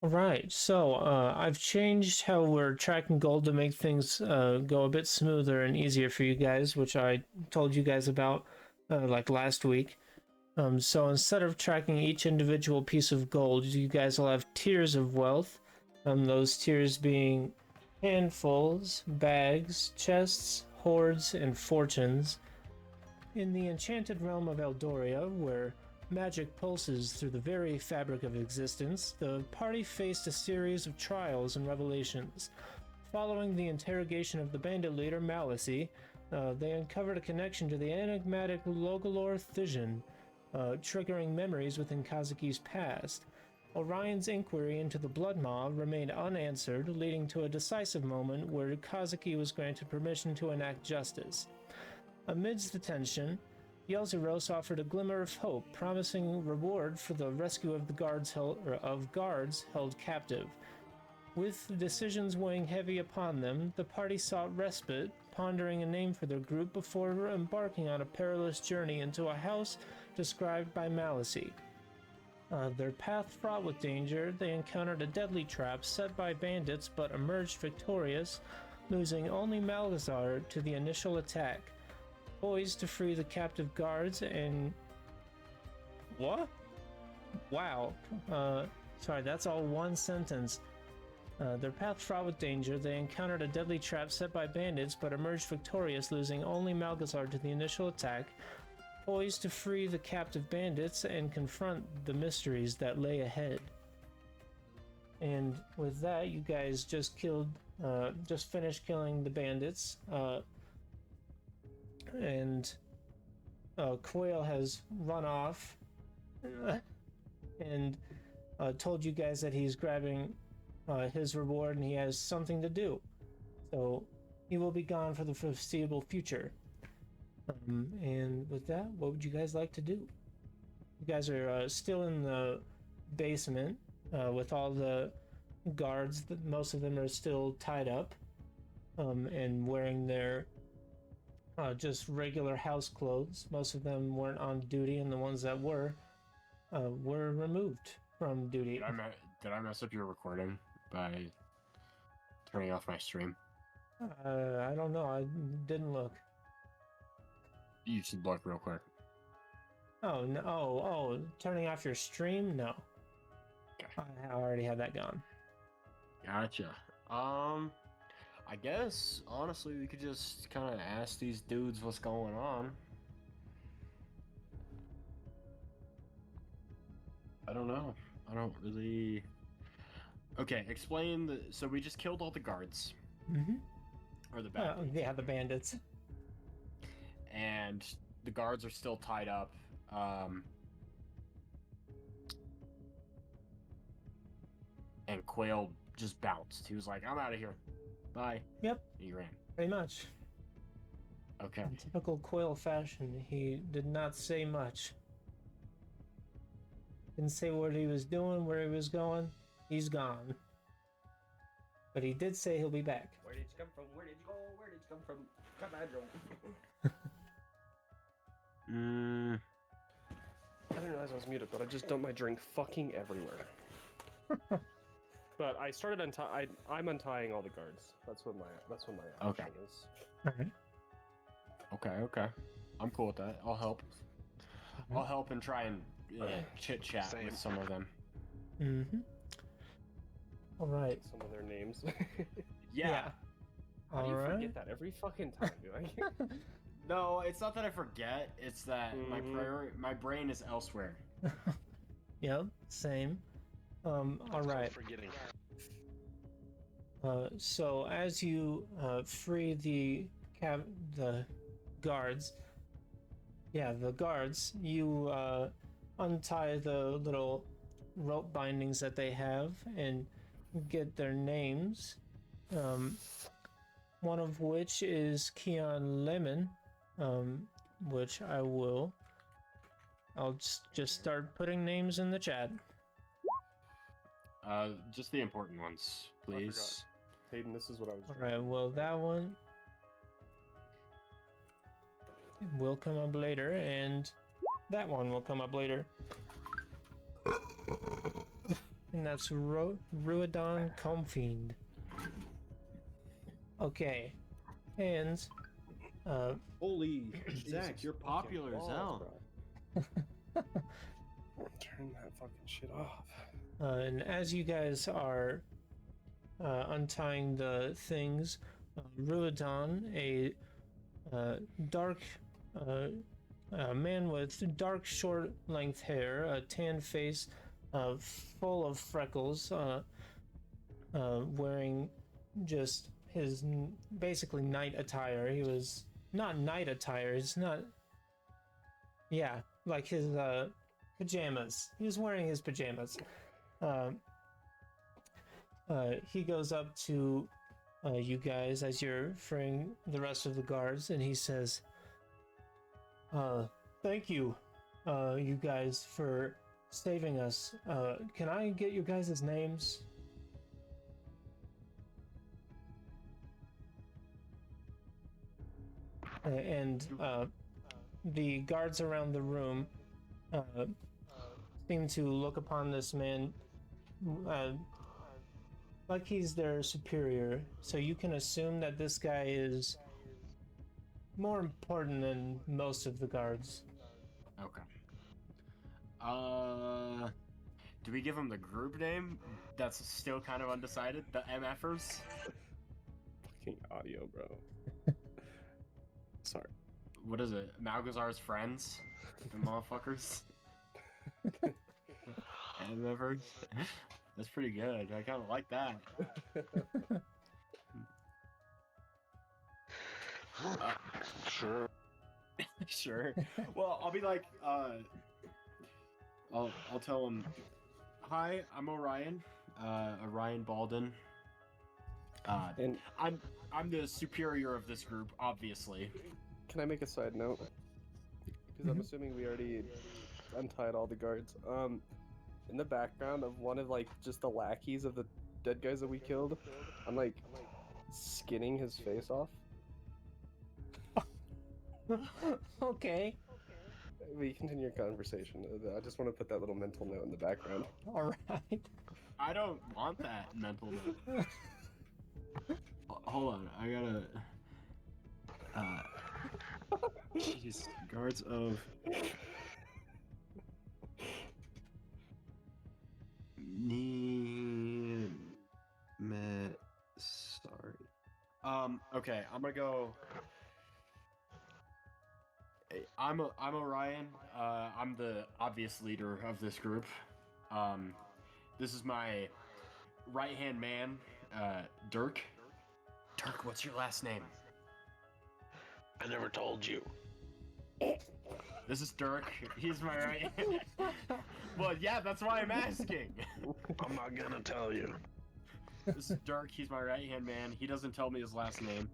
Right, so I've changed how we're tracking gold to make things go a bit smoother and easier for you guys, which I told you guys about like last week. So instead of tracking each individual piece of gold, you guys will have tiers of wealth. Those tiers being handfuls, bags, chests, hoards, and fortunes. In the enchanted realm of Eldoria, where magic pulses through the very fabric of existence, the party faced a series of trials and revelations. Following the interrogation of the bandit leader Malicy, they uncovered a connection to the enigmatic Logalore Fission, triggering memories within Kazuki's past. Orion's inquiry into the Blood Maw remained unanswered, leading to a decisive moment where Kazuki was granted permission to enact justice. Amidst the tension, Y.E.R.E offered a glimmer of hope, promising reward for the rescue of the guards held captive. With decisions weighing heavy upon them, the party sought respite, pondering a name for their group before embarking on a perilous journey into a house described by Malicy. Their path fraught with danger, they encountered a deadly trap set by bandits but emerged victorious, losing only Malgazar to the initial attack. Poised to free the captive guards and... What? Wow. Sorry, that's all one sentence. Their path fraught with danger, they encountered a deadly trap set by bandits but emerged victorious, losing only Malgazar to the initial attack. Poised to free the captive bandits and confront the mysteries that lay ahead. And with that, you guys just finished killing the bandits. And Quail has run off and told you guys that he's grabbing his reward and he has something to do. So he will be gone for the foreseeable future. And with that, what would you guys like to do? You guys are still in the basement with all the guards. Most of them are still tied up and wearing their just regular house clothes. Most of them weren't on duty, and the ones that were removed from duty. Did I mess up your recording by turning off my stream? I don't know. I didn't look. You should look real quick. Oh no! Oh, turning off your stream? No. Okay. I already had that gone. Gotcha. I guess honestly we could just kind of ask these dudes what's going on. I don't know. I don't really. Okay, explain so we just killed all the guards. Mm-hmm. Or the bad dudes. Yeah, the bandits. And the guards are still tied up. And Quail just bounced. He was like, I'm out of here. Bye. Yep. He ran. Pretty much. Okay. In typical Quail fashion, he did not say much. Didn't say what he was doing, where he was going. He's gone. But he did say he'll be back. Where did you come from? Where did you go? Where did you come from? Come on, I didn't realize I was muted, but I just dumped my drink fucking everywhere. But I started I'm untying all the guards. That's what my action is. Alright. Okay. I'm cool with that. I'll help. I'll help and try and chit chat with some of them. Mm-hmm. All right. Some of their names. Yeah. How do you Alright. forget that every fucking time, dude? No, it's not that I forget. It's that my brain is elsewhere. Yep. Same. All right. Forgetting. So as you free the guards, you untie the little rope bindings that they have and get their names. One of which is Keon Lemon, which I'll just start putting names in the chat. Just the important ones, please. Hayden, this is what I was All right. Well, that one will come up later, and that one will come up later. and that's Ruidon Comfiend. Okay, and Holy Zach, Jesus you're fucking popular as hell. bro. Turn that fucking shit off. and as you guys are untying the things, Ruidon, a dark man with dark, short, length hair, a tan face, full of freckles, wearing just his basically night attire. He was not night attire. It's not. Yeah, like his pajamas. He was wearing his pajamas. He goes up to you guys as you're freeing the rest of the guards, and he says, "Thank you, you guys, for saving us. Can I get you guys' names?" And the guards around the room seem to look upon this man like he's their superior. So you can assume that this guy is more important than most of the guards. Okay. Do we give him the group name? That's still kind of undecided. The MFers. Fucking audio, bro. Sorry. What is it? Malgazar's friends? The motherfuckers? MFers? That's pretty good. I kind of like that. Sure. Sure. Well, I'll be like, I'll tell him, hi, I'm Orion, Orion Baldwin. And I'm the superior of this group, obviously. can I make a side note? Because I'm assuming we already untied all the guards. In the background of one of like just the lackeys of the dead guys that we killed, I'm like skinning his face off. Okay. We continue your conversation. I just want to put that little mental note in the background. All right. I don't want that mental note. Hold on, I gotta. Jeez, guards of. Sorry. Okay, I'm gonna go. I'm Orion. I'm the obvious leader of this group. This is my right-hand man, Dirk. Dirk, what's your last name? I never told you. This is Dirk. He's my right. Well, yeah, that's why I'm asking. I'm not gonna tell you. This is Dirk. He's my right-hand man. He doesn't tell me his last name.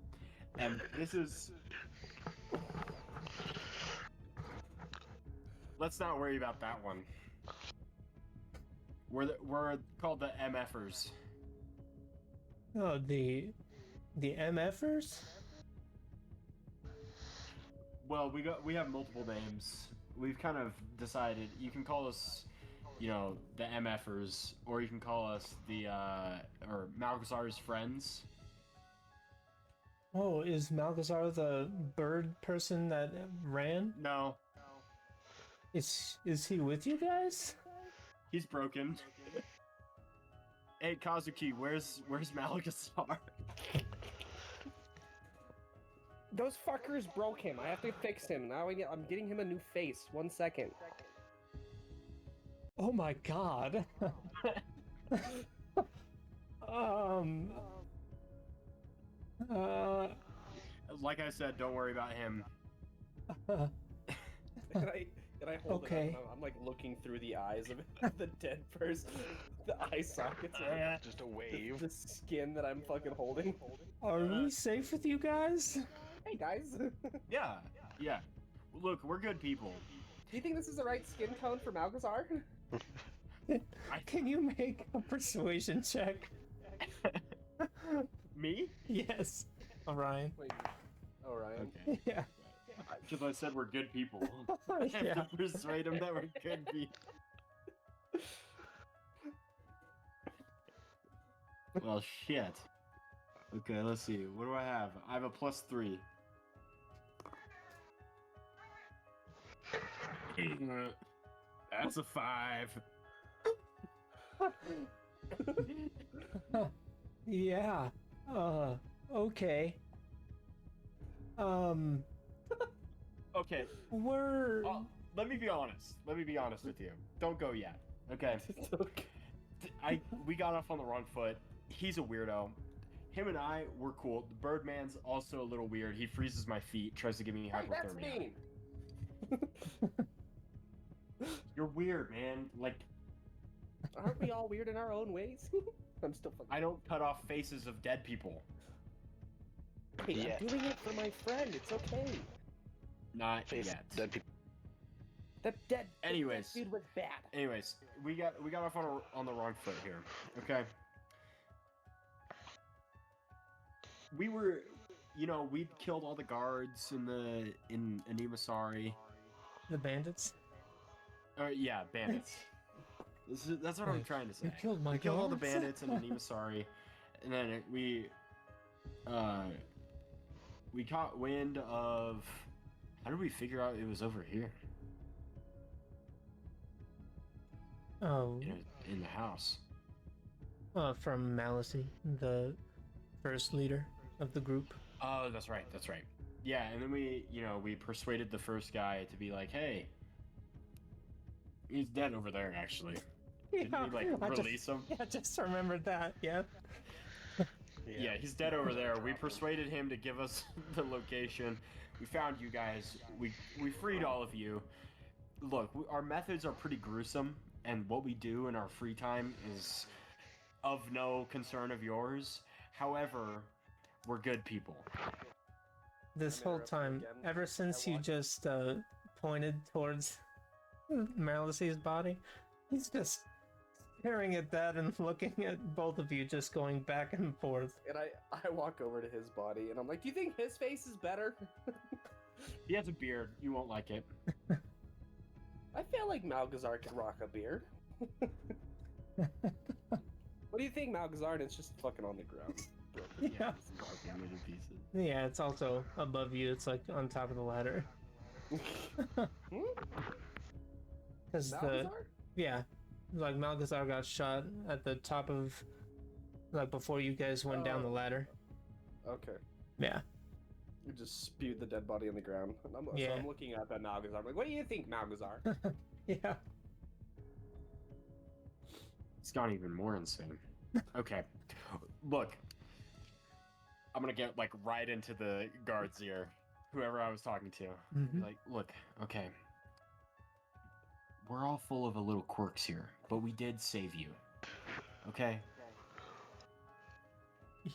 And this is. Let's not worry about that one. We're called the MFers. Oh, the MFers? Well, we have multiple names. We've kind of decided you can call us, you know, the MFers, or you can call us the or Malgazar's friends. Oh, is Malgazar the bird person that ran? No, Is he with you guys? he's broken. Hey Kazuki, where's Malgazar? Those fuckers broke him. I have to fix him. Now I'm getting him a new face. 1 second. Oh my god. Like I said, don't worry about him. And I hold Okay. it up. I'm like looking through the eyes of the dead person. The eye sockets are Just a wave. the skin that I'm fucking holding. Are we safe with you guys? Hey guys. Do Yeah. Look, we're good people. you think this is the right skin tone for Malgazar? Can you make a persuasion check? Me? Yes. Orion. Wait. Orion. Okay. Yeah. Because I said we're good people. I have Yeah. to persuade him that we're good people. Well, shit. Okay, let's see. What do I have? I have a +3. That's a 5. Yeah. Okay. Okay, We're let me be honest. Let me be honest with you. Don't go yet. Okay. We got off on the wrong foot. He's a weirdo. Him and I were cool. The Birdman's also a little weird. He freezes my feet, tries to give me Hey, that's hypothermia. mean. You're weird, man. Like, Aren't we all weird in our own ways? I'm still fucking. I don't cut off faces of dead people. Hey, Yet. I'm doing it for my friend. It's okay. Not Face yet. dead people. That dead Anyways. dude was bad. Anyways, we got off on the wrong foot here. Okay. We were, we'd killed all the guards in Animasari. the bandits. Yeah, bandits. That's what I'm trying to say. You killed my We killed all the guards? bandits in Animasari, and then we caught wind of. How did we figure out it was over here? Oh, In the house. from Malicy, the first leader of the group. Oh, that's right. That's right. Yeah, and then we persuaded the first guy to be like, "Hey, he's dead over there, actually." Didn't we release him? Yeah, I just remembered that. Yeah. Yeah, he's dead over there. We persuaded him to give us the location. We found you guys. We freed all of you. Look, our methods are pretty gruesome, and what we do in our free time is of no concern of yours. However, we're good people. This I'm whole interrupting time, again. ever since I you watched- just pointed towards Malicy's body, he's just staring at that and looking at both of you, just going back and forth. And I walk over to his body and I'm like, do you think his face is better? He has a beard. You won't like it. I feel like Malgazar can rock a beard. What do you think, Malgazar? And it's just fucking on the ground. Broken. Yeah. It's broken into pieces. Yeah, it's also above you. It's like on top of the ladder. Because Malgazar? yeah, like Malgazar got shot at the top of, like before you guys went down the Oh. ladder. Okay. Yeah. We just spewed the dead body on the ground. And so Yeah. I'm looking at that Malgazar. I'm like, what do you think, Malgazar? Yeah. It's gone even more insane. Okay. Look. I'm gonna get right into the guard's ear. Whoever I was talking to. Mhm. Like, look, okay. We're all full of a little quirks here, but we did save you. Okay?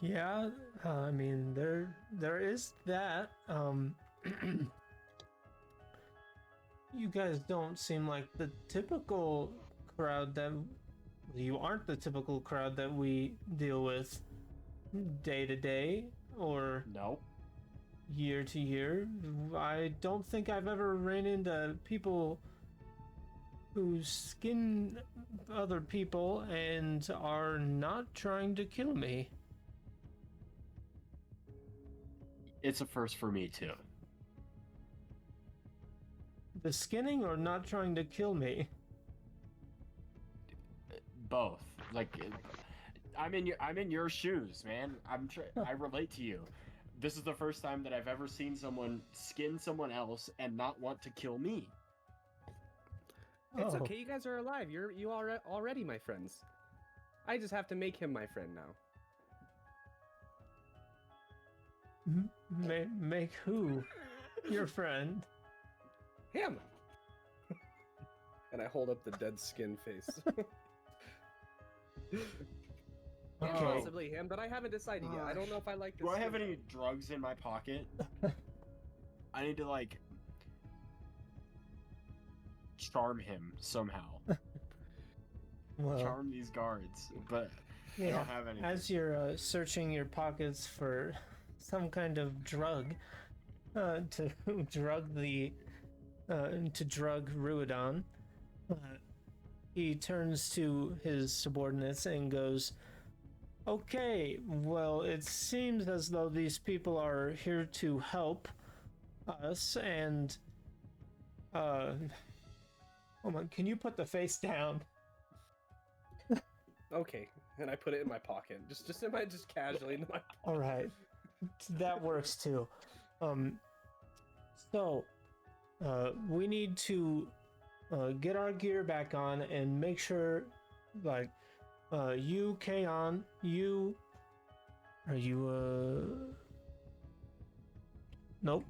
Yeah, I mean there is that. You guys don't seem like the typical crowd that you aren't the typical crowd that we deal with day to day or No. year to year. I don't think I've ever ran into people who skin other people and are not trying to kill me. It's a first for me, too. The skinning or not trying to kill me? Both. I'm in your shoes, man. I relate to you. This is the first time that I've ever seen someone skin someone else and not want to kill me. It's Oh. okay, you guys are alive. You are already my friends. I just have to make him my friend now. Make who your friend? Him! And I hold up the dead skin face. Okay. Possibly him, but I haven't decided yet. I don't know if I like this. Do I have skin any tone. drugs in my pocket? I need to charm him somehow. Well, Charm these guards, but I yeah. don't have anything. As you're searching your pockets for some kind of drug to drug Ruidon, he turns to his subordinates and goes, Okay, well, it seems as though these people are here to help us, and oh my, can you put the face down? Okay, and I put it in my pocket, just in my just casually into my pocket. All right, that works too. So we need to get our gear back on and make sure, like, you, Kaon, you, are you, nope.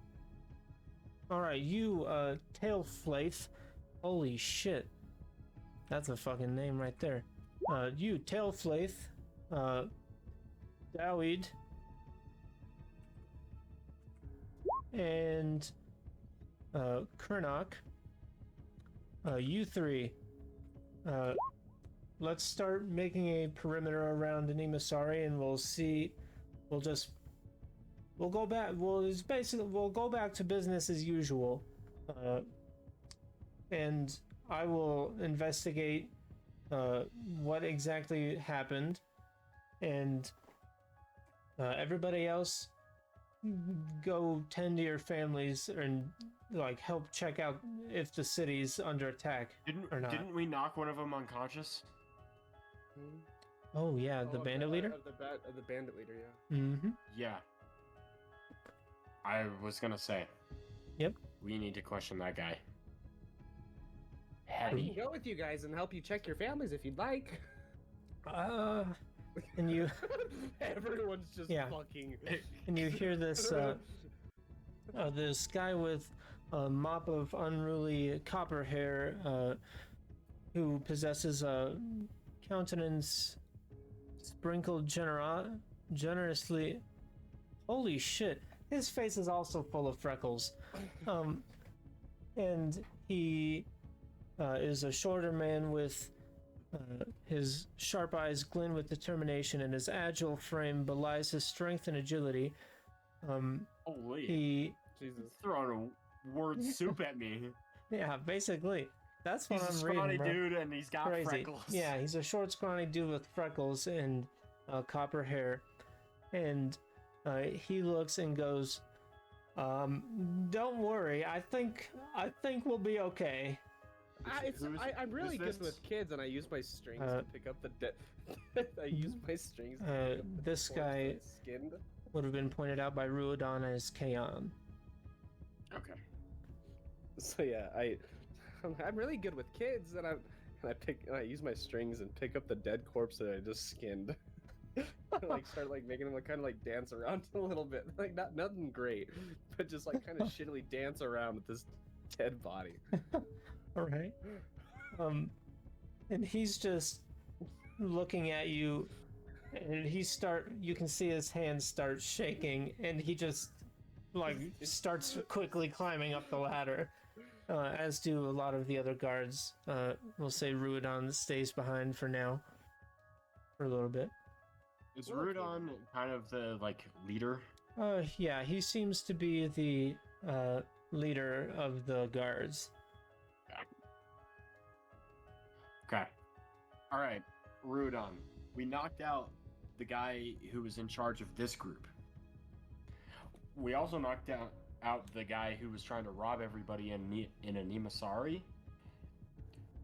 All right, you, Tailflaith. Holy shit. That's a fucking name right there. You, Tailflaith, Dawid, and, Kernok. You three, let's start making a perimeter around Animasari, and we'll see. We'll go back. We'll go back to business as usual, and I will investigate what exactly happened, and everybody else go tend to your families and like help check out if the city's under attack or not. Didn't we knock one of them unconscious? Oh yeah, the bandit leader. Of the bandit leader, yeah. Mm-hmm. Yeah. I was gonna say. Yep. We need to question that guy. I can Heavy. go with you guys and help you check your families if you'd like. And you Everyone's just Yeah. fucking. and you hear this this guy with a mop of unruly copper hair, who possesses a countenance sprinkled generously. Holy shit! His face is also full of freckles. And he is a shorter man with his sharp eyes glint with determination, and his agile frame belies his strength and agility. Holy. Jesus. He's throwing a word soup at me. Yeah, basically. That's what He's a I'm scrawny reading, bro. dude and he's got Crazy. freckles. Yeah, he's a short, scrawny dude with freckles and copper hair. And he looks and goes, don't worry, I think we'll be okay. I'm really who's good this? with kids, and I use my strings to pick up the dead. I use my strings. To pick up the This corpse guy that's skinned. would have been pointed out by Ruodon as Kaon. Okay. So yeah, I'm really good with kids, and I use my strings and pick up the dead corpse that I just skinned. Like start like making them like kind of like dance around a little bit, like nothing great, but just like kind of shittily dance around with this dead body. All right. And he's just looking at you, and you can see his hands start shaking, and he just like starts quickly climbing up the ladder, as do a lot of the other guards. We'll say Ruodon stays behind for now, for a little bit. Is Rudon kind of the like leader? Yeah, he seems to be the leader of the guards. Okay. All right, Rudon. We knocked out the guy who was in charge of this group. We also knocked out the guy who was trying to rob everybody in Animasari.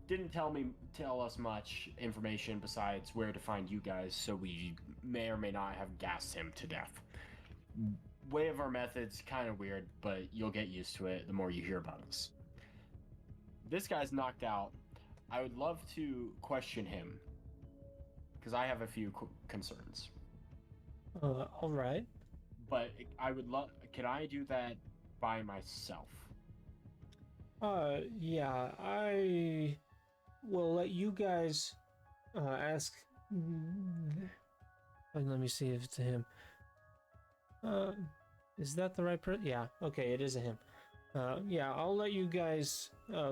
Didn't tell us much information besides where to find you guys, so we may or may not have gassed him to death. Way of our methods, kind of weird, but you'll get used to it the more you hear about us. This guy's knocked out. I would love to question him, because I have a few concerns. All right. But I would love. Can I do that by myself? Yeah, I will let you guys ask. Let me see if it's him. Is that the right person? Yeah, okay, it is a him. Yeah, I'll let you guys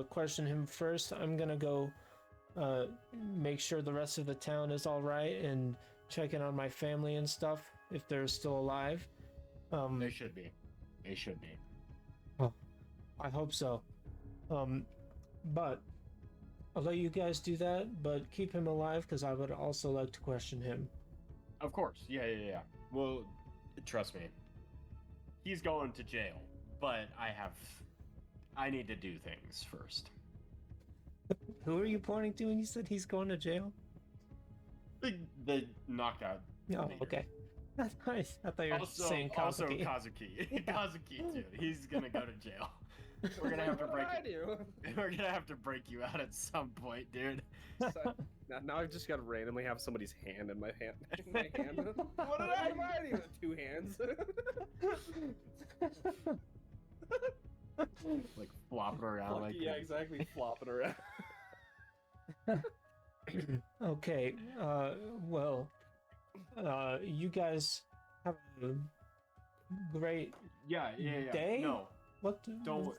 question him first. I'm gonna go make sure the rest of the town is all right and check in on my family and stuff if they're still alive. They should be. They should be. Oh, I hope so. But I'll let you guys do that, but keep him alive because I would also like to question him. Of course. Yeah. Well, trust me. He's going to jail, but I need to do things first. Who are you pointing to when you said he's going to jail? The knockout. Oh, leader. okay. I thought you were saying Kazuki. Also Kazuki. Kazuki too. He's gonna go to jail. We're gonna have to break. We're gonna have to break you out at some point, dude. So, now I've just got to randomly have somebody's hand in my hand. What did I do with 2 hands? Like flopping around like yeah, exactly, flopping around. Okay, well, you guys have a great Yeah. day? No, What? don't.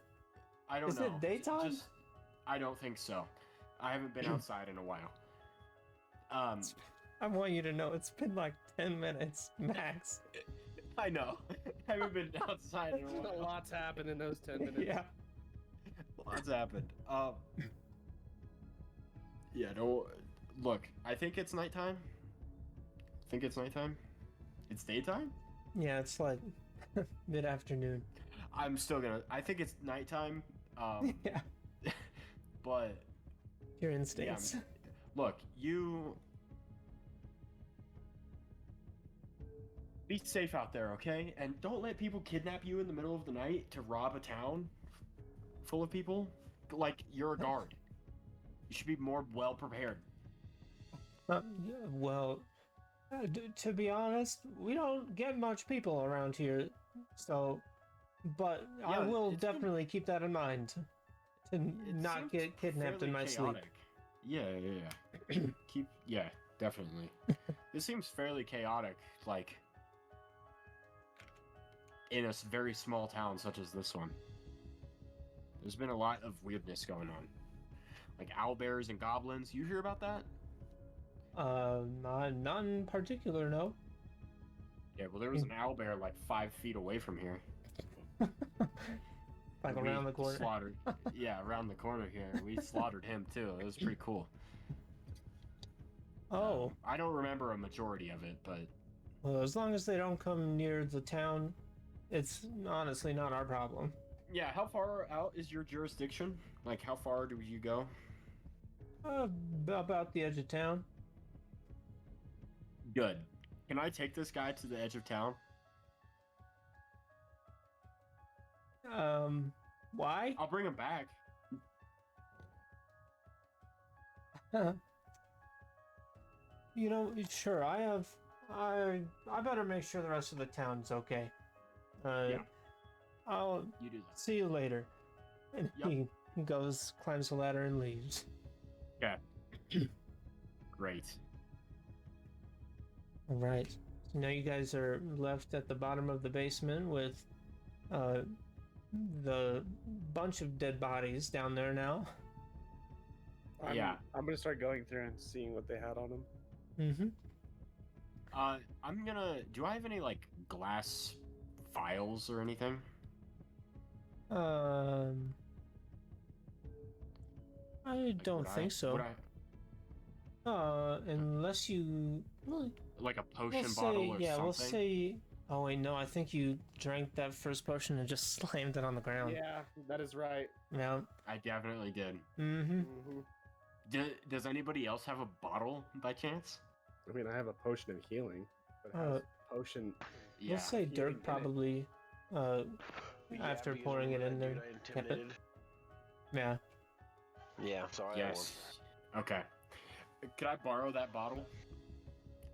I don't Is know. it daytime? I don't think so. I haven't been outside in a while. I want you to know it's been like 10 minutes max. I know. I haven't been outside in a A while. lot's happened in those 10 minutes. Yeah. Lots happened. Yeah, no. Look, I think it's nighttime. It's daytime? Yeah, it's like mid-afternoon. I think it's nighttime. Yeah, But your instincts. look, you be safe out there, okay? And don't let people kidnap you in the middle of the night to rob a town full of people. Like, you're a guard. You should be more well prepared. Yeah, well, to be honest, we don't get much people around here, so. But I Yeah, will it's been- definitely keep that in mind to It not seems get kidnapped in fairly my sleep. chaotic. Yeah. Yeah, definitely. This seems fairly chaotic, like in a very small town such as this one. There's been a lot of weirdness going on. Like owlbears and goblins. You hear about that? Not in particular, no. Yeah, well, there was an owlbear like 5 feet away from here. Like We around the corner. Slaughtered. Yeah, around the corner here. We slaughtered him too. It was pretty cool. Oh, I don't remember a majority of it, but well, as long as they don't come near the town, it's honestly not our problem. yeah. How far out is your jurisdiction? Like, how far do you go? About the edge of town. Good. Can I take this guy to the edge of town? Why? I'll bring him back. You know, sure. I better make sure the rest of the town's okay. Yeah. I'll You do that. see you later. And Yep. he goes, climbs the ladder, and leaves. Okay. Great. All right. So now you guys are left at the bottom of the basement with the bunch of dead bodies down there now. Yeah. I'm gonna start going through and seeing what they had on them. Mm-hmm. I'm gonna. Do I have any like glass files or anything? I Like, don't would think so. Would I, Unless you. Well, like a potion we'll bottle say, or yeah, something? we'll say. Oh wait, no, I think you drank that first potion and just slammed it on the ground. Yeah, that is right. Yeah. I definitely did. Mm-hmm. Does anybody else have a bottle by chance? I mean, I have a potion of healing, but it has potion. Yeah. We'll say healing in Dirk it. probably. After because pouring it remember in that there, dude I kept it. intimidated? Yeah. Yeah, so I have Yes. Okay. Could I borrow that bottle?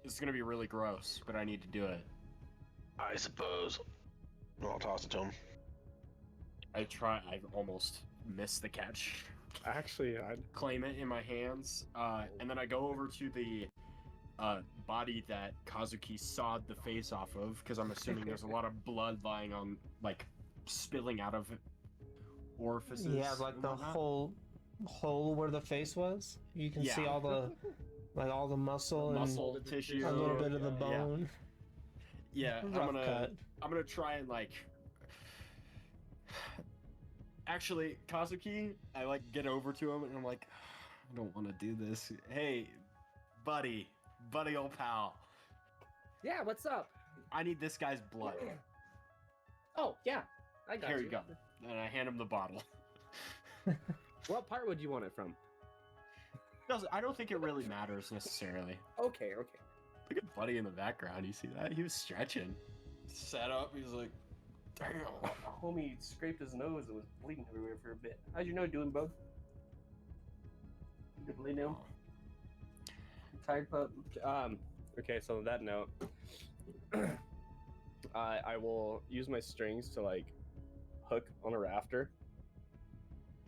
It's gonna be really gross, but I need to do it. one. I suppose. I'll toss it to him. I almost missed the catch. Actually, I'd. Claim it in my hands, and then I go over to the body that Kazuki sawed the face off of, because I'm assuming there's a lot of blood lying on, like, spilling out of orifices. Yeah, like and the whatnot. whole hole where the face was. You can see Yeah. all the muscle and muscle tissue, a little bit of the yeah. bone. Yeah, Rough cut. I'm gonna try and like. Actually, Kazuki, I like get over to him and I'm like, I don't want to do this. Hey, buddy, old pal. Yeah, what's up? I need this guy's blood. Oh, yeah, I got Here you. you go. And I hand him the bottle. What part would you want it from? I don't think it really matters necessarily. Okay. Look at Buddy in the background. You see that? He was stretching. Sat up. He's like, damn. Homie scraped his nose and was bleeding everywhere for a bit. How's your nose doing, bud? Good bleed now? Tired pup. Okay, so on that note, I will use my strings to like hook on a rafter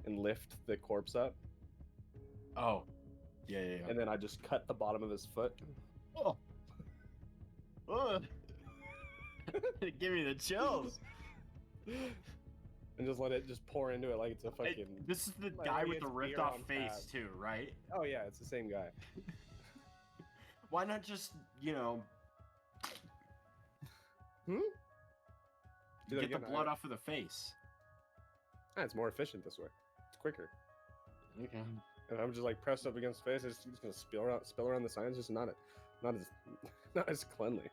and lift the corpse up, Oh. Yeah. and then I just cut the bottom of his foot. Oh. Give me the chills. And just let it just pour into it like it's a fucking. This is the like guy it's with the ripped beer off on face tap. too, right? Oh yeah, it's the same guy. Why not just, Do that get the again, blood off of the face? It's more efficient this way. It's quicker. Okay. And I'm just like pressed up against the face. It's just gonna spill around the sides. Just not as cleanly.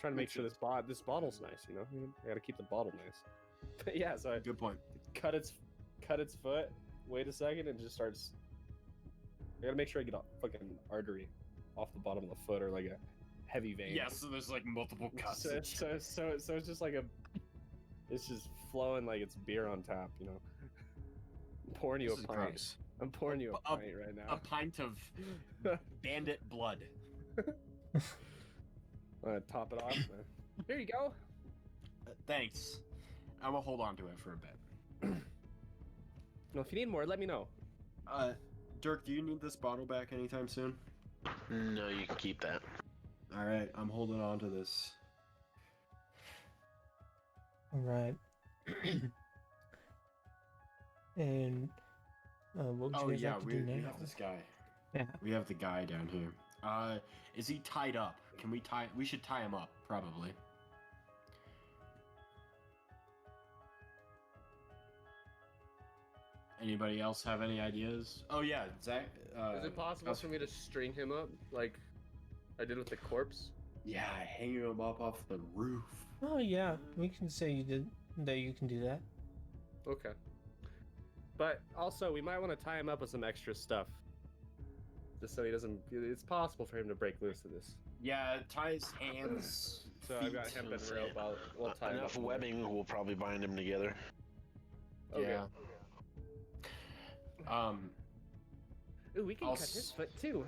Trying to make sure this bottle's nice. You know, I gotta keep the bottle nice. But yeah, so I Good point. cut its foot. Wait a second, and just starts. I gotta make sure I get a fucking artery off the bottom of the foot or like a heavy vein. Yeah, so there's like multiple cuts. So it's just like it's just flowing like it's beer on tap. You know, I'm pouring you This a is pint. gross. I'm pouring you a A- pint right A now. pint of bandit blood. I'm gonna top it off. Here you go. Thanks. I'm gonna hold on to it for a bit. No, if you need more, let me know. Dirk, do you need this bottle back anytime soon? No, you can keep that. All right, I'm holding on to this. All right. And what would you Oh guys yeah, like to we do now? have this guy. Yeah. We have the guy down here. Is he tied up? Can we tie? We should tie him up, probably. Anybody else have any ideas? Oh yeah, Zach. Is it possible for me to string him up like I did with the corpse? Yeah, hang him up off the roof. Oh yeah, we can say you did that. You can do that. Okay. But also, we might want to tie him up with some extra stuff. Just so he doesn't. It's possible for him to break loose of this. Yeah, tie his hands. So I've got hemp and rope. We'll tie him Enough up. webbing will probably bind them together. Okay. Yeah. Ooh, we can I'll cut s- his foot too.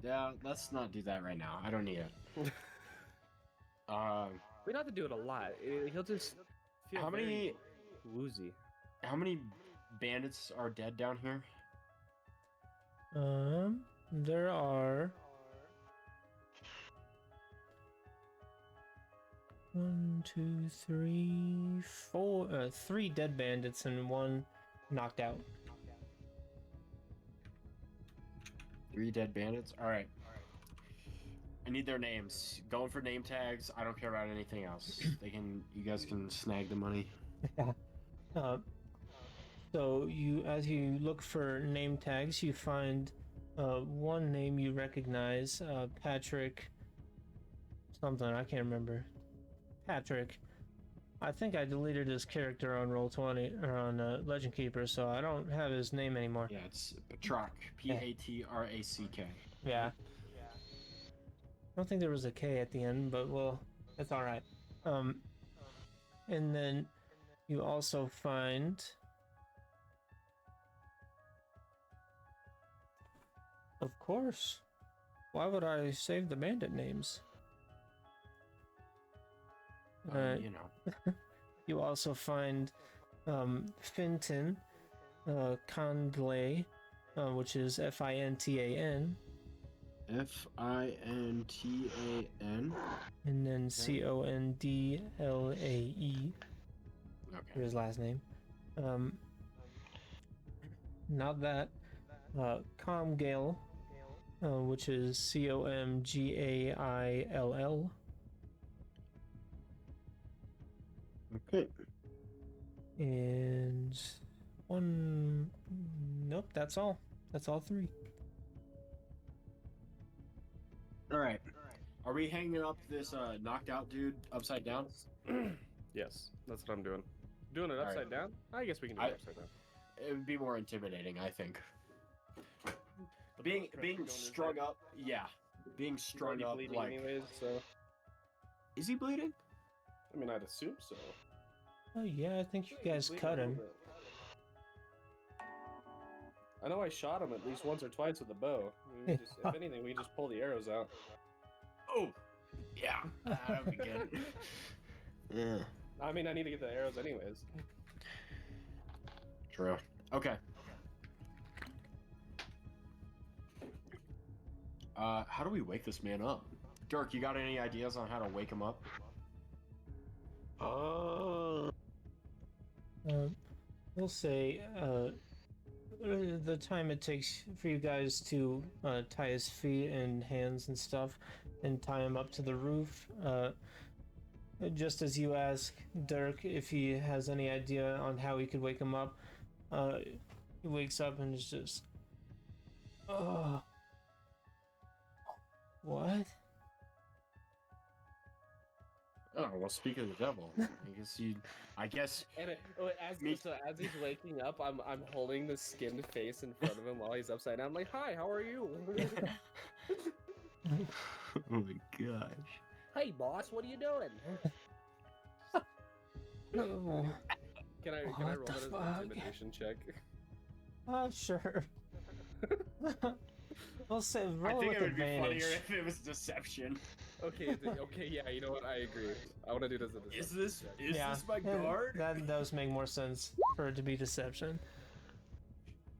Yeah, let's not do that right now. I don't need it. We don't have to do it a lot. He'll just feel How many- very woozy. How many bandits are dead down here? There are 1, 2, 3, 4, 3 dead bandits and 1 knocked out. 3 dead bandits? Alright. I need their names. Going for name tags. I don't care about anything else. You guys can snag the money. So as you look for name tags, you find one name you recognize, Patrick something, I can't remember. Patrick. I think I deleted his character on Roll20 or on Legend Keeper, so I don't have his name anymore. Yeah, it's Patrak. Patrack. Yeah. I don't think there was a K at the end, but well, that's all right. And then you also find of course. Why would I save the bandit names? You know. You also find Quentyn, Conglay, which is Fintan, Fintan. and then Condlae, Okay. his last name. Not that. Comgale, which is Comgaill. Okay. And one. Nope, that's all. That's all 3. All right. Are we hanging up this knocked out dude upside down? Yes, that's what I'm doing. Doing it All right. upside down? I guess we can do it upside down. It would be more intimidating, I think. Being strung up, yeah. Being strung up, bleeding like. anyways, so Is he bleeding? I mean, I'd assume so. Oh yeah, I think you guys Bleeding cut a him. little bit. I know I shot him at least once or twice with the bow. I mean, if anything, we just pull the arrows out. Oh, yeah. That would be good. Yeah. I mean, I need to get the arrows anyways. True. Okay. How do we wake this man up? Dirk, you got any ideas on how to wake him up? We'll say the time it takes for you guys to tie his feet and hands and stuff and tie him up to the roof. Just as you ask Dirk if he has any idea on how he could wake him up, he wakes up and is just, oh, what? Oh, well, speak of the devil. I guess. And as he's waking up, I'm holding the skinned face in front of him while he's upside down. I'm like, hi, how are you? Oh my gosh. Hey, boss, what are you doing? Oh, Can I What roll the it as an fuck? intimidation check? sure. We'll say I roll think with it would be advantage. funnier if it was deception. Okay, yeah, you know what? I agree. I want to do this as a deception check. Is this my guard? That does make more sense for it to be deception.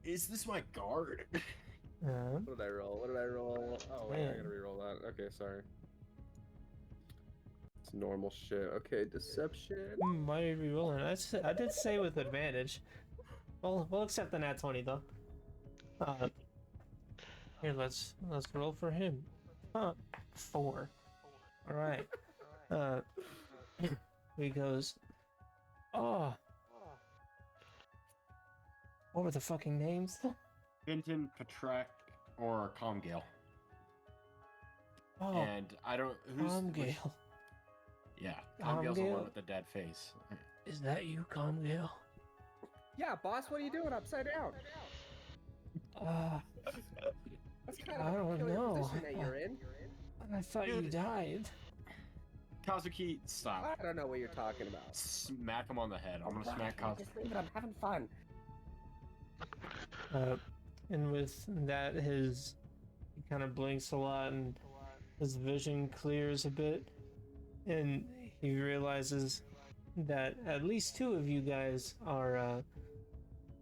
Is this my guard? What did I roll? Oh, wait, I gotta reroll that. Okay, sorry. It's normal shit. Okay, deception. Why are we rolling? I did say with advantage. We'll accept the nat 20 though. Here, let's roll for him. 4. All right. He goes. Oh. What were the fucking names? Quentyn, Patrek, or Comgale. Oh, And I don't. Comgale. Yeah, Comgale's the one Comgale? with the dead face. Is that you, Comgale? Yeah, boss, what are you doing upside down? That's kind I of a don't peculiar know. position that you're in. I thought you died. Kazuki, stop. I don't know what you're talking about. Smack him on the head. I'm gonna smack Kazuki. Just leave it. I'm having fun. And with that, he kind of blinks a lot, and his vision clears a bit, and he realizes that at least 2 of you guys are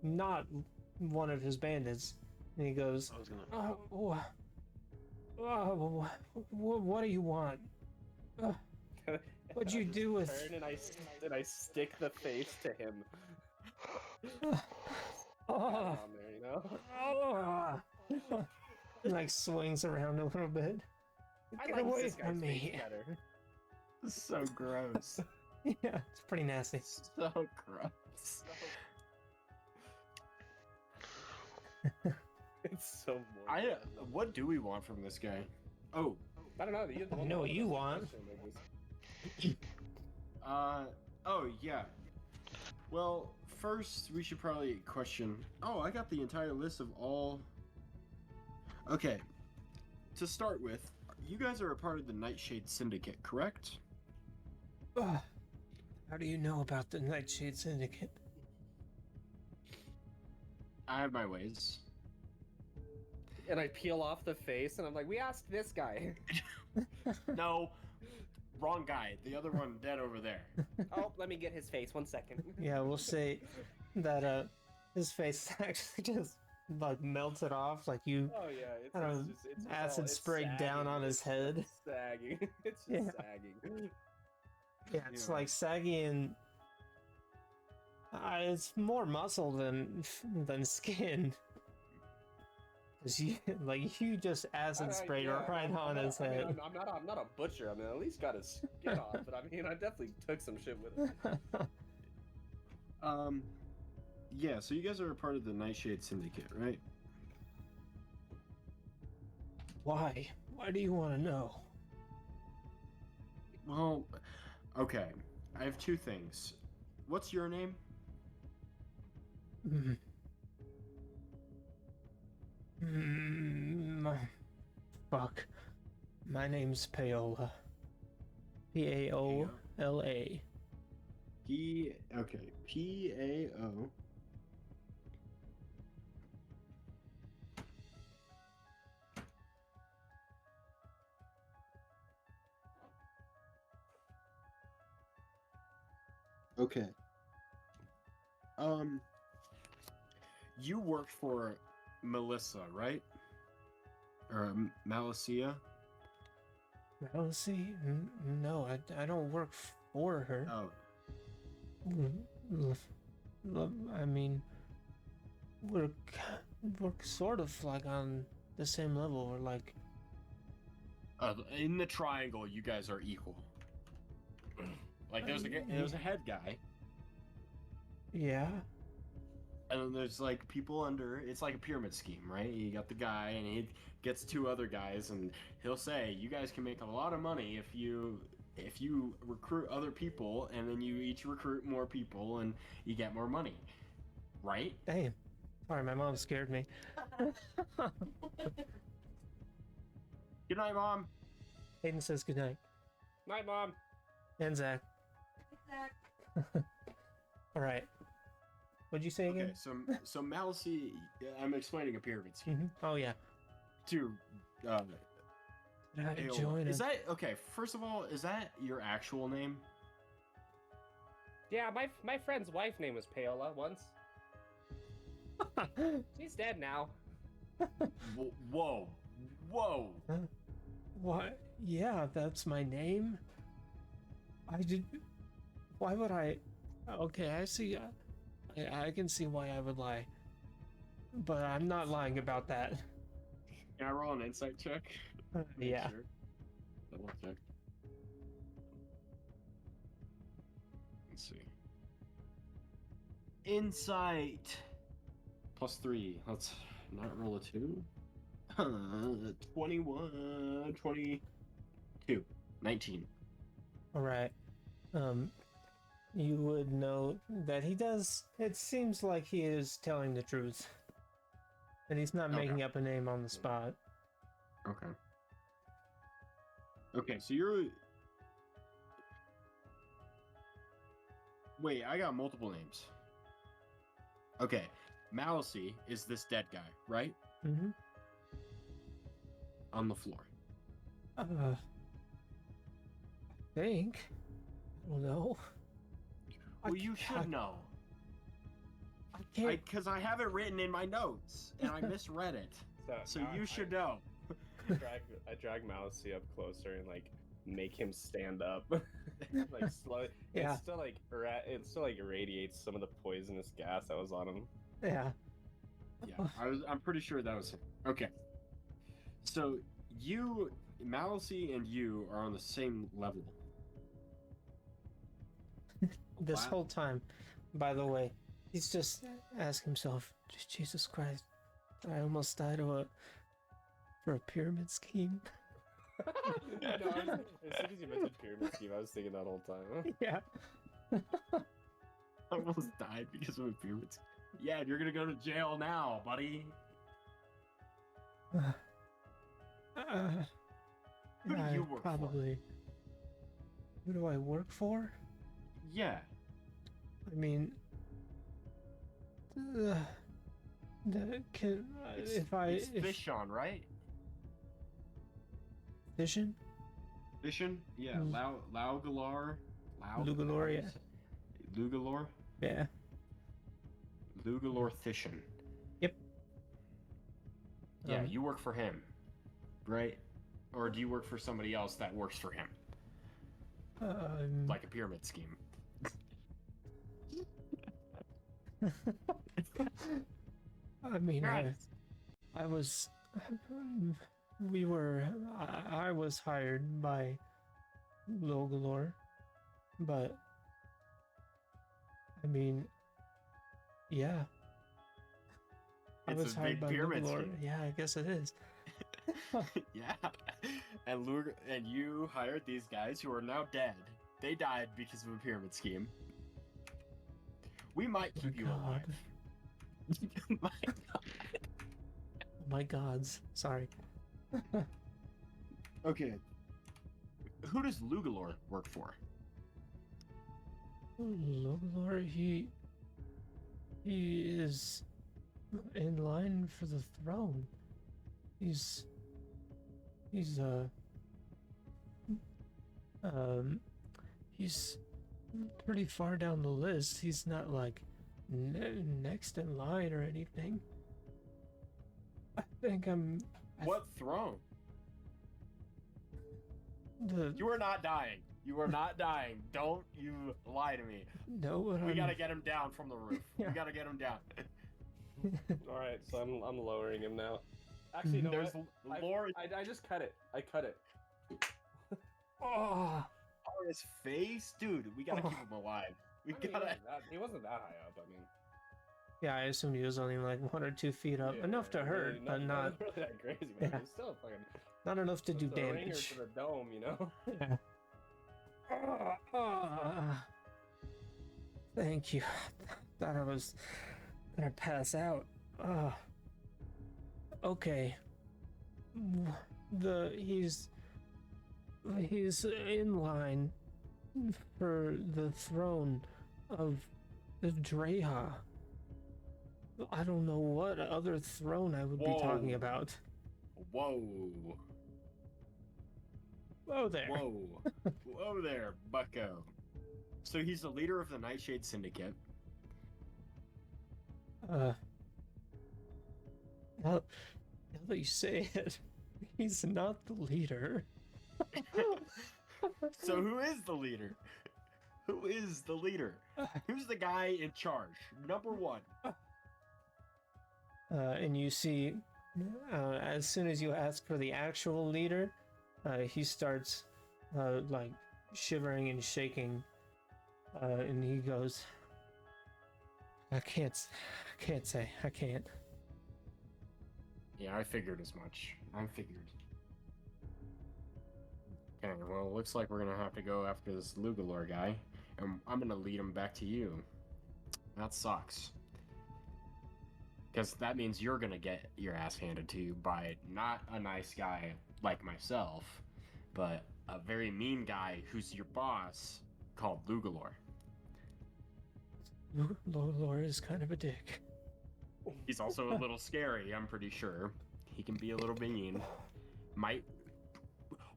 not one of his bandits. And he goes, I was gonna. what do you want? What'd you do with... Turn and I stick the face to him. Oh, On there, you know. oh. He like swings around a little bit. I Get like away this guy's from me. face better. So gross. Yeah, it's pretty nasty. So gross. It's so morbid. What do we want from this guy? Oh, I don't know. You're the I one know that what you asked the want. question, I guess. oh yeah. Well, first we should probably question. Oh, I got the entire list of all. Okay. To start with, you guys are a part of the Nightshade Syndicate, correct? How do you know about the Nightshade Syndicate? I have my ways. And I peel off the face, and I'm like, we asked this guy. No, wrong guy. The other one dead over there. Oh, let me get his face. 1 second. Yeah, we'll say that his face actually just like melted off, like you Oh yeah, it's, I don't know, it's acid sprayed down on his head. It's sagging. It's just Yeah. sagging. Yeah, it's Yeah. like saggy and it's more muscle than skin. 'Cause you just acid sprayed right on his head. I'm not a butcher. I mean, at least got his skin off. But I mean, I definitely took some shit with it. Yeah, so you guys are a part of the Nightshade Syndicate, right? Why? Why do you want to know? Well, okay. I have two things. What's your name? Mm. Mm, fuck. My name's Paola. Paola. Okay. Pao. Okay. You work for Melissa, right? Or Malicia? Malicy? No, I don't work for her. Oh, L- I mean, we're sort of like on the same level. We're like, in the triangle, you guys are equal. Like there's a head guy, yeah, and then there's like people under. It's like a pyramid scheme, right? You got the guy, and he gets two other guys, and he'll say, "You guys can make a lot of money if you recruit other people, and then you each recruit more people, and you get more money, right?" damn. Sorry, my mom scared me. Good night, Mom. Hayden says goodnight. Night, Mom. And Zach. All right. What'd you say again? Okay, so Malicy, I'm explaining a pyramid scheme Oh yeah. to. Did I Paola. join Is that okay? First of all, is that your actual name? Yeah, my friend's wife name was Paola once. She's dead now. Whoa. What? Yeah, that's my name. I did. Why would I? Okay, I see. I can see why I would lie, but I'm not lying about that. Can I roll an insight check? Make Yeah. sure. Double check. Let's see. Insight. +3. Let's not roll a 2. 21, 22, 19. All right. You would know that he does. It seems like he is telling the truth, and he's not making up a name on the spot. Okay. Okay, so you're. Wait, I got multiple names. Okay, Malicy is this dead guy, right? Mm-hmm. On the floor. I think. I don't know. Well, you should know. I can't. Because I have it written in my notes, and I misread it. So now you should know. I drag Malicy up closer and like make him stand up, like slow. Yeah. It still like irradiates some of the poisonous gas that was on him. Yeah. Yeah, I'm pretty sure that was him. Okay. So Malicy and you are on the same level. This Wow. whole time, by the way, he's just asking himself, Jesus Christ, I almost died for a pyramid scheme. No, as soon as you mentioned pyramid scheme, I was thinking that whole time. Yeah. I almost died because of a pyramid scheme. Yeah, you're gonna go to jail now, buddy. Who do you work for? Probably. Who do I work for? Yeah. I mean, It's Fishon, right? Vision? Fishon? Yeah. Mm. Laugalar. Lugalor, yeah. Lugalor? Yeah. Lugalor Thishan. Yep. Yeah, you work for him, right? Or do you work for somebody else that works for him? Like a pyramid scheme. I mean, Right. I was hired by Logalor, but I mean, yeah. I It's was a hired big by pyramid Logalor. scheme. Yeah, I guess it is. Yeah. And you hired these guys who are now dead. They died because of a pyramid scheme. We might keep you alive. My God. Oh my gods. Sorry. Okay. Who does Lugalor work for? Lord, he is in line for the throne. He's he's pretty far down the list. He's not like next in line or anything. I think What throne? the You are not dying. You are not dying. Don't you lie to me. no. We gotta get him down from the roof. Yeah. We gotta get him down. All right, so I'm lowering him now. Actually, no, There's Lord. I just cut it. I cut it. Oh, Oh, his face, dude. We gotta keep him alive. We I mean, gotta. he wasn't that high up. I mean, yeah. I assumed he was only like 1 or 2 feet up, yeah, enough to hurt, but not really that crazy, man. Yeah. It's still fucking not enough to do the ringer damage. to the dome, you know. Yeah. Thank you. Thought I was gonna pass out. Okay. He's in line for the throne of the Dreha. I don't know what other throne I would be talking Whoa. about. Whoa. Whoa there. Whoa. Whoa there, bucko. So he's the leader of the Nightshade Syndicate. Now that you say it, he's not the leader. So who is the leader? Who is the leader? Who's the guy in charge? Number one. And you see, as soon as you ask for the actual leader, he starts like shivering and shaking, and he goes, I can't say, I can't. Yeah, I figured as much. I figured. Okay, well, looks like we're gonna have to go after this Lugalor guy, and I'm gonna lead him back to you. That sucks. Because that means you're gonna get your ass handed to you by not a nice guy like myself, but a very mean guy who's your boss called Lugalor. Lord is kind of a dick. He's also a little scary, I'm pretty sure. He can be a little mean.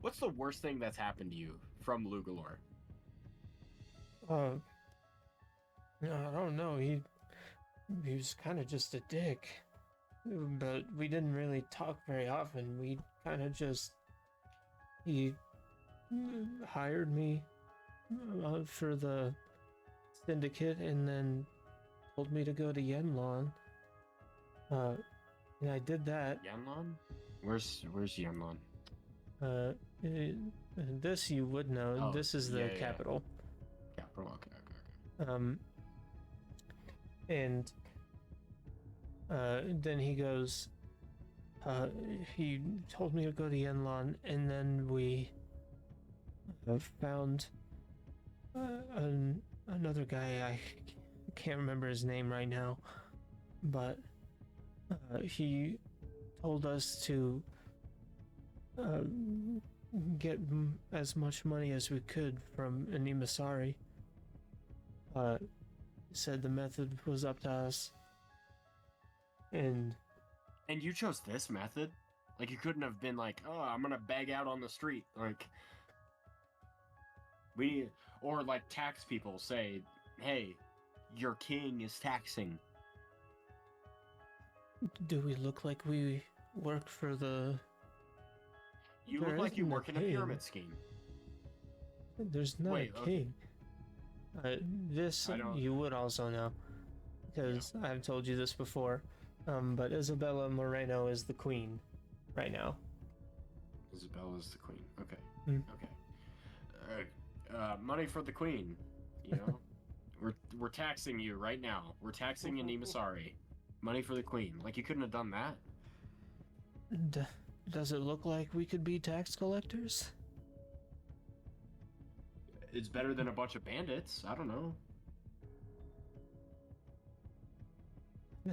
What's the worst thing that's happened to you from Lugalor? I don't know. He was kind of just a dick, but we didn't really talk very often. We kind of just he hired me for the syndicate, and then told me to go to Yenlon. And I did that. Yanlon? Where's Yanlon? This you would know. Oh, This is the yeah. capital. Capital, okay. And then he goes, he told me to go to Yenlon, and then we found another guy. I can't remember his name right now, but he told us to get as much money as we could from an emissary. Said the method was up to us, and you chose this method? Like, you couldn't have been like, oh, I'm gonna beg out on the street. Like, or like tax people say, hey, your king is taxing. do we look like we work for the... You There look like you isn't a work in a king. pyramid scheme. There's not Wait, a okay. king. This I don't- you would also know, because I've told you this before. But Isabella Moreno is the queen right now. Isabella's the queen. Okay. Mm. Okay. Money for the queen. You know, we're taxing you right now. We're taxing an emissary. Money for the queen. Like, you couldn't have done that. does it look like we could be tax collectors? It's better than a bunch of bandits. I don't know.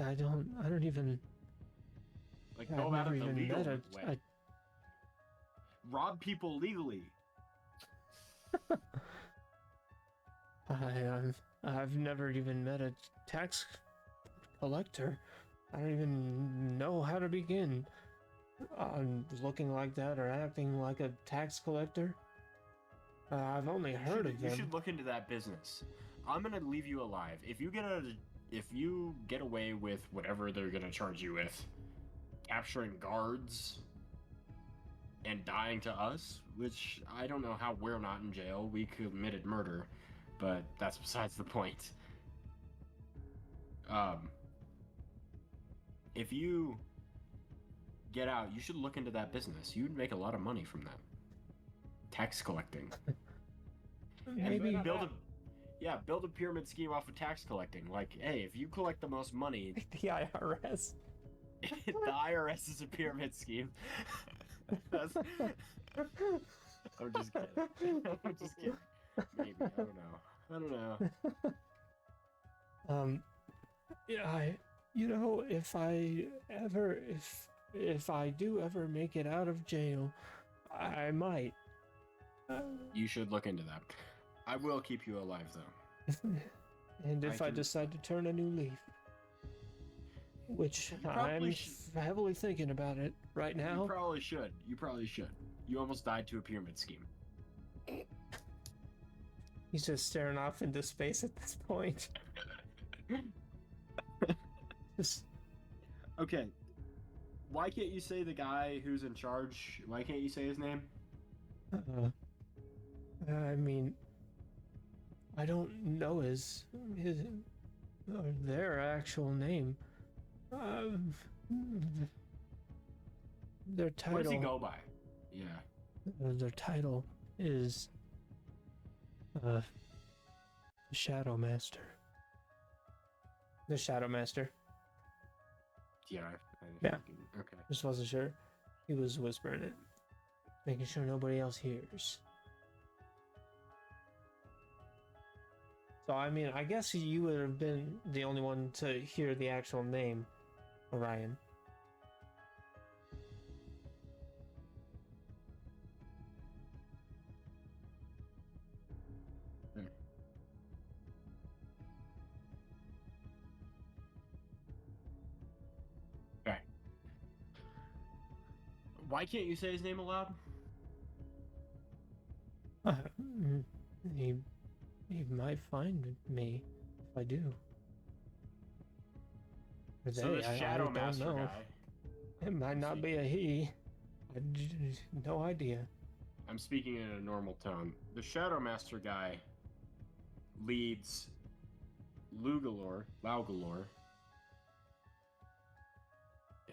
I don't even. Like, I've go about never it the even legal met way. Rob people legally. I've never even met a tax collector. I don't even know how to begin. Looking like that or acting like a tax collector. I've only heard of them. You should look into that business. I'm gonna leave you alive. If you get away with whatever they're gonna charge you with, capturing guards and dying to us, which I don't know how we're not in jail. We committed murder, but that's besides the point. If you get out, you should look into that business. You'd make a lot of money from that. Tax collecting. Maybe build a pyramid scheme off of tax collecting. Like, hey, if you collect the most money, the IRS. the IRS is a pyramid scheme. I'm just kidding. I'm just kidding. Maybe, I don't know. Yeah, if I do ever make it out of jail, I might. You should look into that. I will keep you alive, though. And if I decide to turn a new leaf, which I'm heavily thinking about it right now. You probably should. You almost died to a pyramid scheme. He's just staring off into space at this point. Okay. Why can't you say the guy who's in charge? Why can't you say his name? I mean, I don't know his or their actual name. Their title. What does he go by? Yeah. Their title is Shadow Master. The Shadow Master. Yeah. Yeah. Okay. Just wasn't sure. He was whispering it, making sure nobody else hears. So, I mean, I guess you would have been the only one to hear the actual name, Orion. Okay. Why can't you say his name aloud? He might find me if I do. Or So they, the I Shadow don't Master know. guy. It might not be a he. No idea. I'm speaking in a normal tone. The Shadow Master guy leads Laugalore,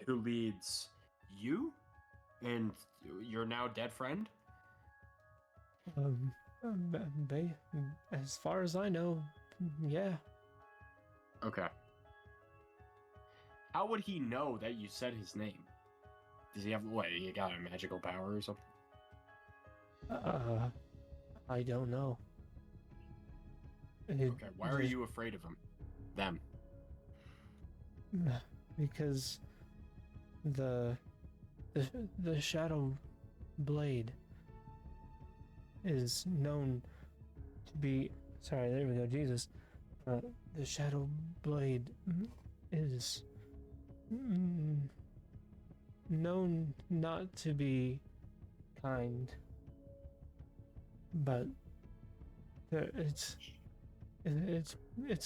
who leads you and your now dead friend? As far as I know, yeah. Okay. How would he know that you said his name? Does he have, what, he got a magical power or something? I don't know. Okay, why are you afraid of him? Them. Because the Shadow Blade is known to be... Sorry, there we go, Jesus. The Shadow Blade is known not to be kind, but it's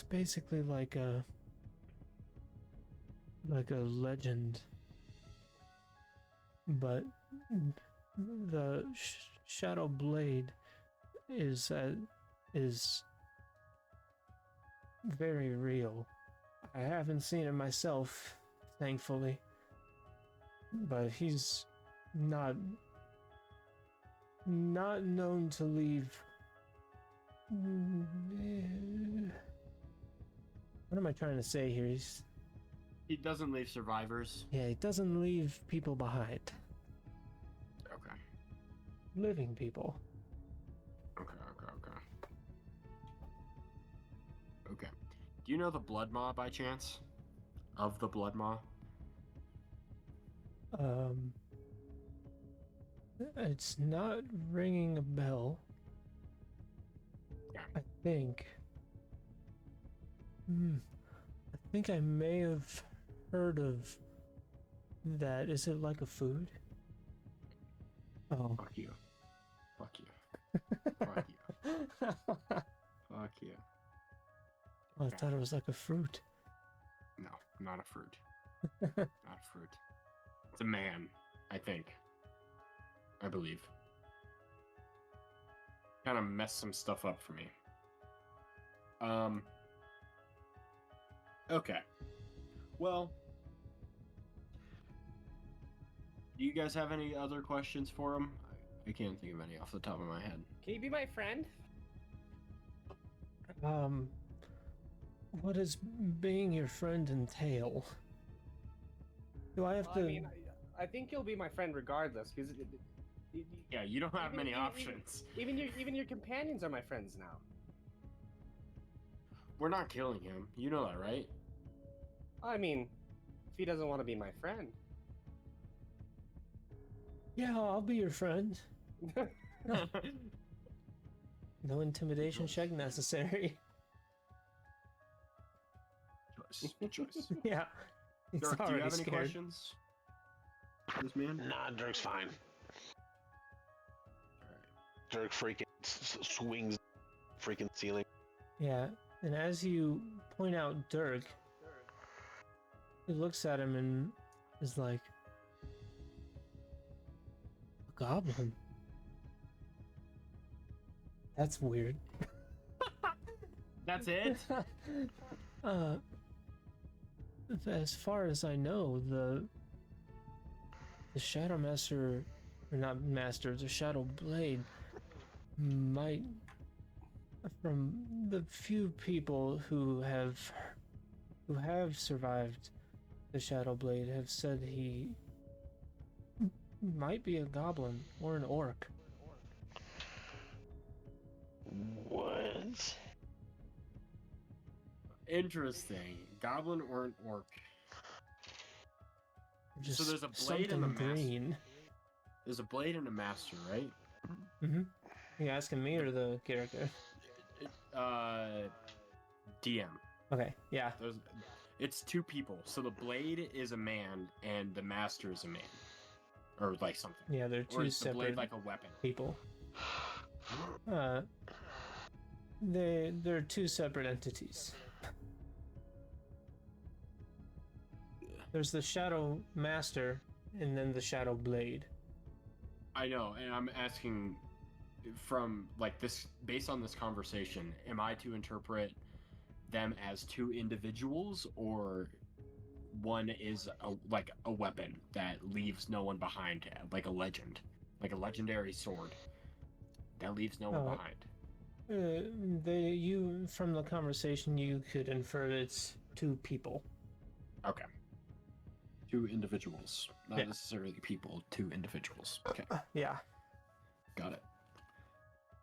basically like a legend, but the Shadow Blade is very real. I haven't seen it myself, thankfully, but he's not known to leave. What am I trying to say here? He doesn't leave survivors. Yeah, he doesn't leave people behind. living people. Okay. Okay. Do you know the Blood Maw by chance? Of the Blood Maw? It's not ringing a bell. Yeah. I think. I think I may have heard of that. Is it like a food? Oh. Fuck you. Fuck you. Fuck you. Fuck you. I thought it was like a fruit. No, not a fruit. Not a fruit. It's a man, I think. I believe. Kind of messed some stuff up for me. Okay. Well, do you guys have any other questions for him? I can't think of any off the top of my head. Can you be my friend? What does being your friend entail? Do I have to? I mean, I think you'll be my friend regardless, because Yeah, you don't have many even- options. even your companions are my friends now. We're not killing him. You know that, right? I mean, if he doesn't want to be my friend. Yeah, I'll be your friend. No intimidation check necessary. Choice. Yeah, he's Dirk, do you already have any scared. questions? This man? Nah, Dirk's fine. Dirk freaking swings freaking ceiling. Yeah, and as you point out Dirk, he looks at him and is like, a goblin? That's weird. That's it? As far as I know, the Shadow Master, or not Master, the Shadow Blade might, from the few people who have survived the Shadow Blade, have said he might be a goblin or an orc. What? Interesting. Goblin or an orc? Just So there's a blade and a something master. green. There's a blade and a master, right? Mm-hmm. You asking me or the character? DM. Okay, yeah. It's two people. So the blade is a man and the master is a man. Or like something. Yeah, they're Or two is the blade separate like a weapon? people. They're two separate entities. There's the Shadow Master and then the Shadow Blade. I know, and I'm asking from like this, based on this conversation, am I to interpret them as two individuals, or one is like a weapon that leaves no one behind, like a legend, like a legendary sword that leaves no one behind? You from the conversation you could infer it's two people. Okay. Two individuals, not Yeah. necessarily people. Two individuals. Okay, Yeah. got it.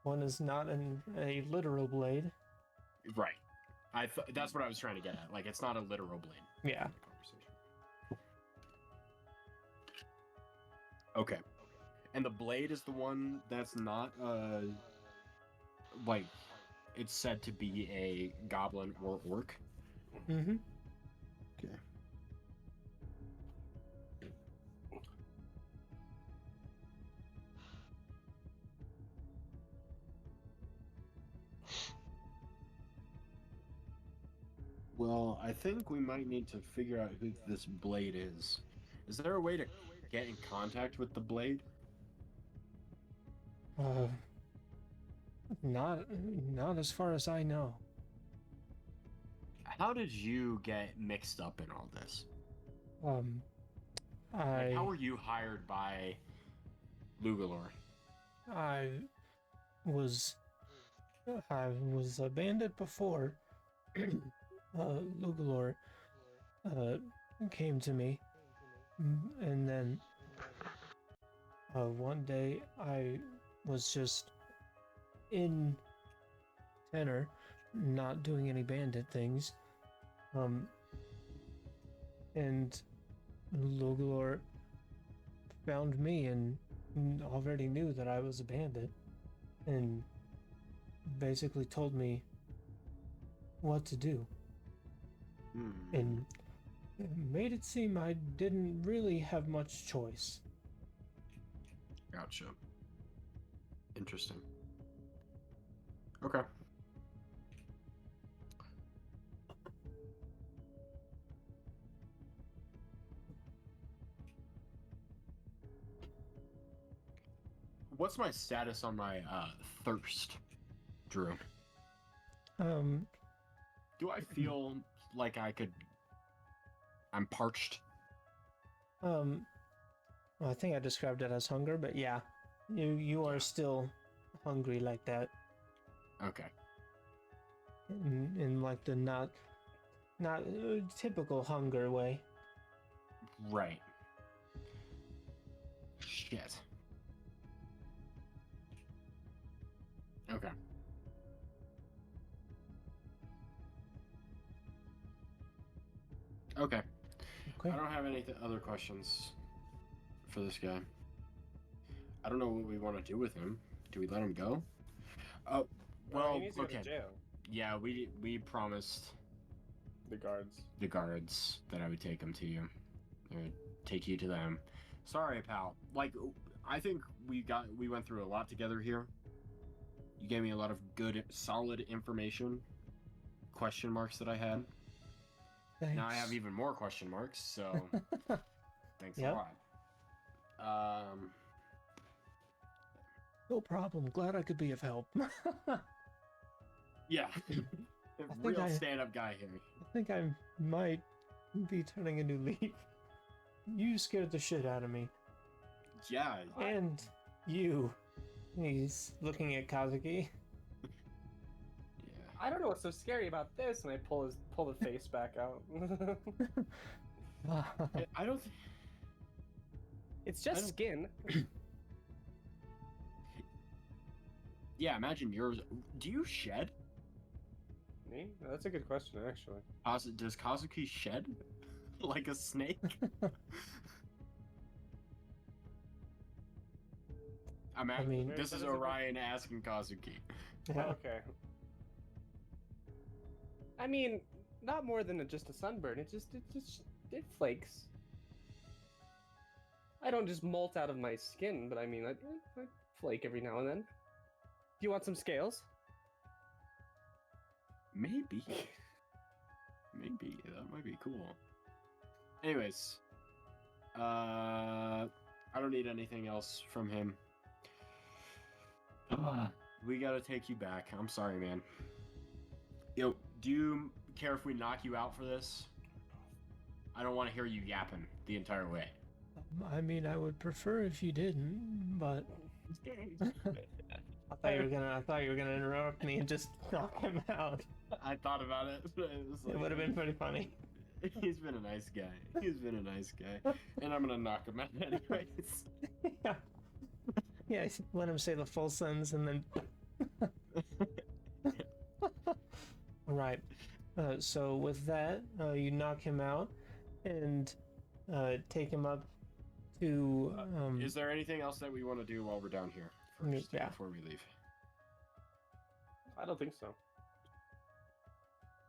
One is not a literal blade. Right. That's what I was trying to get at. Like, it's not a literal blade. Yeah. Conversation. Okay. And the blade is the one that's not like it's said to be a goblin or orc. Mm-hmm. Okay. Well, I think we might need to figure out who this blade is. Is there a way to get in contact with the blade? Not as far as I know. How did you get mixed up in all this? I How were you hired by Lugalor? I was a bandit before Lugalor came to me, and then one day I was just in tenor, not doing any bandit things. And Logolor found me and already knew that I was a bandit and basically told me what to do. And it made it seem I didn't really have much choice. Gotcha. Interesting. Okay. What's my status on my thirst, Drew? Do I feel like I'm parched? Well, I think I described it as hunger, but yeah, you are still hungry like that. Okay. In like the not typical hunger way. Right. Shit. Okay. Okay. Okay. I don't have any other questions for this guy. I don't know what we want to do with him. Do we let him go? Oh, well, he needs to go okay. to jail. Yeah, we promised The guards. the guards that I would take him to you. Or take you to them. Sorry, pal. Like, I think we went through a lot together here. You gave me a lot of good, solid information. Question marks that I had. Thanks. Now I have even more question marks, so thanks Yep. a lot. No problem. Glad I could be of help. Yeah. think Real I- stand-up guy here. I think I might be turning a new leaf. You scared the shit out of me. Yeah. And you. He's looking at Kazuki. Yeah. I don't know what's so scary about this, and I pull the face back out. I don't. It's I just don't- skin. Yeah, imagine yours. Do you shed? Me? That's a good question, actually. Does Kazuki shed like a snake? I mean- this is Orion asking Kazuki. Yeah. Okay. I mean, not more than just a sunburn. It flakes. I don't just molt out of my skin, but I mean, I flake every now and then. Do you want some scales? Maybe. Maybe. That might be cool. Anyways. I don't need anything else from him. We gotta take you back. I'm sorry, man. Yo, do you care if we knock you out for this? I don't want to hear you yapping the entire way. I mean, I would prefer if you didn't, but I thought you were gonna interrupt me and just knock him out. I thought about it. But it was It would have been pretty funny. He's been a nice guy. He's been a nice guy. And I'm gonna knock him out anyways. Yeah. Yeah, let him say the full sentence and then. All right. So with that, you knock him out and take him up to. Is there anything else that we want to do while we're down here first, Yeah. before we leave? I don't think so.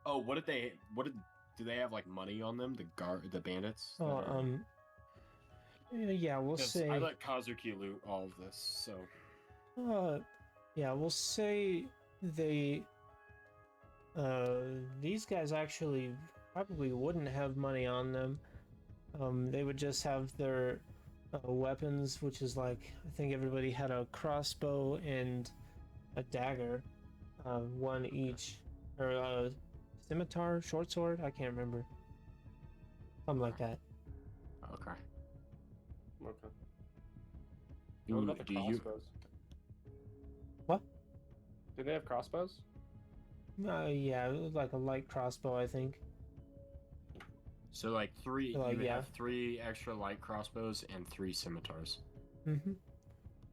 Oh, do they have like money on them? The bandits? that Oh, are- yeah, we'll 'cause say. I let Kazuki loot all of this, so Yeah, we'll say they. These guys actually probably wouldn't have money on them. They would just have their weapons, which is like, I think everybody had a crossbow and a dagger, one each, or a scimitar, short sword. I can't remember. Something like that. okay. Okay. Ooh, What about the do you? crossbows? What? Do they have crossbows? Yeah, it was like a light crossbow, I think. So like three. Like, you would yeah. have 3 extra light crossbows and 3 scimitars. Mm-hmm.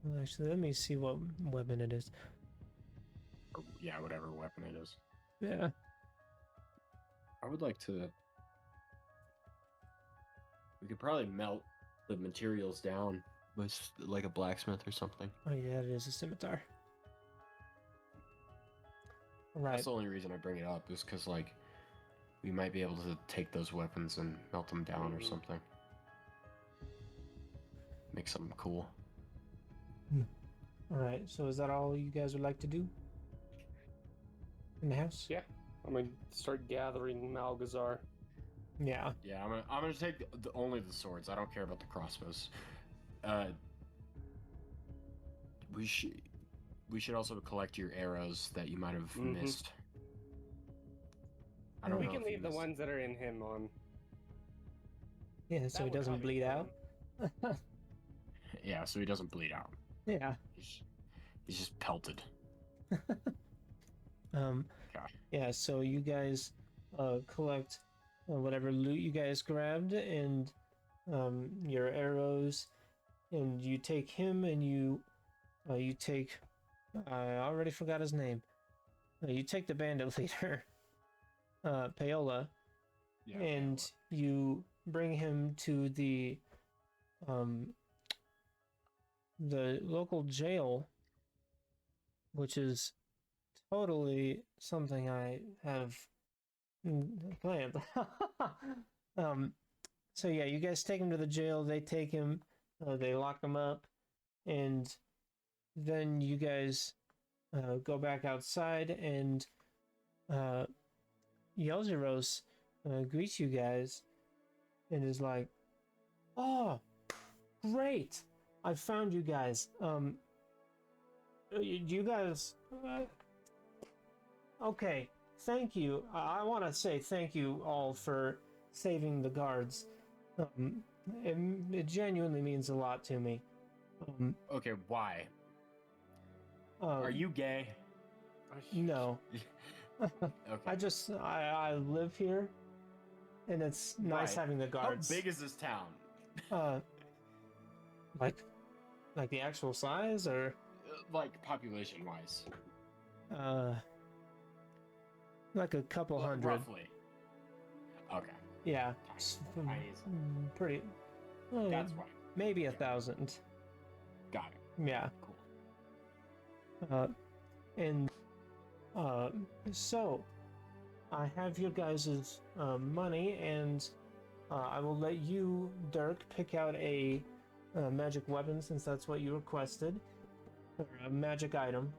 Well, actually, let me see what weapon it is. Yeah, whatever weapon it is. Yeah. I would like to. We could probably melt the materials down with like a blacksmith or something. Oh yeah, it is a scimitar. Right. That's the only reason I bring it up is because like we might be able to take those weapons and melt them down or something. Make something cool. All right. So is that all you guys would like to do in the house? Yeah. I'm gonna start gathering Malgazar. Yeah. Yeah, I'm gonna take only the swords. I don't care about the crossbows. We should also collect your arrows that you might have missed. I don't We know can if you leave the missed- ones that are in him on. Yeah. So That he would doesn't probably bleed be out. Yeah, so he doesn't bleed out. Yeah. He's just pelted. Okay. Yeah. So you guys collect whatever loot you guys grabbed and your arrows, and you take him and you take. I already forgot his name. You take the bandit leader, Paola, Yeah. and you bring him to the local jail, which is totally something I have planned. So yeah, you guys take him to the jail. They take him, they lock him up, and then you guys go back outside, and Yelzeros greets you guys and is like, "Oh, great! I found you guys. You guys. Okay, thank you. I want to say thank you all for saving the guards. It genuinely means a lot to me. Okay, why? Uh, Are you gay? No. Okay. I live here, and it's nice Right. having the guards. How big is this town? Like the actual size, or Like population-wise? like a couple hundred. Roughly. Okay. Yeah. Tiny as- Pretty. That's why. Maybe 1,000. Got it. Yeah. Cool. And so I have your guys' money, and I will let you, Dirk, pick out a magic weapon since that's what you requested, or a magic item.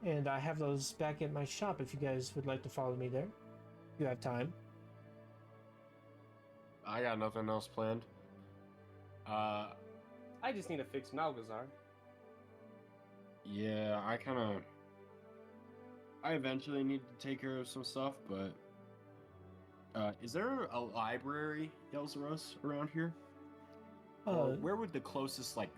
And I have those back at my shop if you guys would like to follow me there. You have time. I got nothing else planned. I just need to fix Malgazar. Yeah, I eventually need to take care of some stuff, but is there a library, Yelzeros, around here? Or where would the closest like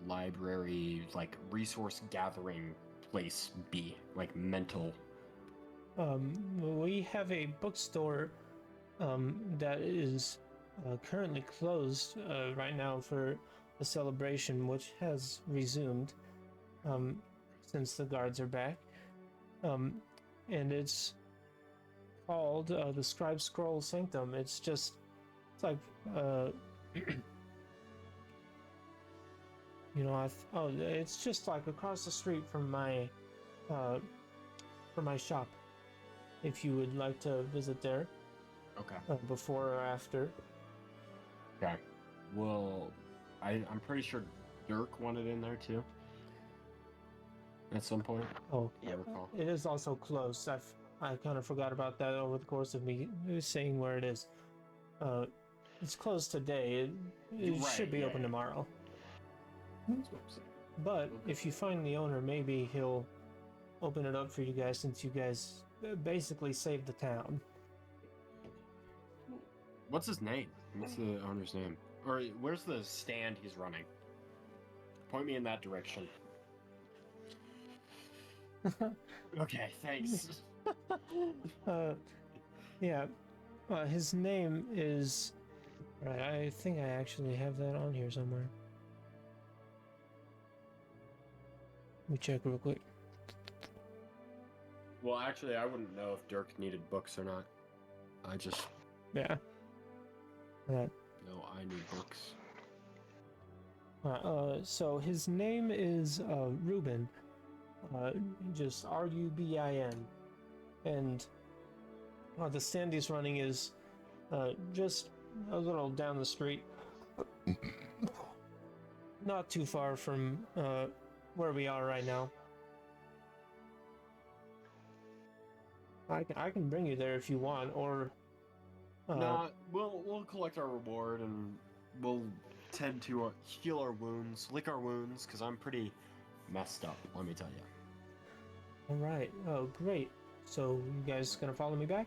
library, like resource gathering place be? Like mental. We have a bookstore that is currently closed right now for the celebration, which has resumed since the guards are back. And it's called the Scribe Scroll Sanctum. It's like it's just like across the street from my shop. If you would like to visit there, Okay. before or after. Okay. Well, I'm pretty sure Dirk wanted in there too. At some point. Oh, I recall. it is also close. I kind of forgot about that over the course of me saying where it is. It's closed today. It Right, should be yeah, open yeah. tomorrow. That's what I'm saying. But if you find the owner, maybe he'll open it up for you guys, since you guys basically saved the town. What's his name? What's the owner's name? Or where's the stand he's running? Point me in that direction. Okay, thanks. Yeah. His name is. Right, I think I actually have that on here somewhere. Let me check real quick. Well, actually, I wouldn't know if Dirk needed books or not. I just Yeah. Alright. know I need books. So his name is Ruben. Just Rubin. And the stand he's running is just a little down the street. Not too far from where we are right now. I can bring you there if you want, or Nah, we'll collect our reward and we'll tend to heal our wounds, lick our wounds, because I'm pretty messed up. Let me tell you. all right. Oh, great. So you guys gonna follow me back?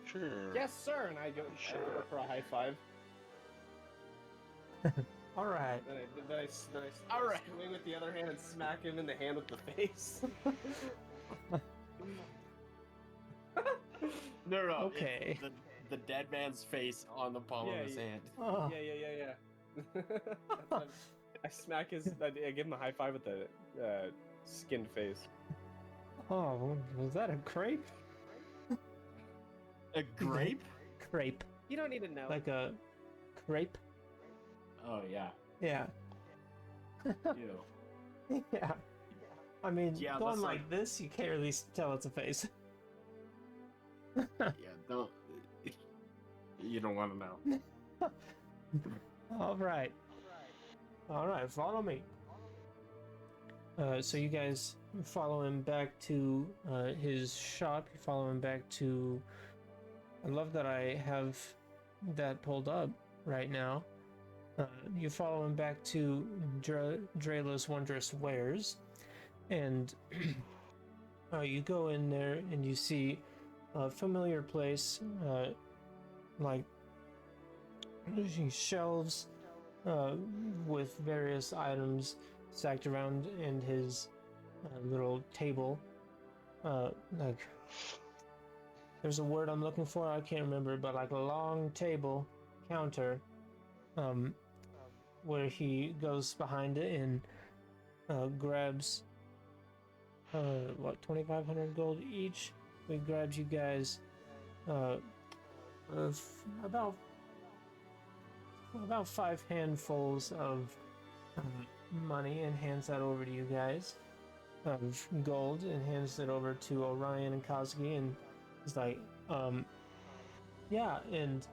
Sure. Yes, sir. And I go for a high five. All right. Then I All right. swing with the other hand and smack him in the hand with the face. No. Okay. It's the dead man's face on the palm of his hand. Oh, Yeah. I smack his. I give him a high five with the skinned face. oh, was that a crepe? A grape? Crepe, You don't need to know. like a crepe. Oh yeah. Yeah. Ew. Yeah. I mean, Yeah, going that's like this, you can't really tell it's a face. Yeah. Don't. You don't want to know. All right. All right, follow me. So you guys follow him back to his shop. You follow him back to. I love that I have that pulled up right now. You follow him back to Drela's Wondrous Wares, and you go in there and you see a familiar place, like shelves with various items stacked around in his little table. Like, there's a word I'm looking for, I can't remember, but like a long table counter, where he goes behind it and grabs 2,500 gold each. He grabs you guys about 5 handfuls of money and hands that over to you guys, of gold, and hands it over to Orion and Kazuki, and he's like, yeah, and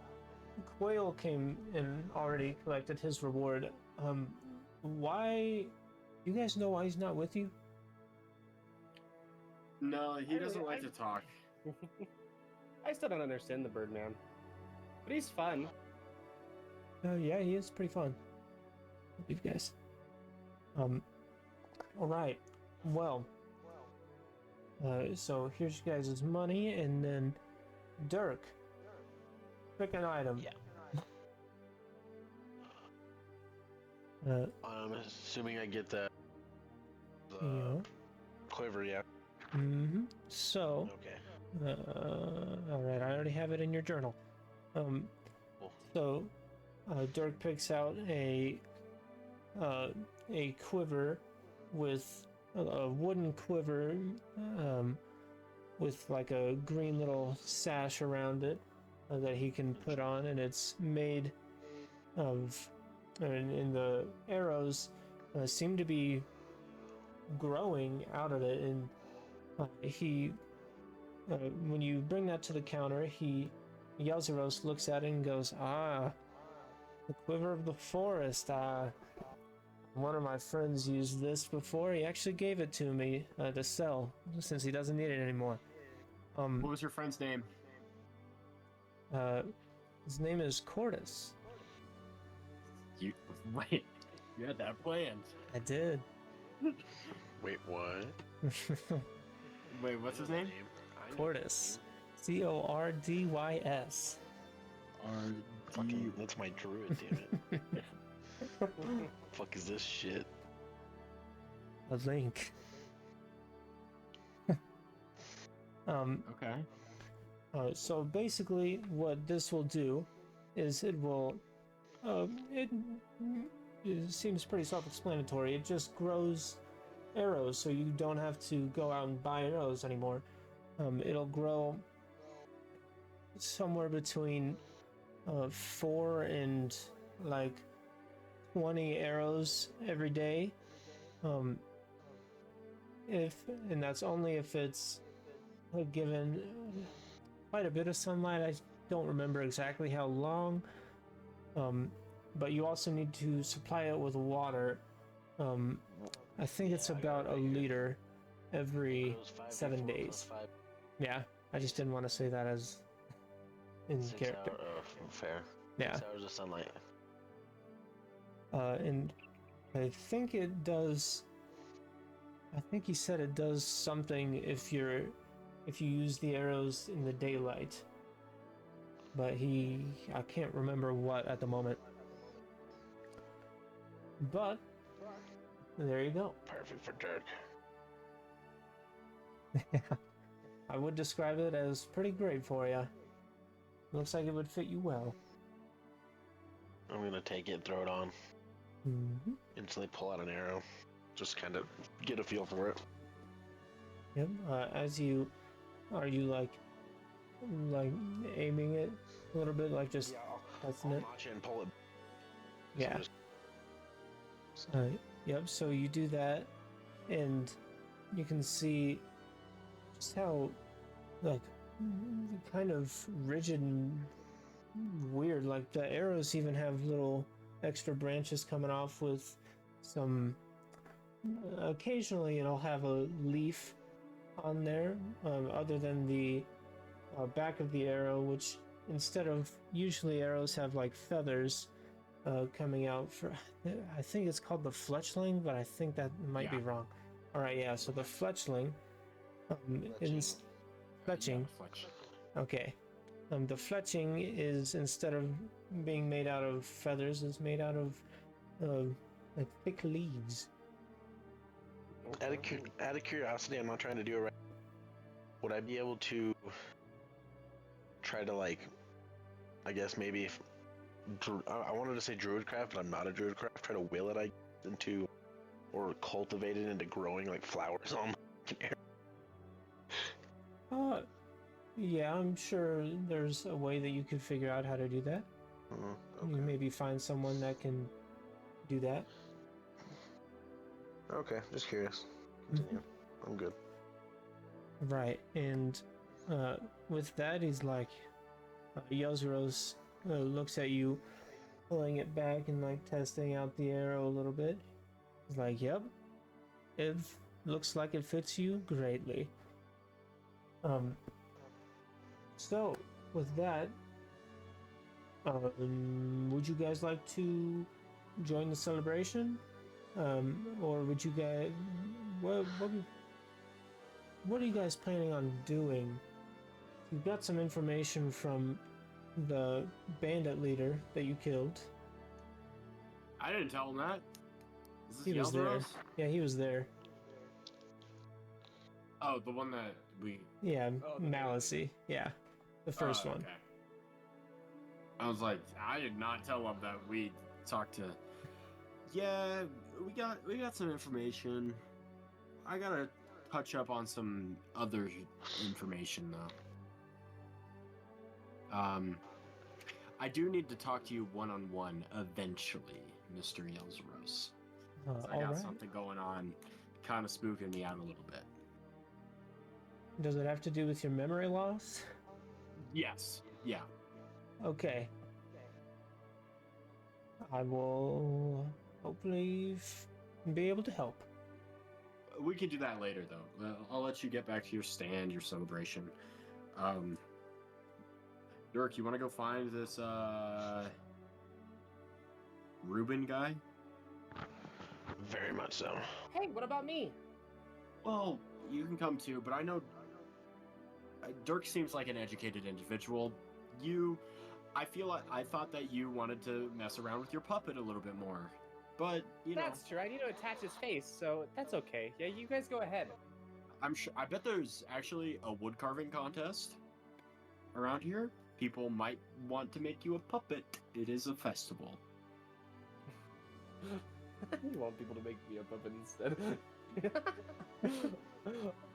Quail came and already collected his reward. Why? You guys know why he's not with you? No, he doesn't like to talk. I still don't understand the Birdman, but he's fun. Yeah, he is pretty fun. You guys. All right. Well. So here's you guys' money, and then Dirk. Pick an item. Yeah. I'm assuming I get the Yeah. quiver, yeah. Mm-hmm. So. Okay. All right. I already have it in your journal. Cool. So, Dirk picks out a quiver with a wooden quiver, with like a green little sash around it that he can put on, and it's made of, and the arrows seem to be growing out of it, and he, when you bring that to the counter, he Yelzeros looks at it and goes, "Ah, the quiver of the forest. One of my friends used this before. He actually gave it to me to sell, since he doesn't need it anymore." What was your friend's name? His name is Cordis. You wait. You had that planned. I did. Wait, what? Wait, what's his name? I know Cordis. his name. Cordys. Fucking, that's my druid, damn it. Fuck is this shit? A link. Okay. So basically, what this will do is it will, it seems pretty self-explanatory. It just grows arrows, so you don't have to go out and buy arrows anymore. It'll grow somewhere between 4 and like 20 arrows every day. And that's only if it's given quite a bit of sunlight. I don't remember exactly how long. But you also need to supply it with water. I think it's about a liter every 7 days. Yeah, I just didn't want to say that as in 6 character. Fair. Yeah. 6 hours of sunlight. And I think it does. I think he said it does something if you use the arrows in the daylight. But I can't remember what at the moment. But there you go. Perfect for Dirk. I would describe it as pretty great for you. Looks like it would fit you well. I'm gonna take it, throw it on, Mm-hmm. instantly pull out an arrow, just kind of get a feel for it. Yep. Are you like aiming it a little bit, like just testing I'll it? notch it and pull it. Yeah. Yep. So you do that, and you can see just how like kind of rigid and weird. Like the arrows even have little extra branches coming off with some. Occasionally, it'll have a leaf on there, other than the back of the arrow, which instead of usually arrows have like feathers coming out for. I think it's called the fletchling, but I think that might be wrong. All right, yeah. So the fletchling, is fletching. Okay. The fletching is, instead of being made out of feathers, is made out of like thick leaves. Out of curiosity, I'm not trying to do it right. Would I be able to try to, like, I guess maybe if I wanted to say druidcraft, but I'm not a druidcraft, try to will it into, or cultivate it into growing like flowers on my arrow? Yeah, I'm sure there's a way that you could figure out how to do that. Okay. You maybe find someone that can do that. Okay, just curious. Continue. I'm good. Right, and with that, he's like, Yelzeros looks at you, pulling it back and like testing out the arrow a little bit. He's like, yep, it looks like it fits you greatly. So with that, would you guys like to join the celebration? Or would you guys, what are you guys planning on doing? You've got some information from the bandit leader that you killed. I didn't tell him that. Is this He was there. Yelzeros? Yeah, he was there. Oh, the one that we... Yeah, Oh, the Malicy. Yeah, the first one. Okay. I was like, I did not tell him that we talked to... Yeah, we got some information. I gotta touch up on some other information, though. I do need to talk to you one-on-one eventually, Mr. Yelzeros. I got something going on, kind of spooking me out a little bit. Does it have to do with your memory loss? Yes. Yeah. Okay. I will hopefully be able to help. We can do that later, though. I'll let you get back to your stand, your celebration. Dirk, you want to go find this Ruben guy? Very much so. Hey, what about me? Well, you can come too, but I know Dirk seems like an educated individual. I thought that you wanted to mess around with your puppet a little bit more, but That's true. I need to attach his face, so that's okay. Yeah, you guys go ahead. I'm sure. I bet there's actually a wood carving contest around here. People might want to make you a puppet. It is a festival. You want people to make me a puppet instead.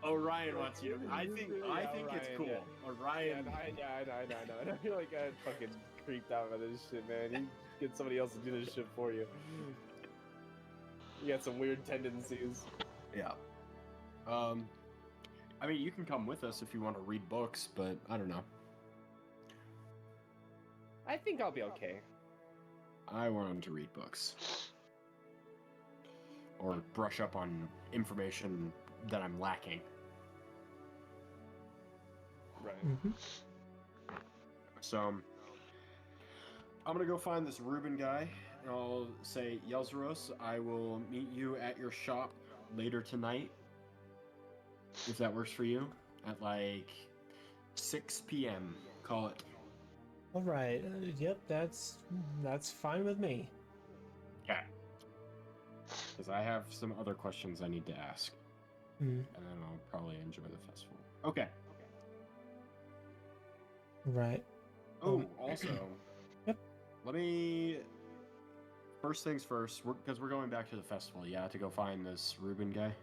Orion wants you to. I think it's Orion, cool. yeah. Orion. I know. I feel like I fucking creeped out by this shit, man. You get somebody else to do this shit for you. You got some weird tendencies. Yeah. I mean, you can come with us if you want to read books, but I don't know. I think I'll be okay. I want him to read books. Or brush up on information that I'm lacking. Right. So, I'm gonna go find this Reuben guy, and I'll say, Yelzeros, I will meet you at your shop later tonight, if that works for you, at like 6 p.m. Call it. All right. Yep, that's fine with me. Okay. Because I have some other questions I need to ask. And then I'll probably enjoy the festival. Okay. Right. Oh, also, Yep. let me. First things first, because we're going back to the festival. Yeah, to go find this Reuben guy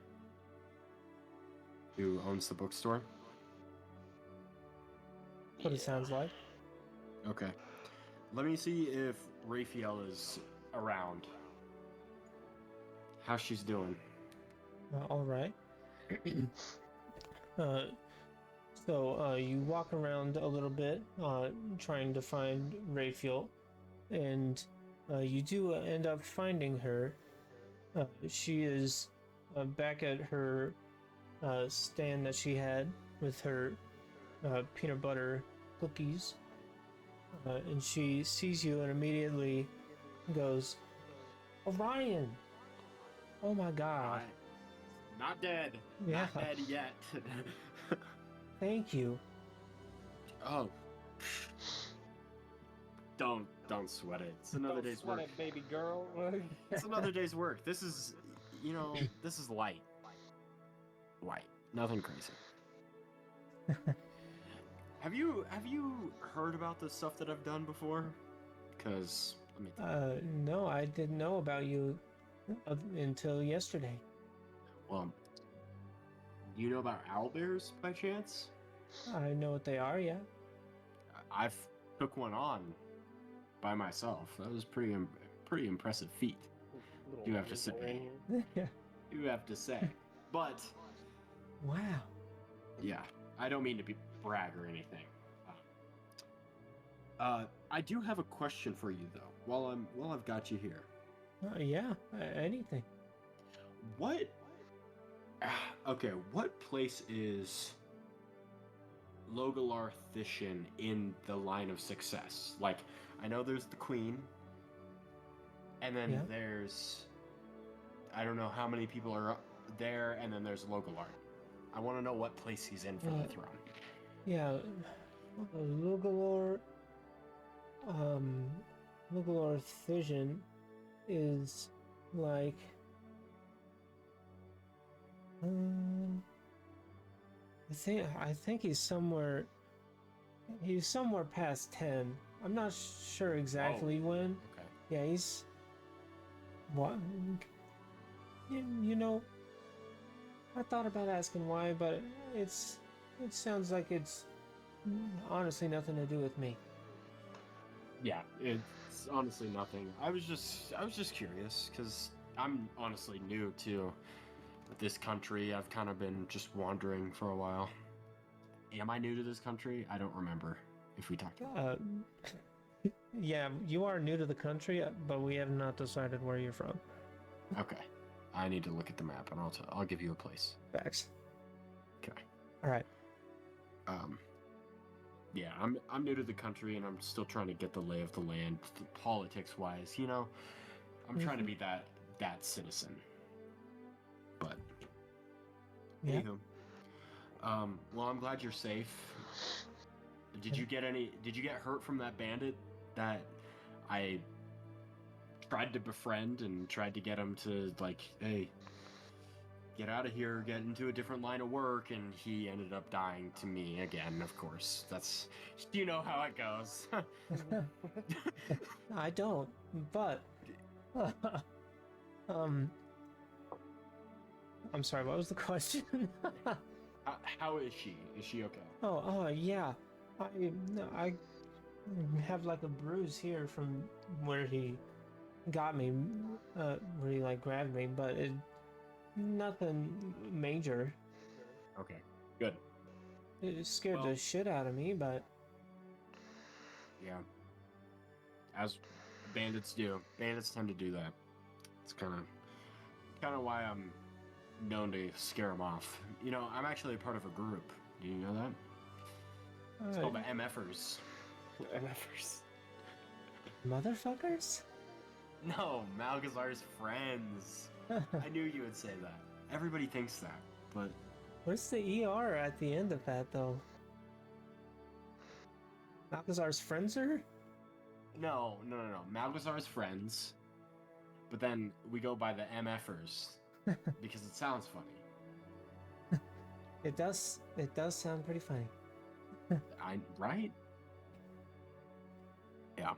who owns the bookstore. What it sounds like. Okay. Let me see if Raphael is around. How she's doing. All right. So you walk around a little bit, trying to find Raphael, and you do end up finding her. She is back at her stand that she had with her peanut butter cookies, and she sees you and immediately goes, "Orion! Oh my God! Not dead. Yeah. Not dead yet. Thank you." Oh. Don't sweat it. It's another day's work. It, baby girl. It's another day's work. This is, this is light. Light. Nothing crazy. Have you heard about the stuff that I've done before? Because let me. No, I didn't know about you until yesterday. Well, you know about owlbears by chance? I know what they are, yeah. I've took one on by myself. That was pretty impressive feat. You have to say. You have to say. But Wow. yeah, I don't mean to be brag or anything. I do have a question for you though. While I've got you here. Yeah, anything. What? Okay, what place is Logalar Thishan in the line of success? Like, I know there's the Queen, and then there's, I don't know how many people are there, and then there's Logalar. I want to know what place he's in for the throne. Yeah, Lugalor Thishan is like, I think he's somewhere past 10. I'm not sure exactly when. Okay. Yeah, he's what? You know, I thought about asking why, but it sounds like it's honestly nothing to do with me. Yeah, it's honestly nothing. I was just curious because I'm honestly new to this country. I've kind of been just wandering for a while. Am I new to this country? I don't remember if we talked about it. Yeah, you are new to the country, but we have not decided where you're from. Okay, I need to look at the map, and I'll give you a place. Facts. Okay. All right. Yeah, I'm new to the country, and I'm still trying to get the lay of the land, politics-wise. You know, I'm trying to be that citizen. But yeah. Anywho, well, I'm glad you're safe. Did you get hurt from that bandit that I tried to befriend and tried to get him to, like, hey, get out of here, get into a different line of work, and he ended up dying to me again, of course. That's, you know how it goes. I don't, but I'm sorry, what was the question? How is she? Is she okay? Oh, yeah. I have like a bruise here from where he got me, where he like grabbed me, but nothing major. Okay, good. It scared Well- the shit out of me, but Yeah. As bandits do. Bandits tend to do that. It's kind of why I'm known to scare them off. You know, I'm actually a part of a group. Do you know that? It's called the MFers. MFers. motherfuckers? No, Malgazar's friends. I knew you would say that. Everybody thinks that, but Where's the E.R. at the end of that, though? Malgazar's friends are? no. Malgazar's friends, but then we go by the MFers because it sounds funny. It does sound pretty funny. Right? Yeah.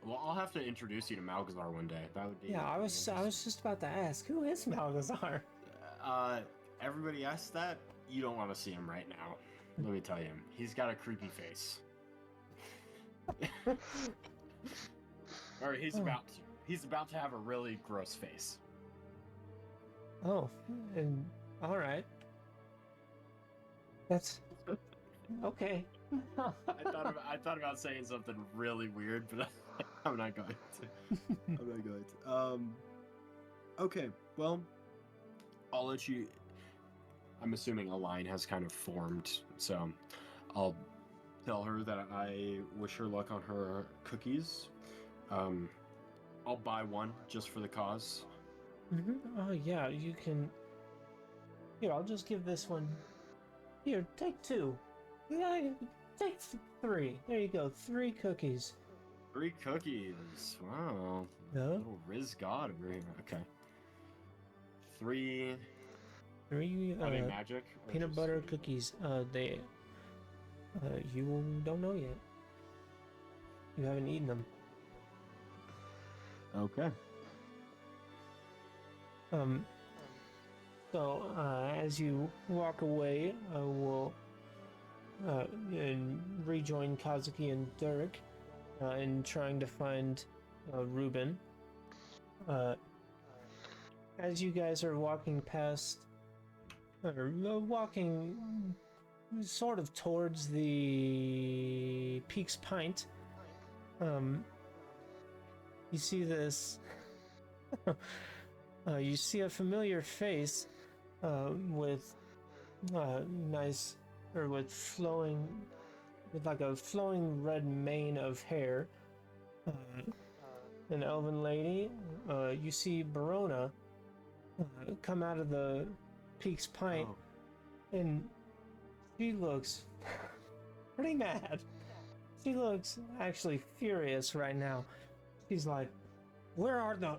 Well, I'll have to introduce you to Malgazar one day. That would be. Yeah, I was just about to ask, who is Malgazar? Everybody asks that. You don't want to see him right now. Let me tell you, he's got a creepy face. Or he's about to. He's about to have a really gross face. Oh, and all right. That's okay. I thought about saying something really weird, but I'm not going to. I'm not going to. Okay, well, I'll let you. I'm assuming a line has kind of formed, so I'll tell her that I wish her luck on her cookies. I'll buy one just for the cause. Oh yeah, you can. Here, I'll just give this one. Here, take 2. Yeah, take 3. There you go, 3 cookies. 3 cookies. Wow. No, Little Riz God over here. Okay. 3. 3 Are they magic? or peanut just butter sweet? cookies. They. You don't know yet. You haven't eaten them. Okay. So, as you walk away, we'll and rejoin Kazuki and Dirk in trying to find Ruben. As you guys are walking past, or walking sort of towards the Peak's Pint, you see this. You see a familiar face with nice, or with like a flowing red mane of hair. An elven lady. You see Barona come out of the Peak's Pint, Oh. and she looks pretty mad. She looks actually furious right now. She's like, "Where are the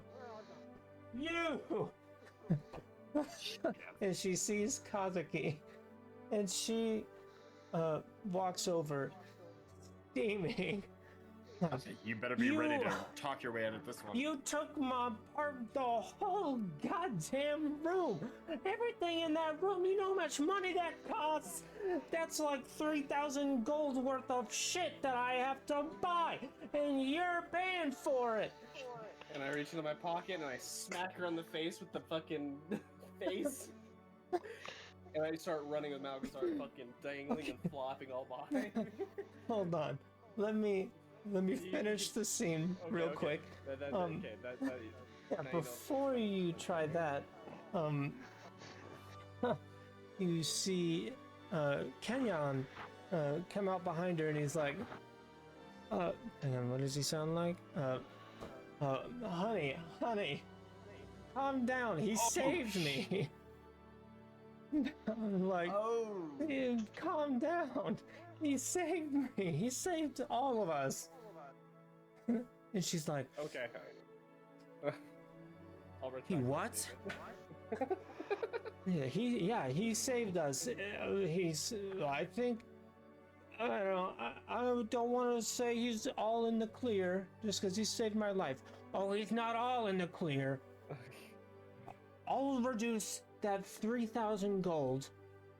you?" And she sees Kazuki, and she walks over, steaming. You better be ready You- to talk your way out of this one. You took my part, the whole goddamn room. Everything in that room. You know how much money that costs? That's like 3,000 gold worth of shit that I have to buy, and you're paying for it. And I reach into my pocket and I smack her on the face with the fucking face. And I start running with Malgazar fucking dangling and flopping all by. Hold on. Let me finish the scene real quick. Okay, Yeah, now you know. before you try that, you see Kenyon come out behind her, and he's like, hang on, what does he sound like? Honey, calm down. He saved me. I'm like, Oh. dude, calm down. He saved me. He saved all of us. And she's like, Okay. I'll retract he my what? statement. He saved us. I think, I don't want to say he's all in the clear just because he saved my life. Oh, he's not all in the clear. I'll reduce that 3,000 gold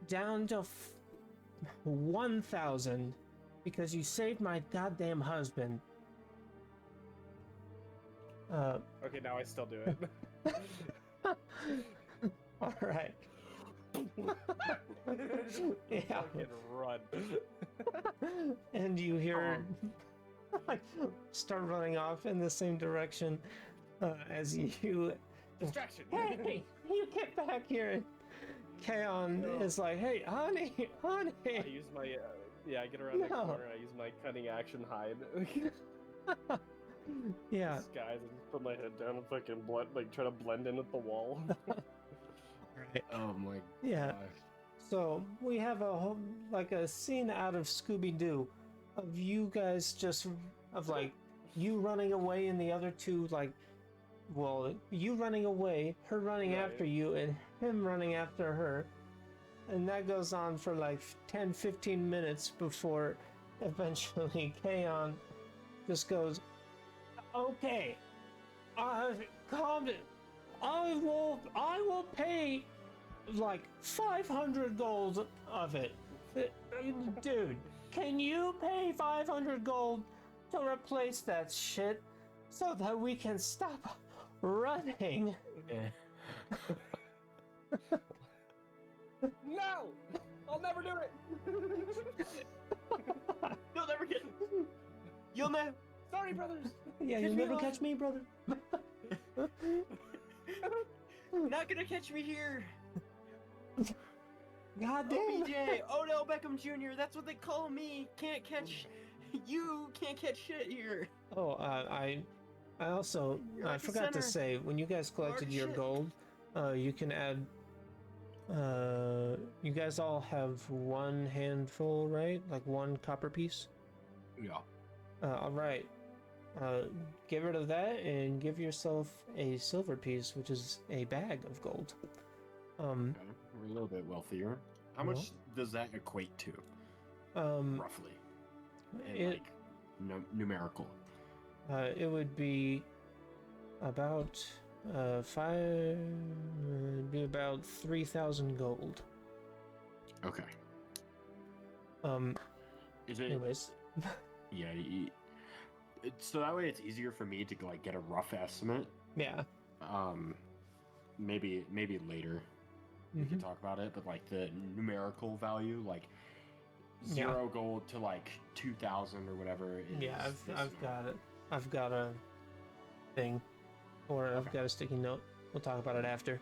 down to 1,000 because you saved my goddamn husband. Okay, now I still do it. All right. Yeah. Fucking run. And you hear like start running off in the same direction as you. Distraction. Hey, you get back here! Kaon is like, hey, honey. I use my I get around the No. corner. I use my cunning action hide. Yeah. Disguise and just put my head down and fucking try to blend in with the wall. Right. Oh my Yeah. gosh. So we have a scene out of Scooby-Doo of you guys you running away and the other two you running away, her running Right. after you, and him running after her. And that goes on for like 10-15 minutes before eventually Kaon just goes, okay, calm down. I will pay like 500 gold of it. Dude, can you pay 500 gold to replace that shit so that we can stop running? No! I'll never do it! You'll never get. You'll never. Sorry, brothers! Yeah, Catch you'll me never alive. catch me, brother. Not gonna catch me here. God damn. OBJ, Odell Beckham Jr. That's what they call me. Can't catch. You can't catch shit here. Oh, I also You're I like the forgot to center. say when you guys collected Hard your shit. gold, you can add. You guys all have one handful, right? Like one copper piece. Yeah. All right. Get rid of that and give yourself a silver piece, which is a bag of gold. Okay. We're a little bit wealthier. How Well. much does that equate to, roughly? In, It numerical. it would be about it'd be about 3,000 gold. Okay. Is it? Anyways, Yeah. So that way it's easier for me to like get a rough estimate. yeah. Maybe later we can Mhm. talk about it, but like the numerical value, like Yeah. 0 gold to like 2,000 or whatever. Yeah, is this I've got amount. it. I've got a thing, or I've Okay. got a sticky note. We'll talk about it after.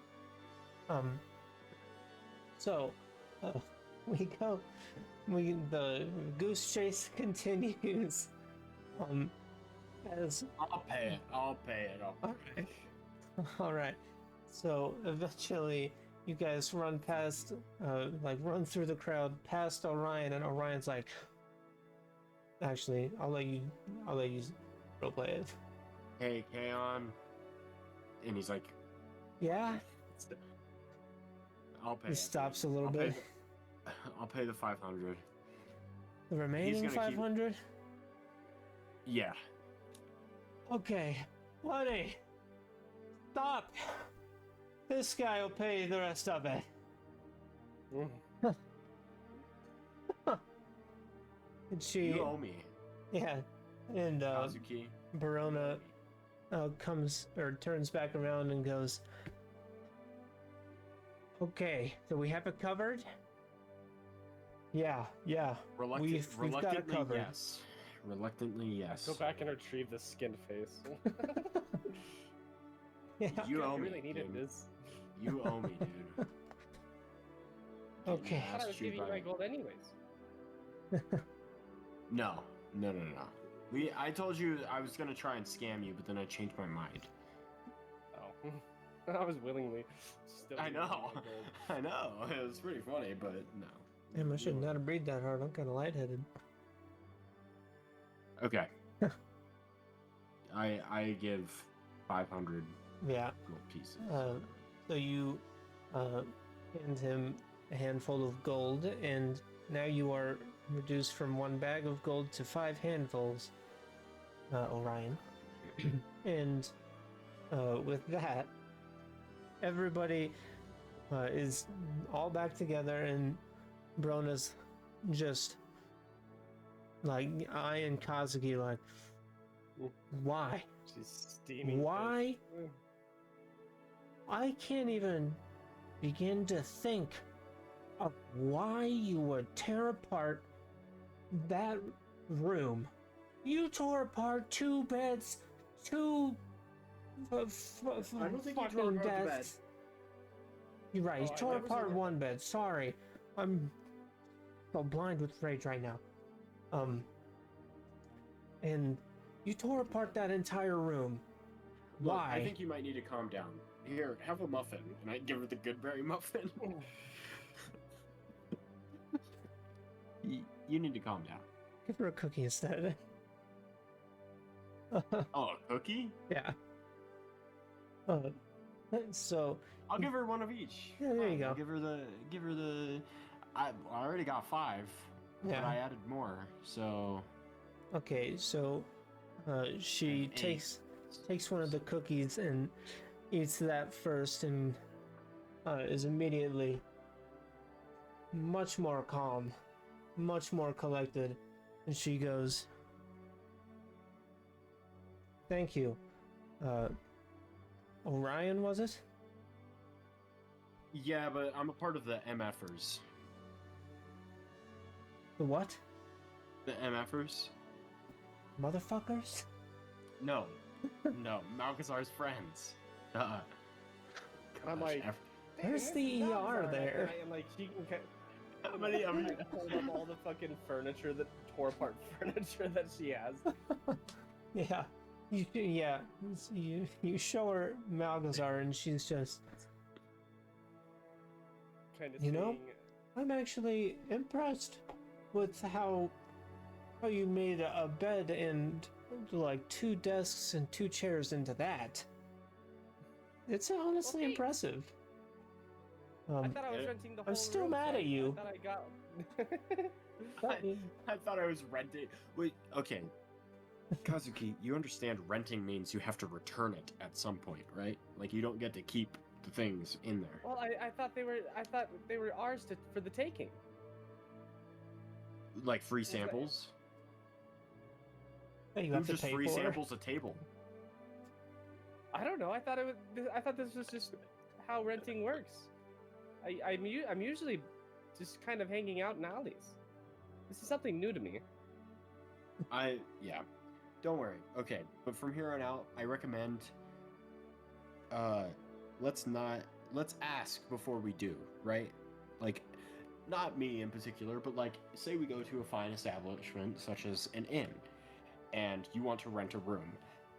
So, the goose chase continues. As I'll pay it. I'll pay it. Okay. All right. So eventually, you guys run past, run through the crowd past Orion, and Orion's like, "Actually, I'll let you roleplay it." Hey, Kaon. And he's like, Yeah. I'll pay He it. stops a little I'll bit. I'll pay the 500. The remaining gonna keep- 500. Yeah. Okay, buddy. Stop. This guy will pay the rest of it. And she, You owe me. yeah, and Kazuki. Barona turns back around and goes, "Okay, so we have it covered." Yeah. We've got it Reluctantly, covered. yes. Reluctantly, yes. Go back and retrieve the skinned face. Yeah. You owe I me. really needed dude. this. You owe me, dude. Okay. I thought I was giving you my gold anyways. No. I told you I was gonna try and scam you, but then I changed my mind. Oh. I was willingly still I giving you know. my gold. I know. It was pretty funny, but no. Damn, I should not have breathed that hard. I'm kind of lightheaded. Okay. I give 500 Yeah. gold pieces. So you hand him a handful of gold, and now you are reduced from 1 bag of gold to 5 handfuls, Orion. And with that, everybody is all back together, and Brona's just like eyeing Kazuki like, why? She's steaming. Why? fish. I can't even begin to think of why you would tear apart that room. You tore apart 2 beds, 2 I don't think you tore fucking apart the bed. desks. You're right, you Oh, I tore never apart said that. 1 bed. Sorry. I'm so blind with rage right now. And you tore apart that entire room. Look, Why? I think you might need to calm down. Here, have a muffin, and I give her the Goodberry muffin. You need to calm down. Give her a cookie instead. Oh, a cookie? Yeah. So I'll give her one of each. Yeah, there you Fine, go. I'll give her the. I already got 5, yeah. but I added more. So Okay, so she And takes one of the cookies and eats that first, and is immediately much more calm, much more collected, and she goes, "Thank you, Orion, was it?" yeah, but I'm a part of the MFers. The what? The MFers? Motherfuckers? No, no, Malcazar's friends. I'm like, Where's "Dang, the that's ER not there?" right." And like she can how many? How many? hold up all the fucking furniture that tore apart furniture that she has. Yeah, you show her Malgazar, and she's just, Kind of You know? I'm actually impressed with how you made a bed and like 2 desks and 2 chairs into that. It's honestly Okay. impressive. I thought I was renting the whole I'm still room, mad so at you. I thought I got. I thought I was renting. Wait, okay. Kazuki, you understand renting means you have to return it at some point, right? Like you don't get to keep the things in there. Well, I thought they were ours for the taking. Like free that- samples. That you Who have to just pay free for. samples a table? I don't know. I thought this was just how renting works. I'm usually just kind of hanging out in alleys. This is something new to me. Yeah. Don't worry. Okay, but from here on out, I recommend let's ask before we do, right? Like not me in particular, but like say we go to a fine establishment such as an inn and you want to rent a room.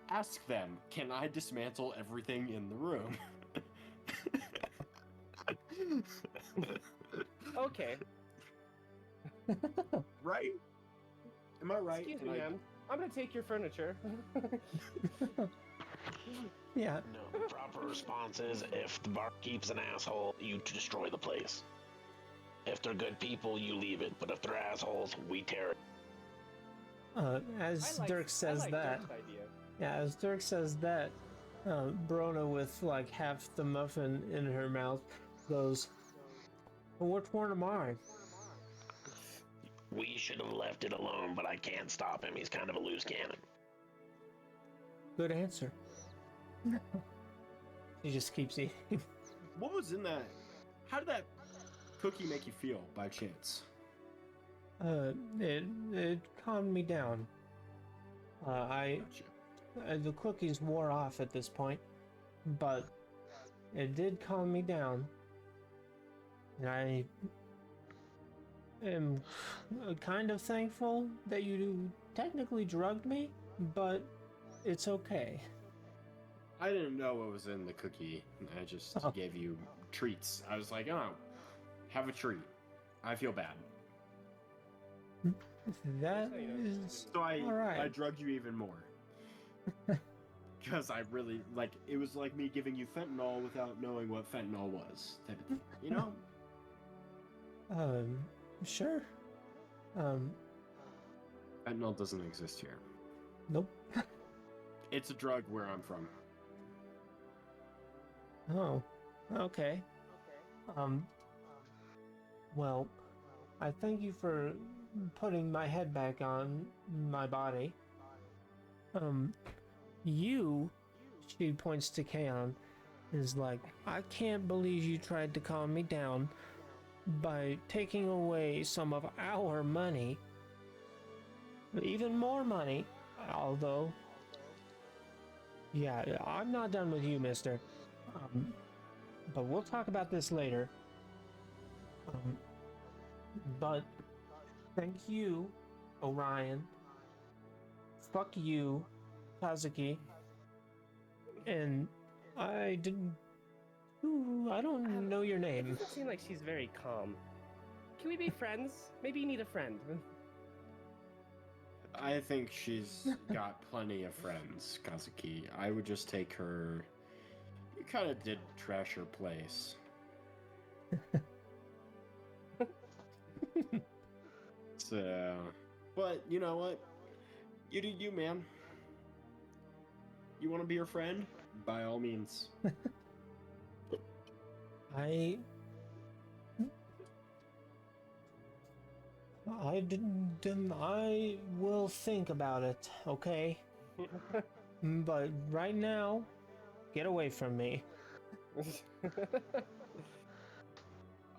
Ask them, "Can I dismantle everything in the room?" Okay. Right? Am I right? Excuse Am me, I- ma'am. I'm gonna take your furniture. Yeah, No, the proper response is if the barkeep's an asshole, you destroy the place. If they're good people, you leave it. But if they're assholes, we tear it. as Dirk says that. Dirk's idea. Yeah, as Dirk says that, Brona, with like half the muffin in her mouth, goes, "Well, which one am I?" We should have left it alone, but I can't stop him. He's kind of a loose cannon. Good answer. He just keeps eating. What was in that? How did that cookie make you feel by chance? It calmed me down. Gotcha. The cookies wore off at this point, but it did calm me down. And I am kind of thankful that you technically drugged me, but it's okay. I didn't know what was in the cookie. I just Oh. gave you treats. I was like, oh, have a treat. I feel bad. That Just so you know. is So I Alright. drugged you even more. Because I really, like, it was like me giving you fentanyl without knowing what fentanyl was. Type of thing. You know? Sure. Fentanyl doesn't exist here. Nope. It's a drug where I'm from. Oh, Okay. Um, well, I thank you for putting my head back on my body. You, she points to Kaon, is like, I can't believe you tried to calm me down by taking away some of our money. Even more money, although... Yeah, I'm not done with you, mister. But we'll talk about this later. But thank you, Orion. Fuck you, Kazuki. And I didn't... Ooh, I don't know your It name. doesn't seem like she's very calm. Can we be friends? Maybe you need a friend. I think she's got plenty of friends, Kazuki. I would just take her. You kind of did trash her place. So, but you know what? You do you, man. You want to be her friend? By all means. I will think about it, okay? But right now, get away from me.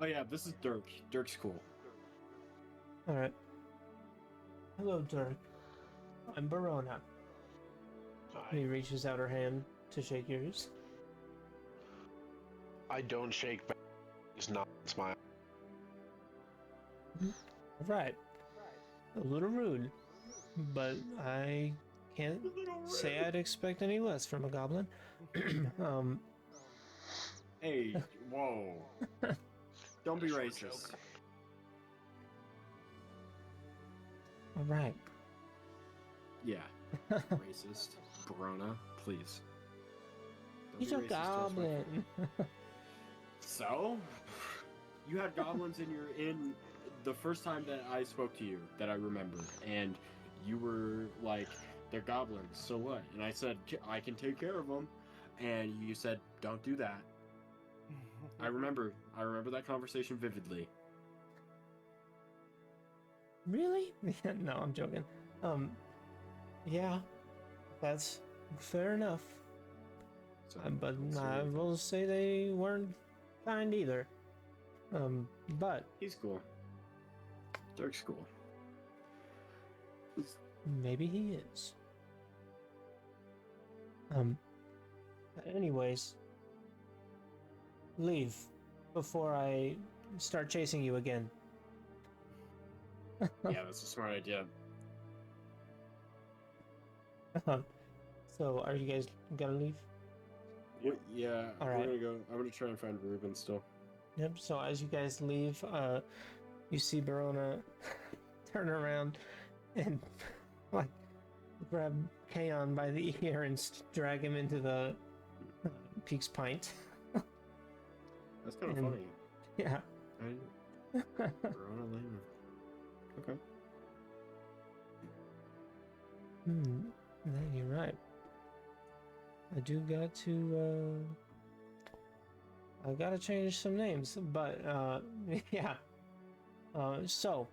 Oh yeah, this is Dirk. Dirk's cool. Alright. Hello, Dirk. I'm Barona. Hi. He reaches out her hand to shake yours. I don't shake back. Just not smile. Right. A little rude, but I can't say I'd expect any less from a goblin. Hey, whoa. Don't be Short racist. joke. All right. Yeah. Racist. Barona, please. Don't He's be a racist towards my goblin. So, you had goblins in the first time that I spoke to you that I remember, and you were like, "They're goblins, so what?" And I said, "I can take care of them," and you said, "Don't do that." I remember that conversation vividly. Really? No, I'm joking. Yeah, that's fair enough. So, But we'll see I what- will say they weren't kind either. But he's cool. Dirk's cool. maybe he is. Anyways, leave before I start chasing you again. Yeah, that's a smart idea. So, are you guys gonna leave? Yeah, All we're right. gonna go. I'm gonna try and find Ruben still. Yep. So as you guys leave, you see Barona turn around and like grab Kaon by the ear and drag him into the Peak's Pint. That's kind of And- funny. Yeah. Barona Lane. Okay. You're right. I do got to. I gotta change some names, but yeah. So,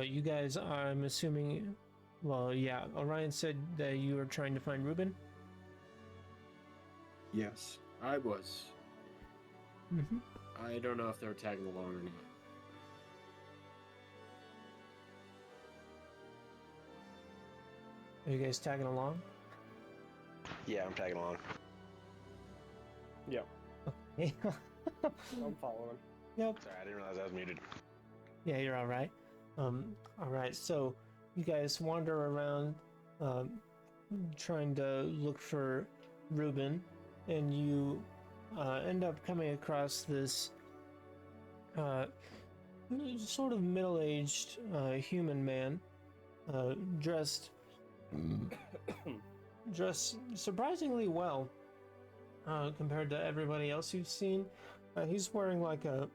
you guys, I'm assuming. Well, yeah. Orion said that you were trying to find Ruben. Yes, I was. Mm-hmm. I don't know if they're tagging along or not. Are you guys tagging along? Yeah, I'm tagging along. Yep, Yeah. I'm following. Yep. Sorry, I didn't realize I was muted. Yeah, you're all right. All right. So you guys wander around, trying to look for Ruben, and you end up coming across this sort of middle-aged human man, dressed surprisingly well compared to everybody else you've seen. He's wearing like a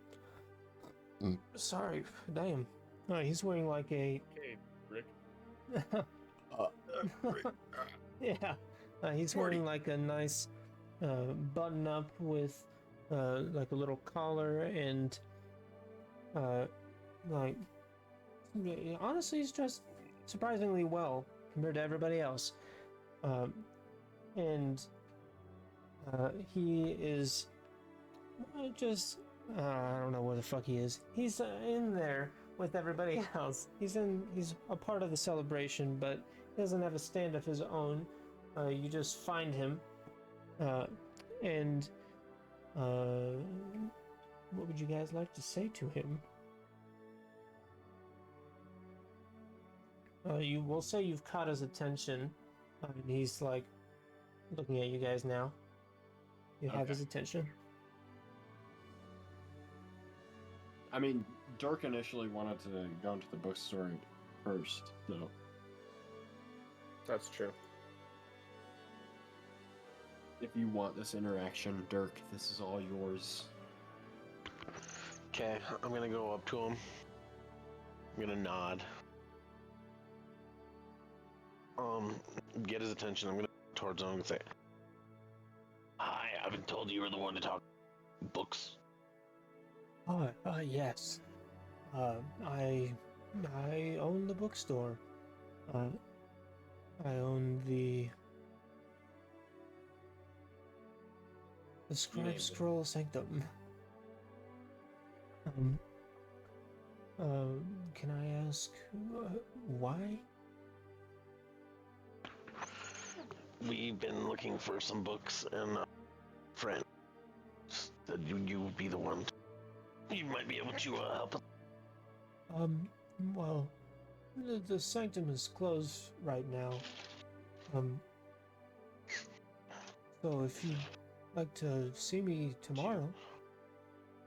sorry, damn. He's wearing like a Okay, Rick. yeah. He's wearing like a nice button up with like a little collar, and like honestly, he's dressed surprisingly well compared to everybody else. And he is just I don't know where the fuck he is. He's in there with everybody else. He's a part of the celebration, but he doesn't have a stand of his own. You just find him, and what would you guys like to say to him? You will say you've caught his attention, and he's like looking at you guys now. You have his attention. I mean, Dirk initially wanted to go into the bookstore first, so. That's true. If you want this interaction, Dirk, this is all yours. Okay, I'm gonna go up to him. I'm gonna nod. Get his attention. I'm gonna towards him and say, "Hi, I've been told you were the one to talk books." Yes. I own the bookstore. I own the Scribe Scroll Sanctum. Can I ask why? We've been looking for some books, and a friend said you would be the one. You might be able to help us. Well, the sanctum is closed right now. So if you'd like to see me tomorrow.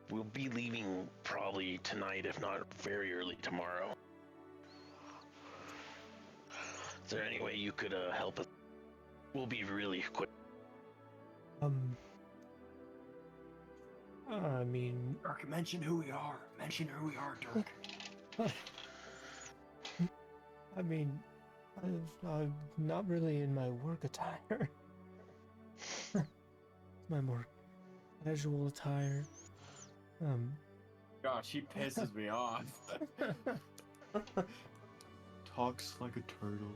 We'll be leaving probably tonight, if not very early tomorrow. Is there any way you could help us? We'll be really quick. I mean... Dirk, mention who we are. Mention who we are, Dirk. I mean, I'm not really in my work attire. My more casual attire. Gosh, he pisses me off. Talks like a turtle.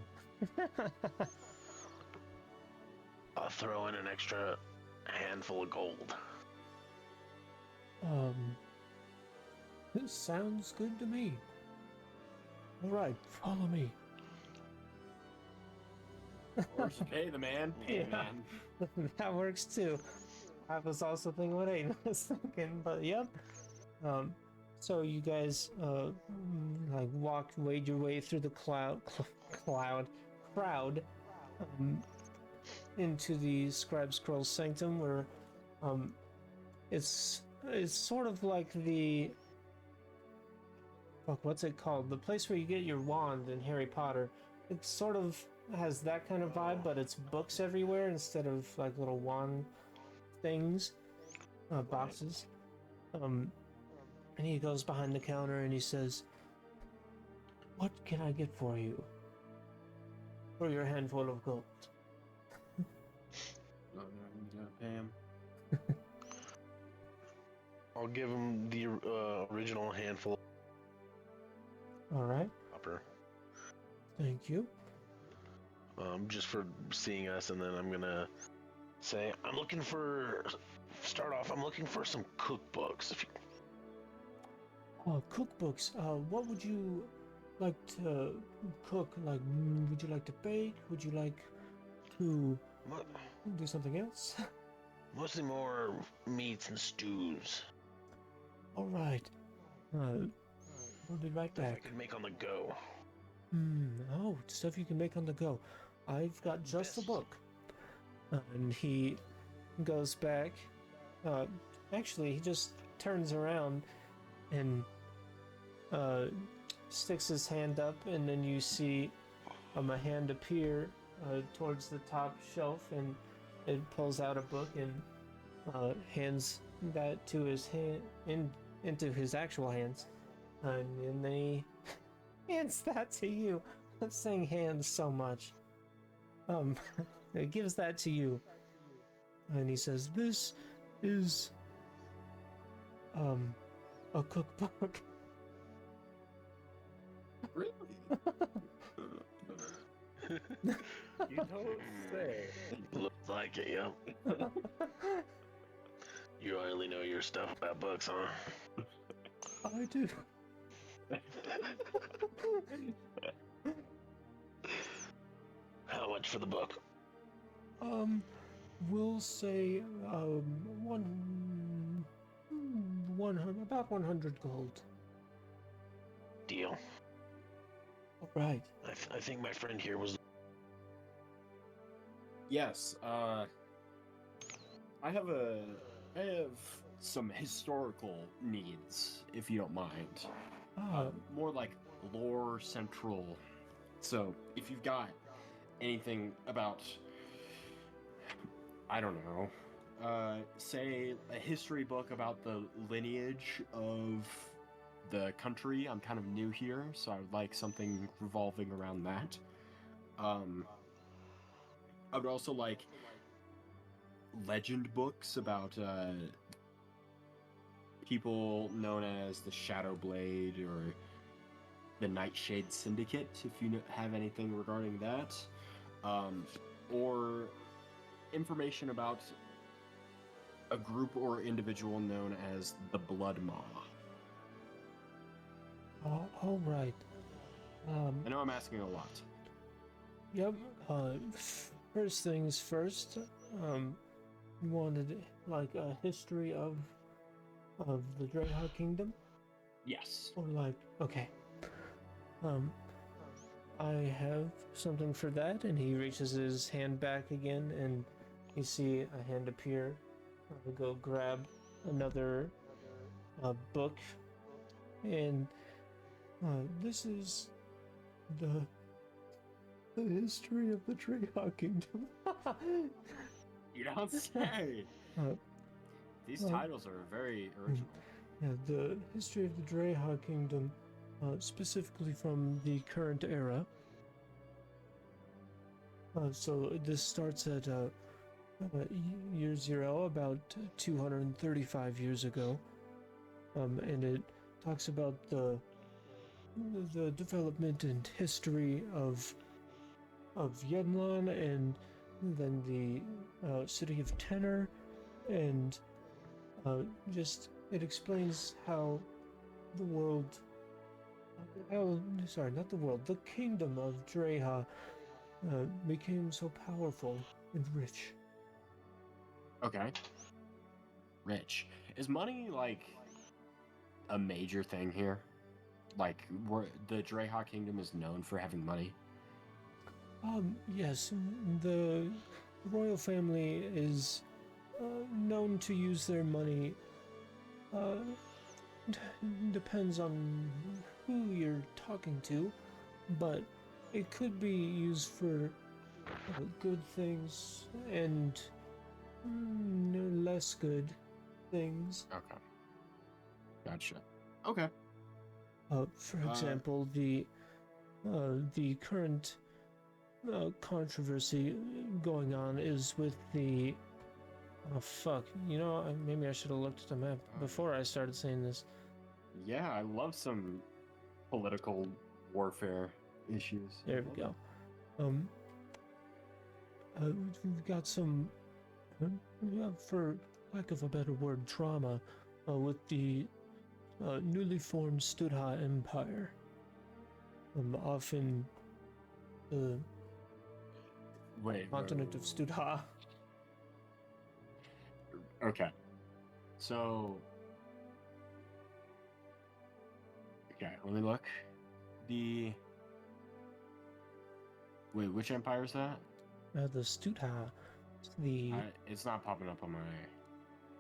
I'll throw in an extra handful of gold. This sounds good to me. Alright, follow me. Or you pay the man. Pay the man. That works too. I was also thinking what Hayden was thinking, but yep. So you guys like wade your way through the crowd into the Scribe Scroll Sanctum, where it's sort of like the what's it called? The place where you get your wand in Harry Potter. It sort of has that kind of vibe, but it's books everywhere instead of like little wand things, boxes. And he goes behind the counter and he says, "What can I get for you? For your handful of gold." No, I'm gonna pay him. I'll give him the original handful. All right. Copper. Thank you. Just for seeing us, and then I'm gonna say I'm looking for some cookbooks. If you... Cookbooks. What would you like to cook? Like, would you like to bake? Would you like to do something else? Mostly more meats and stews. All right. We'll be right Stuff I back. can make on the go. Oh, stuff you can make on the go. I've got just the book. And he goes back. Actually, he just turns around and sticks his hand up, and then you see a hand appear towards the top shelf, and it pulls out a book and hands that to his hand into his actual hands, and then he hands that to you. I'm saying hands so much. It gives that to you, and he says, "This is a cookbook. Really? You don't say. Looks like it, yeah. You really know your stuff about books, huh? I do. How much for the book? We'll say, about 100 gold. Deal. All right. I think my friend here was. Yes. I have some historical needs, if you don't mind. More like lore central. So, if you've got anything about, I don't know, say a history book about the lineage of the country. I'm kind of new here, so I would like something revolving around that. I would also like legend books about people known as the Shadow Blade or the Nightshade Syndicate, if you have anything regarding that, or information about a group or individual known as the Blood Maw. All right. I know I'm asking a lot. Yep. First things first. You wanted like a history of the Dreha Kingdom, Yes. or like okay. I have something for that, and he reaches his hand back again, and you see a hand appear. Go grab another book, and this is the history of the Dreha Kingdom. You don't say. Uh, These titles are very original. Yeah, the history of the Dreha Kingdom, specifically from the current era. So this starts at year 0, about 235 years ago, and it talks about the development and history of Yenlan, and then the city of Tenor, and just it explains how the world, not the world, the kingdom of Dreha became so powerful and rich. Okay. Rich. Is money like a major thing here? Like, the Dreha Kingdom is known for having money? Yes, the royal family is known to use their money. Depends on who you're talking to, but it could be used for good things and less good things. Okay. Gotcha. Okay. For example, the current controversy going on is with the. Oh fuck! You know, maybe I should have looked at the map before I started saying this. Yeah, I love some political warfare issues. There we go. We've got some, for lack of a better word, trauma with the newly formed Studha Empire. Off in the continent of Studha. Okay. So. Okay, let me look. Wait, which empire is that? The Studha. It's not popping up on my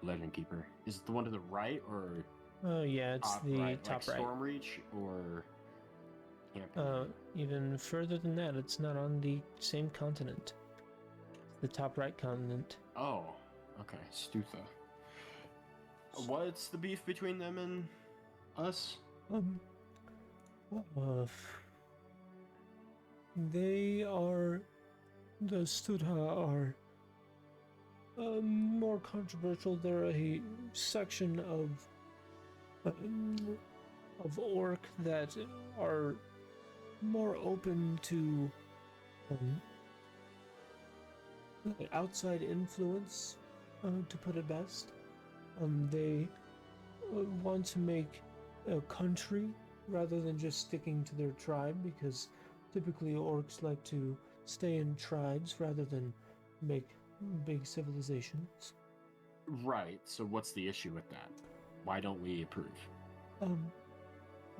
Legend Keeper. Is it the one to the right or? Oh yeah, it's top the right? top like right. Stormreach or? Campaign? Even further than that, it's not on the same continent. It's the top right continent. Oh, okay, Stutha. What's the beef between them and us? They are, the Studha are more controversial. They're a section of uh, of orc that are more open to um, outside influence, to put it best. They want to make a country rather than just sticking to their tribe, because typically orcs like to stay in tribes rather than make big civilizations. Right. So what's the issue with that? Why don't we approve?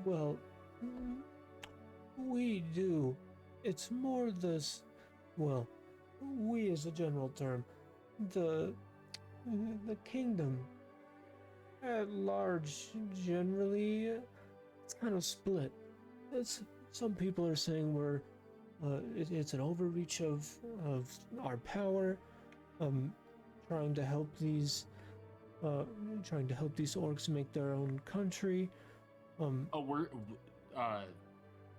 Well, we do. It's more this, well, we as a general term, the kingdom at large generally, it's kind of split. It's some people are saying it's an overreach of our power, trying to help these orcs make their own country. Oh,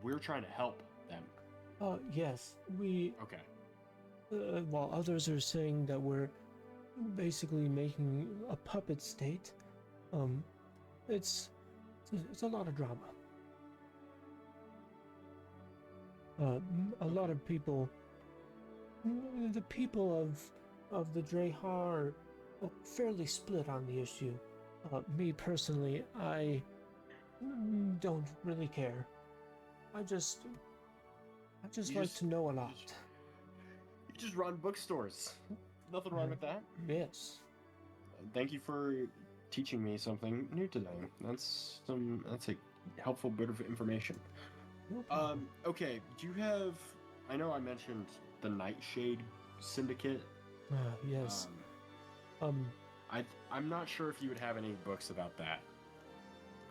we're trying to help them. Yes, we. Okay. While others are saying that we're basically making a puppet state, it's a lot of drama. A lot of people, the people of the Dreha are fairly split on the issue. Me personally, I don't really care. I just like to know a lot. You just run bookstores. Nothing wrong with that. Yes. Thank you for teaching me something new today. That's a helpful bit of information. No problem. Okay, do you have... I know I mentioned the Nightshade Syndicate. Yes. I'm not sure if you would have any books about that.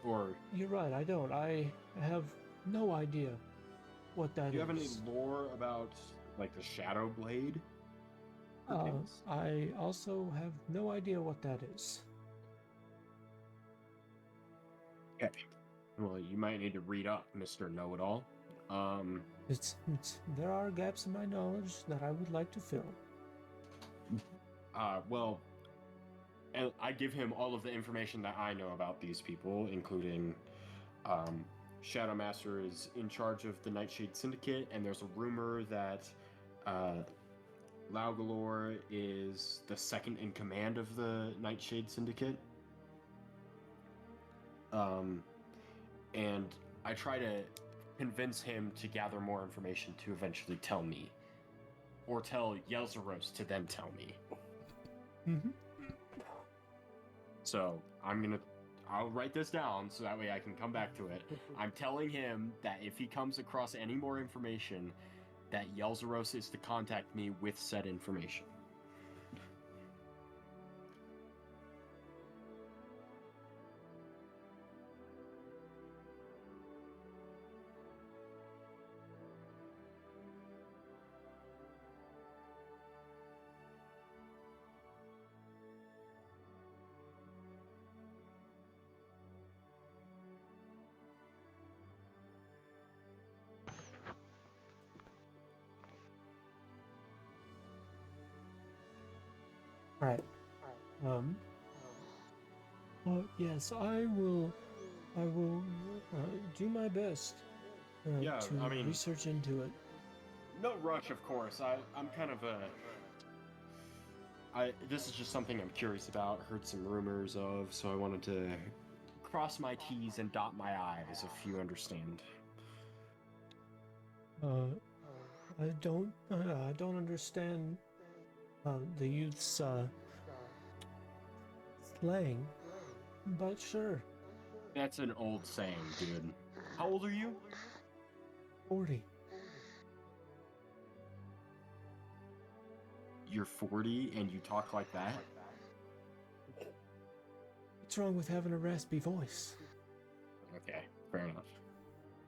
Or... You're right, I don't. I have no idea what that is. Do you have any lore about, like, the Shadow Blade? I also have no idea what that is. Okay. Well, you might need to read up, Mr. Know-It-All. There are gaps in my knowledge that I would like to fill. Well, and I give him all of the information that I know about these people, including, Shadow Master is in charge of the Nightshade Syndicate, and there's a rumor that, Laugalore is the second in command of the Nightshade Syndicate. And I try to convince him to gather more information to eventually tell me. Or tell Y.E.R.E to then tell me. Mm-hmm. So, I'll write this down so that way I can come back to it. I'm telling him that if he comes across any more information, that Y.E.R.E is to contact me with said information. Right. Yes, I will do my best to research into it. No rush, of course. I'm kind of this is just something I'm curious about, heard some rumors of, so I wanted to cross my T's and dot my I's, if you understand. I don't understand the youth's slang, but sure. That's an old saying, dude. How old are you? 40. You're 40 and you talk like that? What's wrong with having a raspy voice? Okay, fair enough.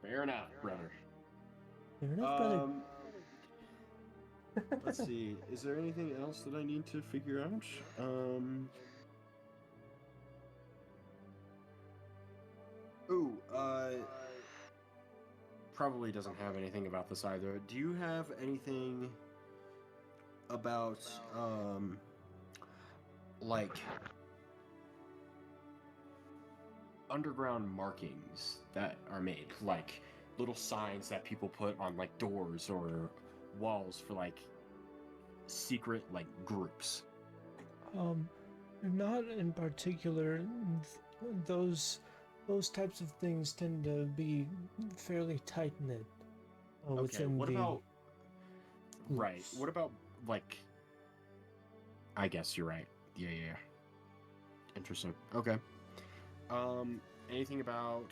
Fair enough, brother. Fair enough, brother. Let's see. Is there anything else that I need to figure out? Probably doesn't have anything about this either. Do you have anything about, like... underground markings that are made, like little signs that people put on like doors or walls for like secret like groups? Not in particular. Those types of things tend to be fairly tight knit Okay, within what the about right? groups. What about like? I guess you're right. Yeah, yeah, yeah. Interesting. Okay. Anything about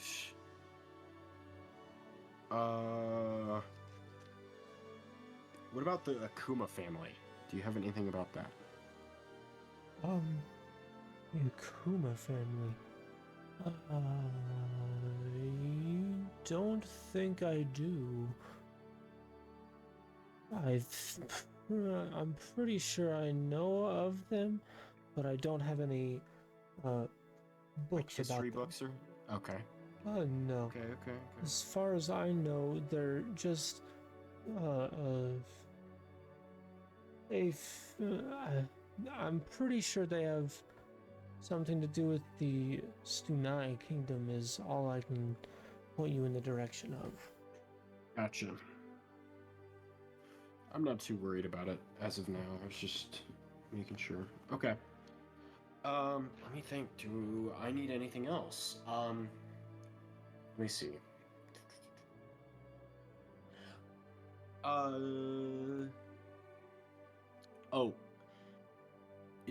what about the Akuma family? Do you have anything about that? The Akuma family. I don't think I do. I'm pretty sure I know of them, but I don't have any Like books about history them. books or? Okay. No. Okay. Okay. Okay. As far as I know, they're just I'm pretty sure they have something to do with the Stunai Kingdom. Is all I can point you in the direction of. Gotcha. I'm not too worried about it as of now. I was just making sure. Okay. Let me think. Do I need anything else? Let me see. Oh.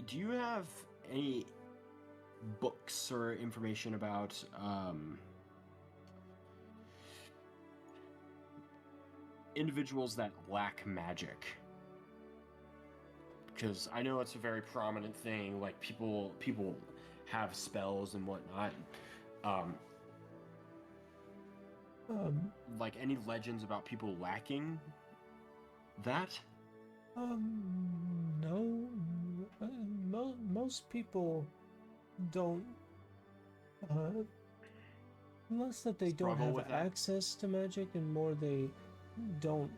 Do you have any books or information about, individuals that lack magic? Because I know it's a very prominent thing, like people have spells and whatnot. Like any legends about people lacking that? No. Most people don't, unless that they don't Struggle have with that? access to magic, and more they don't.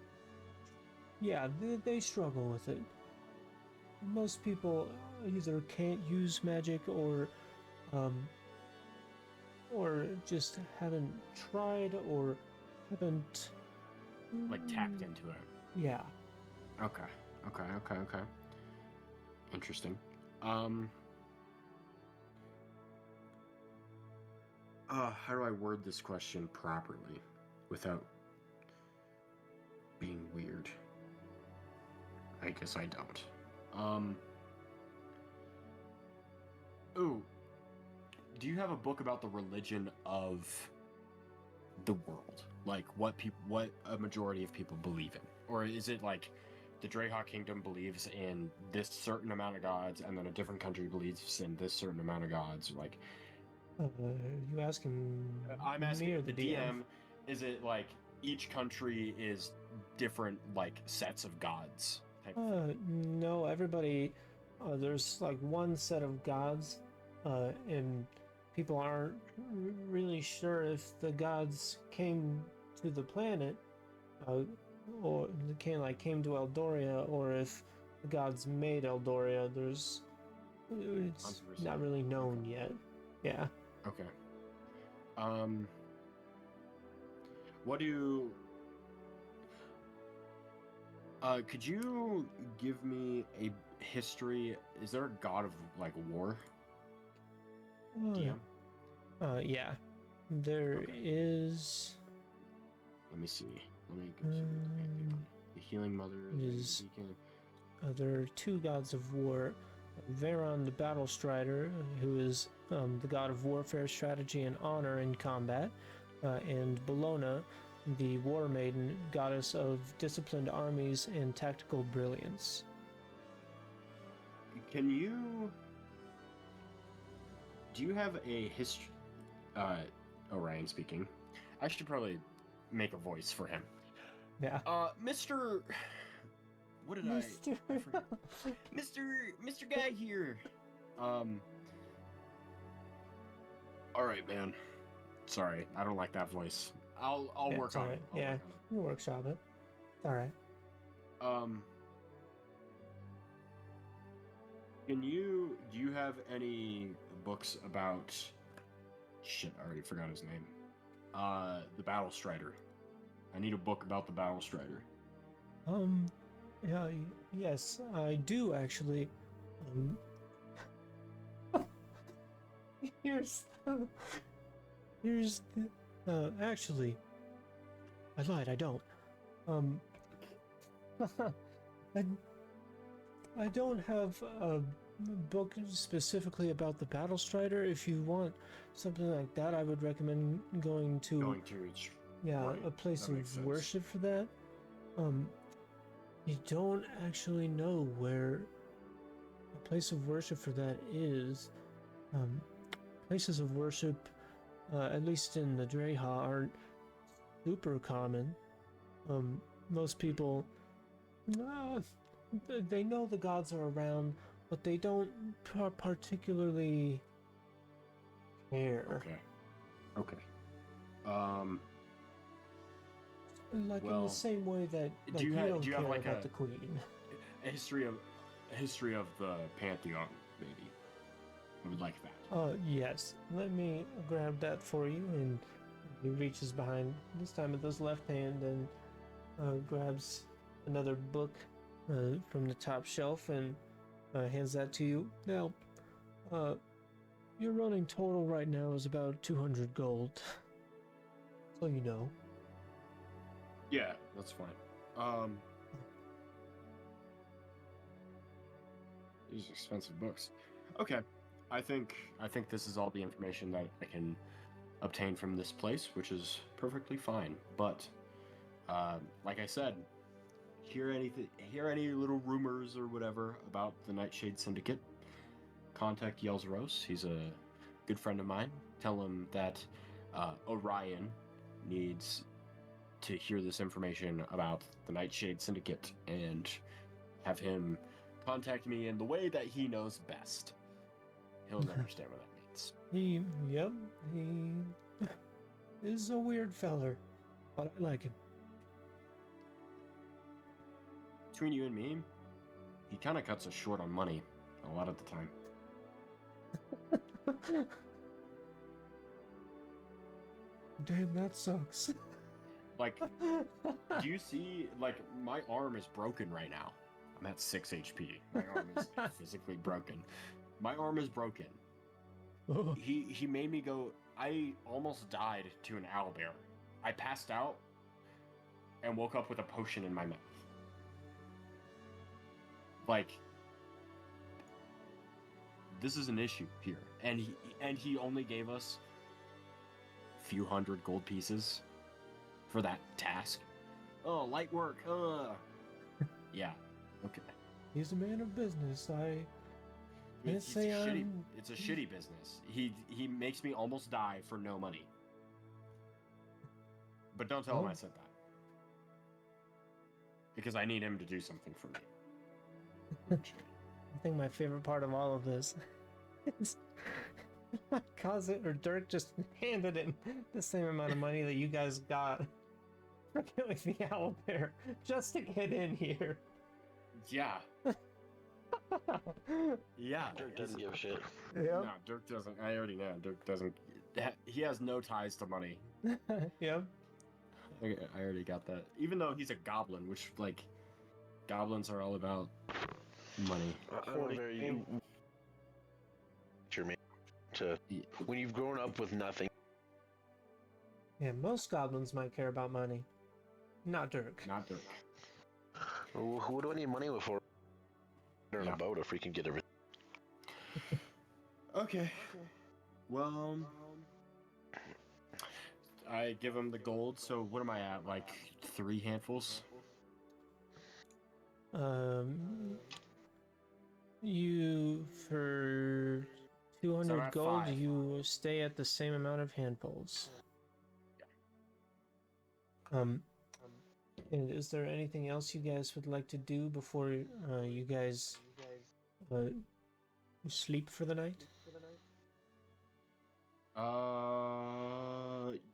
Yeah, they struggle with it. Most people either can't use magic or just haven't tried or haven't Like tapped into it. Yeah. Okay. Interesting. How do I word this question properly without being weird? I guess I don't. Ooh. Do you have a book about the religion of the world? Like what a majority of people believe in? Or is it like the Dreyhawk Kingdom believes in this certain amount of gods, and then a different country believes in this certain amount of gods? Like, You asking I'm me asking or the the DM? DM, is it like each country is different, like sets of gods? Type of thing? No, everybody, there's like one set of gods, and people aren't really sure if the gods came to the planet, or came to Eldoria, or if the gods made Eldoria. It's 100%. not really known Okay. yet. Yeah. Okay. What do... could you give me a history? Is there a god of, like, war? DM? Yeah. There Okay. is. Let me see. Let me go see the Healing Mother, the is- Beacon. There are two gods of war. Veron, the battle strider, who is the god of warfare, strategy, and honor in combat, and Bellona, the war maiden, goddess of disciplined armies and tactical brilliance. Can you... Do you have a history... Orion speaking. I should probably make a voice for him. Yeah. Mr... What did Mr. I forget. Mr. Guy here. Alright, man. Sorry, I don't like that voice. I'll Yeah, work it's on alright. it. I'll Yeah, work you workshop it. Alright. on it. Do you have any books about Shit, I already forgot his name. The Battle Strider. I need a book about the Battle Strider. Yeah, yes, I do actually. Here's actually, I lied, I don't. I, I don't have a book specifically about the Battle Strider. If you want something like that, I would recommend going to its yeah, right, a place that makes of sense. worship for that. You don't actually know where a place of worship for that is. Places of worship, at least in the Dreha, aren't super common. Most people, they know the gods are around, but they don't particularly care. Okay. Like in Well, the same way that like, do you don't have care like about the queen. a history of the Pantheon, maybe? I would like that. Yes. Let me grab that for you, and he reaches behind, this time with his left hand, and grabs another book from the top shelf and hands that to you. Now, your running total right now is about 200 gold. So you know. Yeah, that's fine. These are expensive books. Okay. I think this is all the information that I can obtain from this place, which is perfectly fine. But like I said, hear any little rumors or whatever about the Nightshade Syndicate, contact Y.E.R.E. He's a good friend of mine. Tell him that Orion needs to hear this information about the Nightshade Syndicate and have him contact me in the way that he knows best. He'll understand what that means. He is a weird feller, but I like him. Between you and me, he kind of cuts us short on money a lot of the time. Damn, that sucks. Like, do you see, like, my arm is broken right now. I'm at 6 HP. My arm is physically broken. My arm is broken. Oh. He made me go, I almost died to an owlbear. I passed out and woke up with a potion in my mouth. Like, this is an issue here. And he only gave us a few hundred gold pieces for that task. Oh, light work. Yeah. Okay. He's a man of business. I can't It's say I'm... It's a shitty business. He makes me almost die for no money. But don't tell him I said that. Because I need him to do something for me. I think my favorite part of all of this is Kazuki or Dirk just handed him the same amount of money that you guys got for killing the owlbear just to get in here. Yeah. Yeah. Dirk doesn't give a shit. Yep. No, Dirk doesn't. I already know. Dirk doesn't. He has no ties to money. Yep. I already got that. Even though he's a goblin, which, like, goblins are all about money. I'm very sure, man. When you've grown up with nothing. Yeah, most goblins might care about money. Not Dirk. Not Dirk. Who do I need money for? On a boat if we can get everything. Okay. Well, I give him the gold. So what am I at? Like 3 handfuls? You for So I'm 200 at gold, 5. you stay at the same amount of handfuls. Yeah. And is there anything else you guys would like to do before you guys sleep for the night?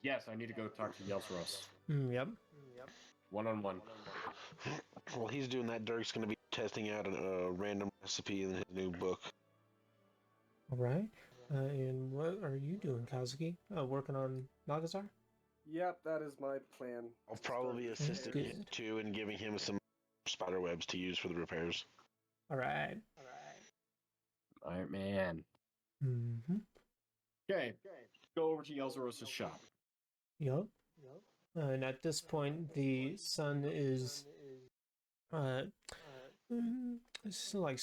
Yes, I need to go talk to Y.E.R.E. Yep. One-on-one. While he's doing that, Dirk's going to be testing out a random recipe in his new book. All right. And what are you doing, Kazuki? Working on Nagazar? Yep, that is my plan. I'll to probably start assist repairs. him too in giving him some spider webs to use for the repairs. All right. Alright, man. Mm-hmm. Okay, go over to Yelzeros' shop. Yup. And at this point, the sun is uh, it's like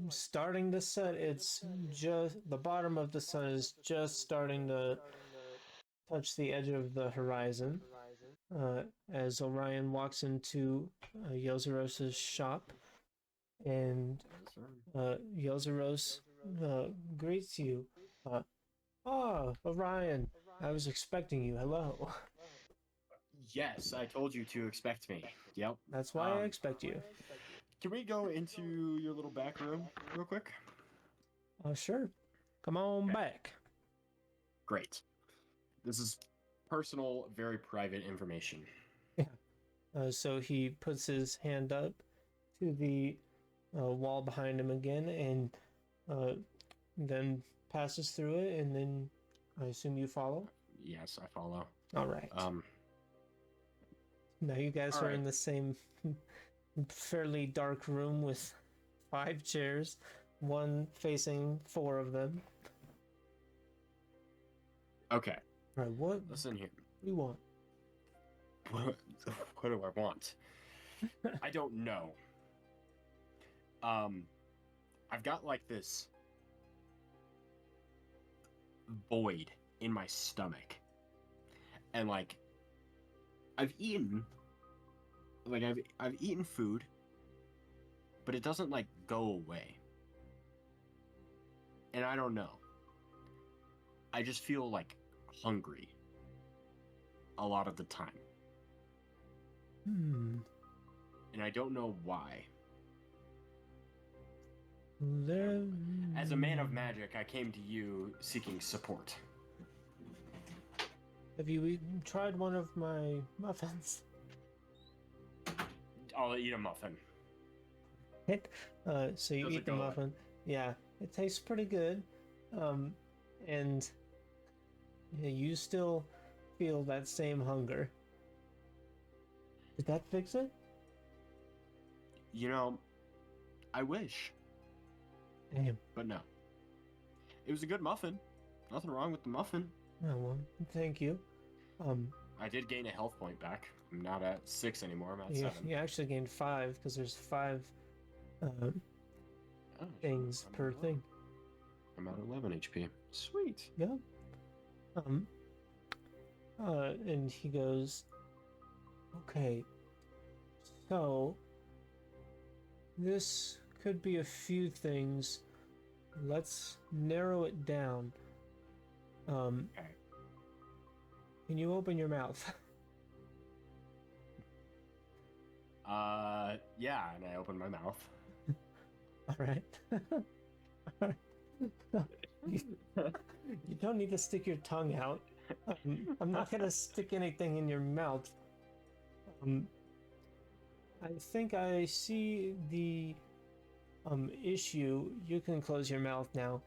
starting to set. It's just the bottom of the sun is just starting to touch the edge of the horizon. As Orion walks into Yelzeros' shop, and Yelzeros greets you. Orion, I was expecting you. Hello. Yes, I told you to expect me. Yep. That's why I expect you. Can we go into your little back room real quick? Sure. Come on Okay. back. Great. This is personal, very private information. So he puts his hand up to the wall behind him again, and then passes through it, and then I assume you follow. Yes, I follow. All right. Now you guys all are right. in the same fairly dark room with 5 chairs, one facing 4 of them. Okay. All right. What Listen here. do you want? What do I want? I don't know. I've got like this void in my stomach, and like I've eaten food, but it doesn't like go away, and I don't know. I just feel like hungry a lot of the time. And I don't know why. As a man of magic, I came to you seeking support. Have you tried one of my muffins? I'll eat a muffin. So you Does eat it the go muffin. Yeah, it tastes pretty good. And yeah, you still feel that same hunger. Did that fix it? You know, I wish, Damn. but no. It was a good muffin. Nothing wrong with the muffin. Oh well, thank you. I did gain a health point back. I'm not at 6 anymore. I'm at you, 7. you actually gained 5 because there's 5 Oh, things I'm per at thing. I'm at 11 HP. Sweet. Yeah. And he goes, okay, so this could be a few things. Let's narrow it down. Okay. Can you open your mouth? Yeah, and I opened my mouth. All right. you, you don't need to stick your tongue out. I'm not gonna stick anything in your mouth. I think I see the issue. You can close your mouth now.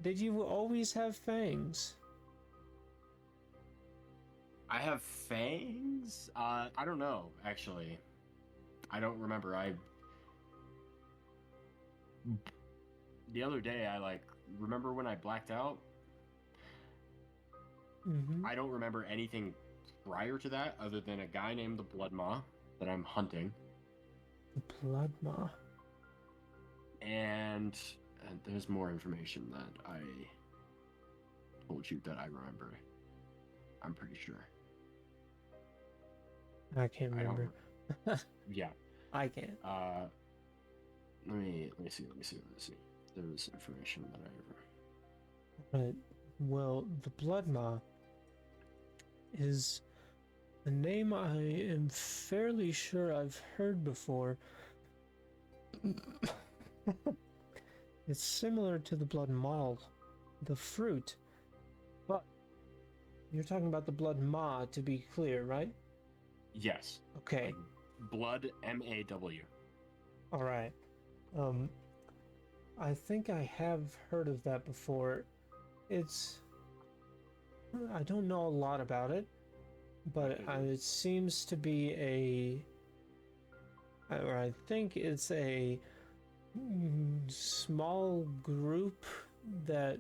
Did you always have fangs? I have fangs? I don't know, actually. I don't remember. The other day, I remember when I blacked out? Mm-hmm. I don't remember anything prior to that other than a guy named the Blood Maw that I'm hunting. The Blood Maw. And there's more information that I told you that I remember. I'm pretty sure. I can't remember. Yeah. I can't. Let me see. There's information that I ever. Right. Well, the Blood Maw is a name I am fairly sure I've heard before. It's similar to the Blood Maw, the fruit, but you're talking about the Blood Maw, to be clear, right? Yes. Okay. Blood MAW. All right. I think I have heard of that before. It's I don't know a lot about it, but it seems to be or I think it's a small group that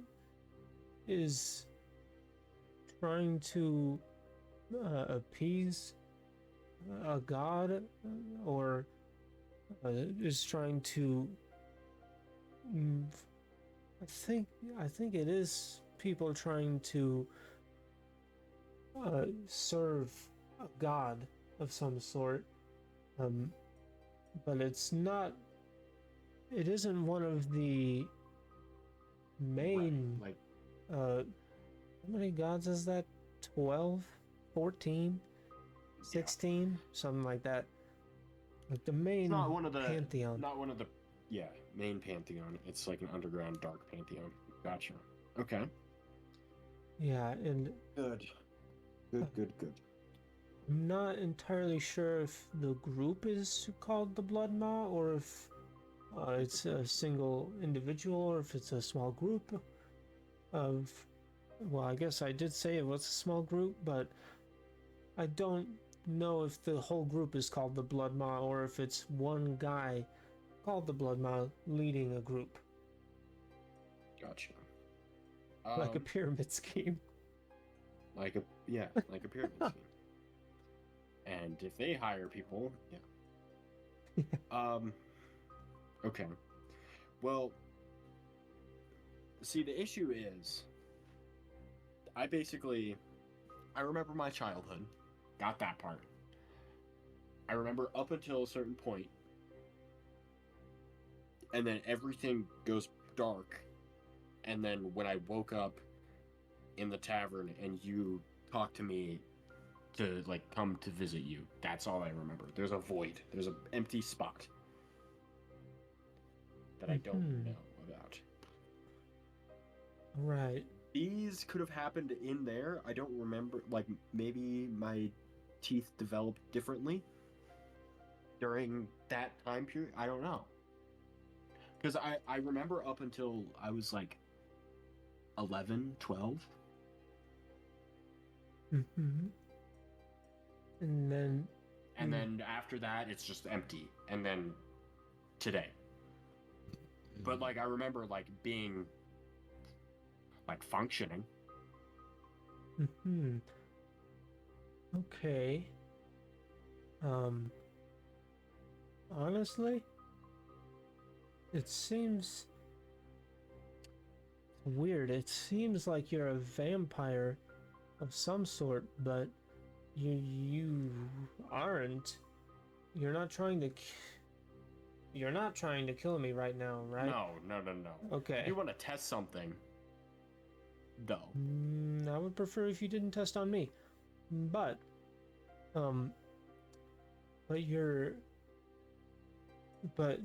is trying to appease a god, or is trying to. I think it is people trying to serve a god of some sort, but it's not. It isn't one of the main. Right, like How many gods is that? 12, 14, 16, something like that. Like the main it's not one of the pantheon. main pantheon. It's like an underground dark pantheon. Gotcha. Okay. Yeah, and Good. Good. I'm not entirely sure if the group is called the Blood Maw, or if it's a single individual, or if it's a small group of. Well, I guess I did say it was a small group, but I don't know if the whole group is called the Blood Maw, or if it's one guy called the Blood Maw leading a group. Gotcha. Like a pyramid scheme. Like a pyramid scheme. And if they hire people, yeah. Okay. Well, see, the issue is, I remember my childhood. Got that part. I remember up until a certain point, and then everything goes dark, and then when I woke up in the tavern and you talked to me to like come to visit you, that's all I remember. There's a void. There's an empty spot that I don't know about. Right. These could have happened in there. I don't remember. Like, maybe my teeth developed differently during that time period. I don't know. Because I remember up until I was like 11, 12. Mm-hmm. And then after that, it's just empty. And then today. But like, I remember like being like functioning. Mm-hmm. Okay. Honestly, it seems weird. It seems like you're a vampire of some sort, but you aren't. You're not trying to kill me right now, right? No. Okay. If you want to test something, though. I would prefer if you didn't test on me. But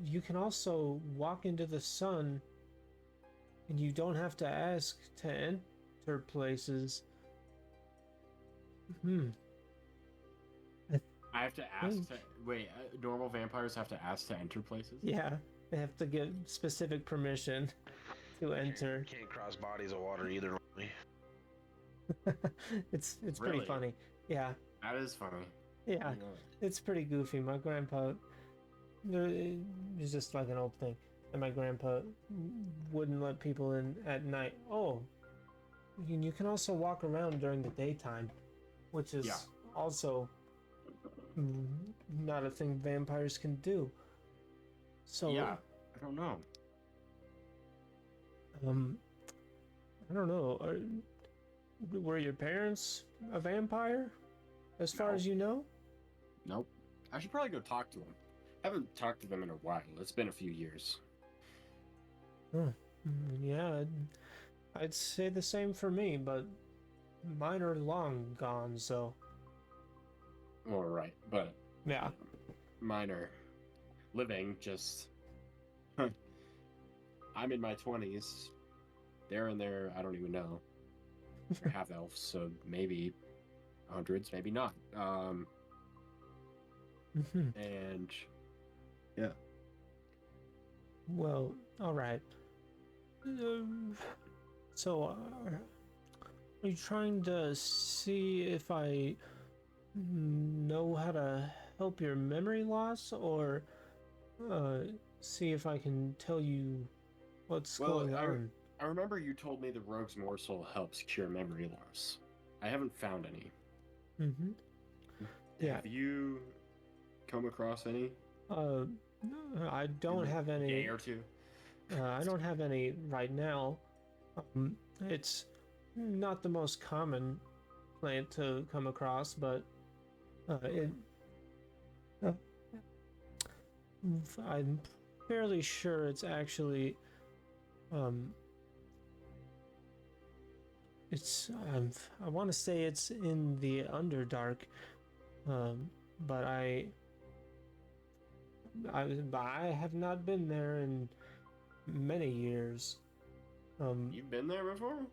you can also walk into the sun, and you don't have to ask to enter places. I have to ask to... Wait, normal vampires have to ask to enter places? Yeah, they have to get specific permission to enter. Can't cross bodies of water either way. It's Really? pretty funny. Yeah. That is funny. Yeah. It's pretty goofy. My grandpa, it's just like an old thing, and my grandpa wouldn't let people in at night. Oh, you can also walk around during the daytime, which is also not a thing vampires can do. So yeah, I don't know. I don't know. Were your parents a vampire, as far as you know? Nope. I should probably go talk to them. I haven't talked to them in a while. It's been a few years. Yeah, I'd say the same for me, but mine are long gone, so... All right, but... Yeah. Mine are living, just... I'm in my 20s. They're in their, I don't even know. They're half elves, so maybe hundreds, maybe not. Mm-hmm. And... yeah. Well, alright. So, are you trying to see if I know how to help your memory loss, or see if I can tell you what's going on? I remember you told me the rogue's morsel helps cure memory loss. I haven't found any. Mm-hmm. Yeah. Have you come across any? I don't have any. Day or two. I don't have any right now. It's not the most common plant to come across, but I'm fairly sure it's actually I want to say it's in the Underdark, but I have not been there in many years. You've been there before?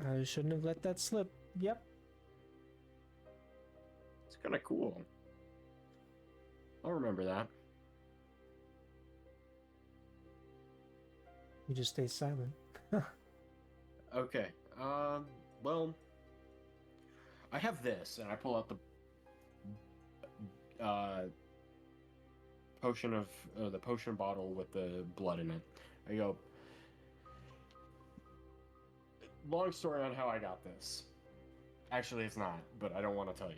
I shouldn't have let that slip. Yep. It's kind of cool. I'll remember that. You just stay silent. Okay. Well, I have this, and I pull out the potion of the potion bottle with the blood in it. I go. Long story on how I got this. Actually, it's not, but I don't want to tell you.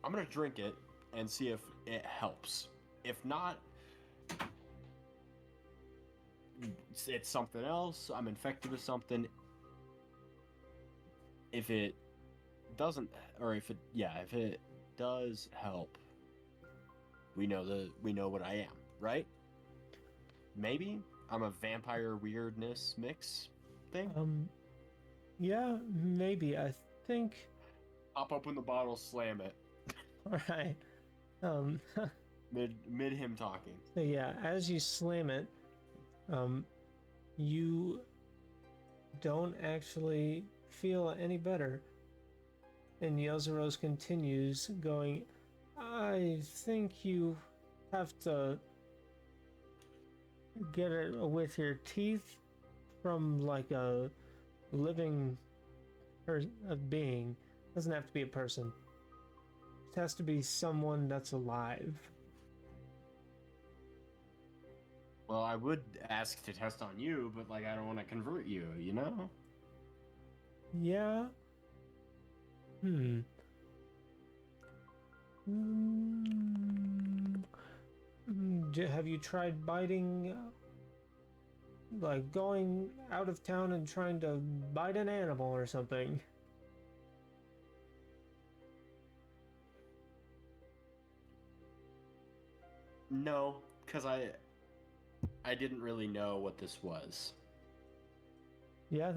I'm gonna drink it and see if it helps. If not, it's something else. I'm infected with something. If it doesn't, or if it does help, we know what I am, right? Maybe I'm a vampire weirdness mix thing. Yeah, maybe. I think. Pop open the bottle, slam it. All right. Mid him talking. So yeah, as you slam it, you don't actually feel any better. And Yozaros continues going, I think you have to get it with your teeth from like a living a being. Doesn't have to be a person. It has to be someone that's alive. Well, I would ask to test on you, but like I don't want to convert you, you know? Yeah. Have you tried biting, like going out of town and trying to bite an animal or something? No, because I didn't really know what this was. Yeah,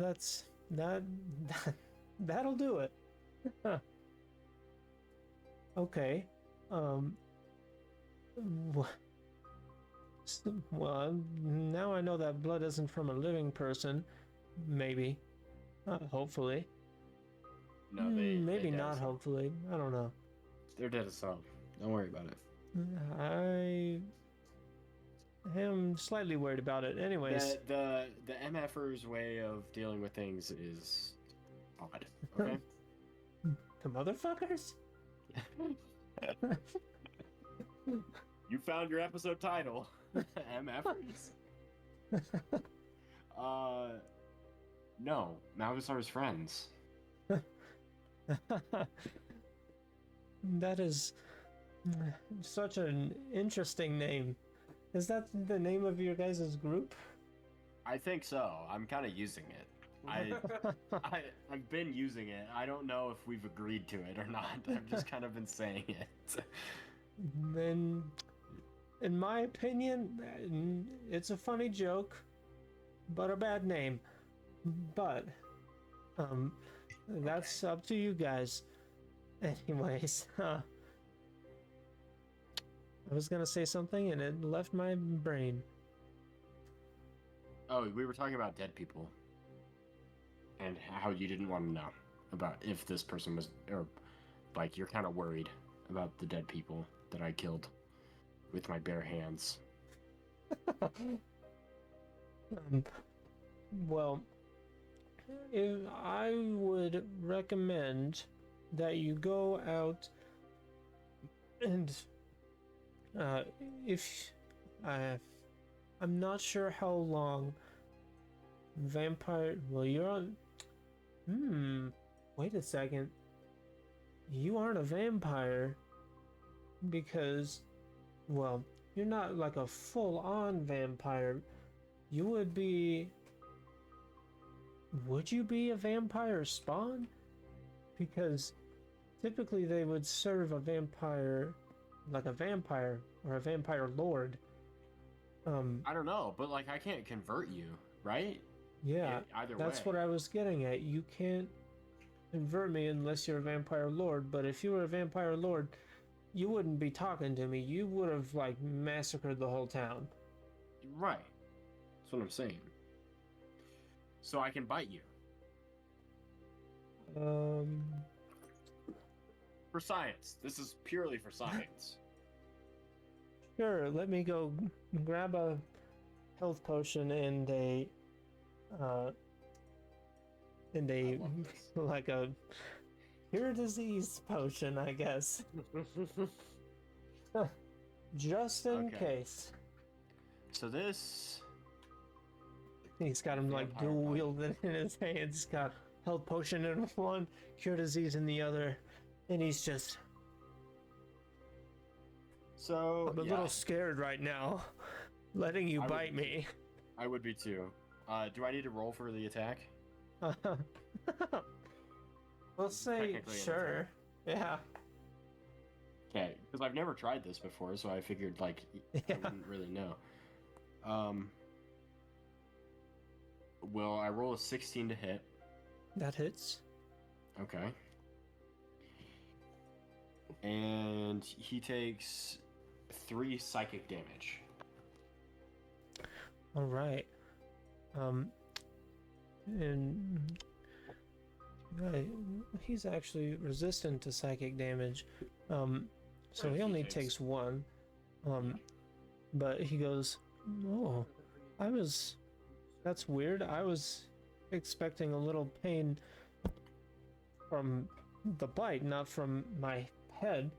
that'll do it. Okay. Well, now I know that blood isn't from a living person. Maybe. Hopefully. No, maybe they not. dead. Hopefully, I don't know. They're dead as hell. Don't worry about it. I am slightly worried about it. Anyways, The MFers' way of dealing with things is odd. Okay. the motherfuckers. You found your episode title. MFers. No, Malgasar's friends. That is such an interesting name. Is that the name of your guys' group? I think so. I'm kind of using it. I've been using it. I don't know if we've agreed to it or not. I've just kind of been saying it. Then, in my opinion, it's a funny joke, but a bad name. But, that's up to you guys. Anyways, I was gonna say something and it left my brain. Oh, we were talking about dead people. And how you didn't want to know about if this person was, or like you're kind of worried about the dead people that I killed with my bare hands. Um, well, if I would recommend that you go out and uh, if I'm not sure how long vampire. Well, you're on. Wait a second. You aren't a vampire because, well, you're not like a full-on vampire. You would be. Would you be a vampire spawn? Because typically they would serve a vampire, like a vampire or a vampire lord. I don't know, but like I can't convert you, right? Yeah, Either that's way. what I was getting at. You can't convert me unless you're a vampire lord, but if you were a vampire lord, you wouldn't be talking to me. You would have like massacred the whole town. Right. That's what I'm saying. So I can bite you. For science. This is purely for science. Sure, let me go grab a health potion and a I love this. like a cure disease potion, I guess. Just in Okay. case. So this He's got him like Vampire dual bite. wielding in his hands. He's got health potion in one, cure disease in the other, and he's just. So I'm a little scared right now, letting you I would bite be me. I would be too. Do I need to roll for the attack? We'll say Technically an sure. Yeah. Okay, because I've never tried this before, so I figured like I Yeah. wouldn't really know. Will I roll a 16 to hit? That hits. Okay. And he takes 3 psychic damage. All right. And he's actually resistant to psychic damage. So Or he he only takes. takes 1. But he goes, "Oh, that's weird. I was expecting a little pain from the bite, not from my head."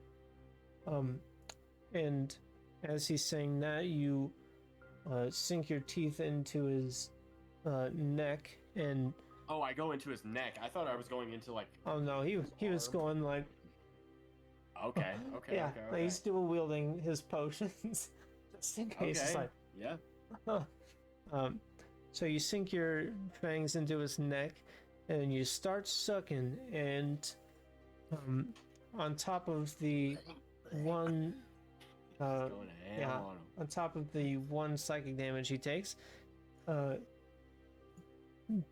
And as he's saying that, you sink your teeth into his neck, and Oh, I go into his neck. I thought I was going into like. oh no, he was arm. going like, Okay. Okay. yeah, Okay. like Okay. he's dual wielding his potions just in case. It's Okay. like, Yeah. so you sink your fangs into his neck, and you start sucking, and on top of the one, Going ham yeah, on him. on top of the 1 psychic damage he takes,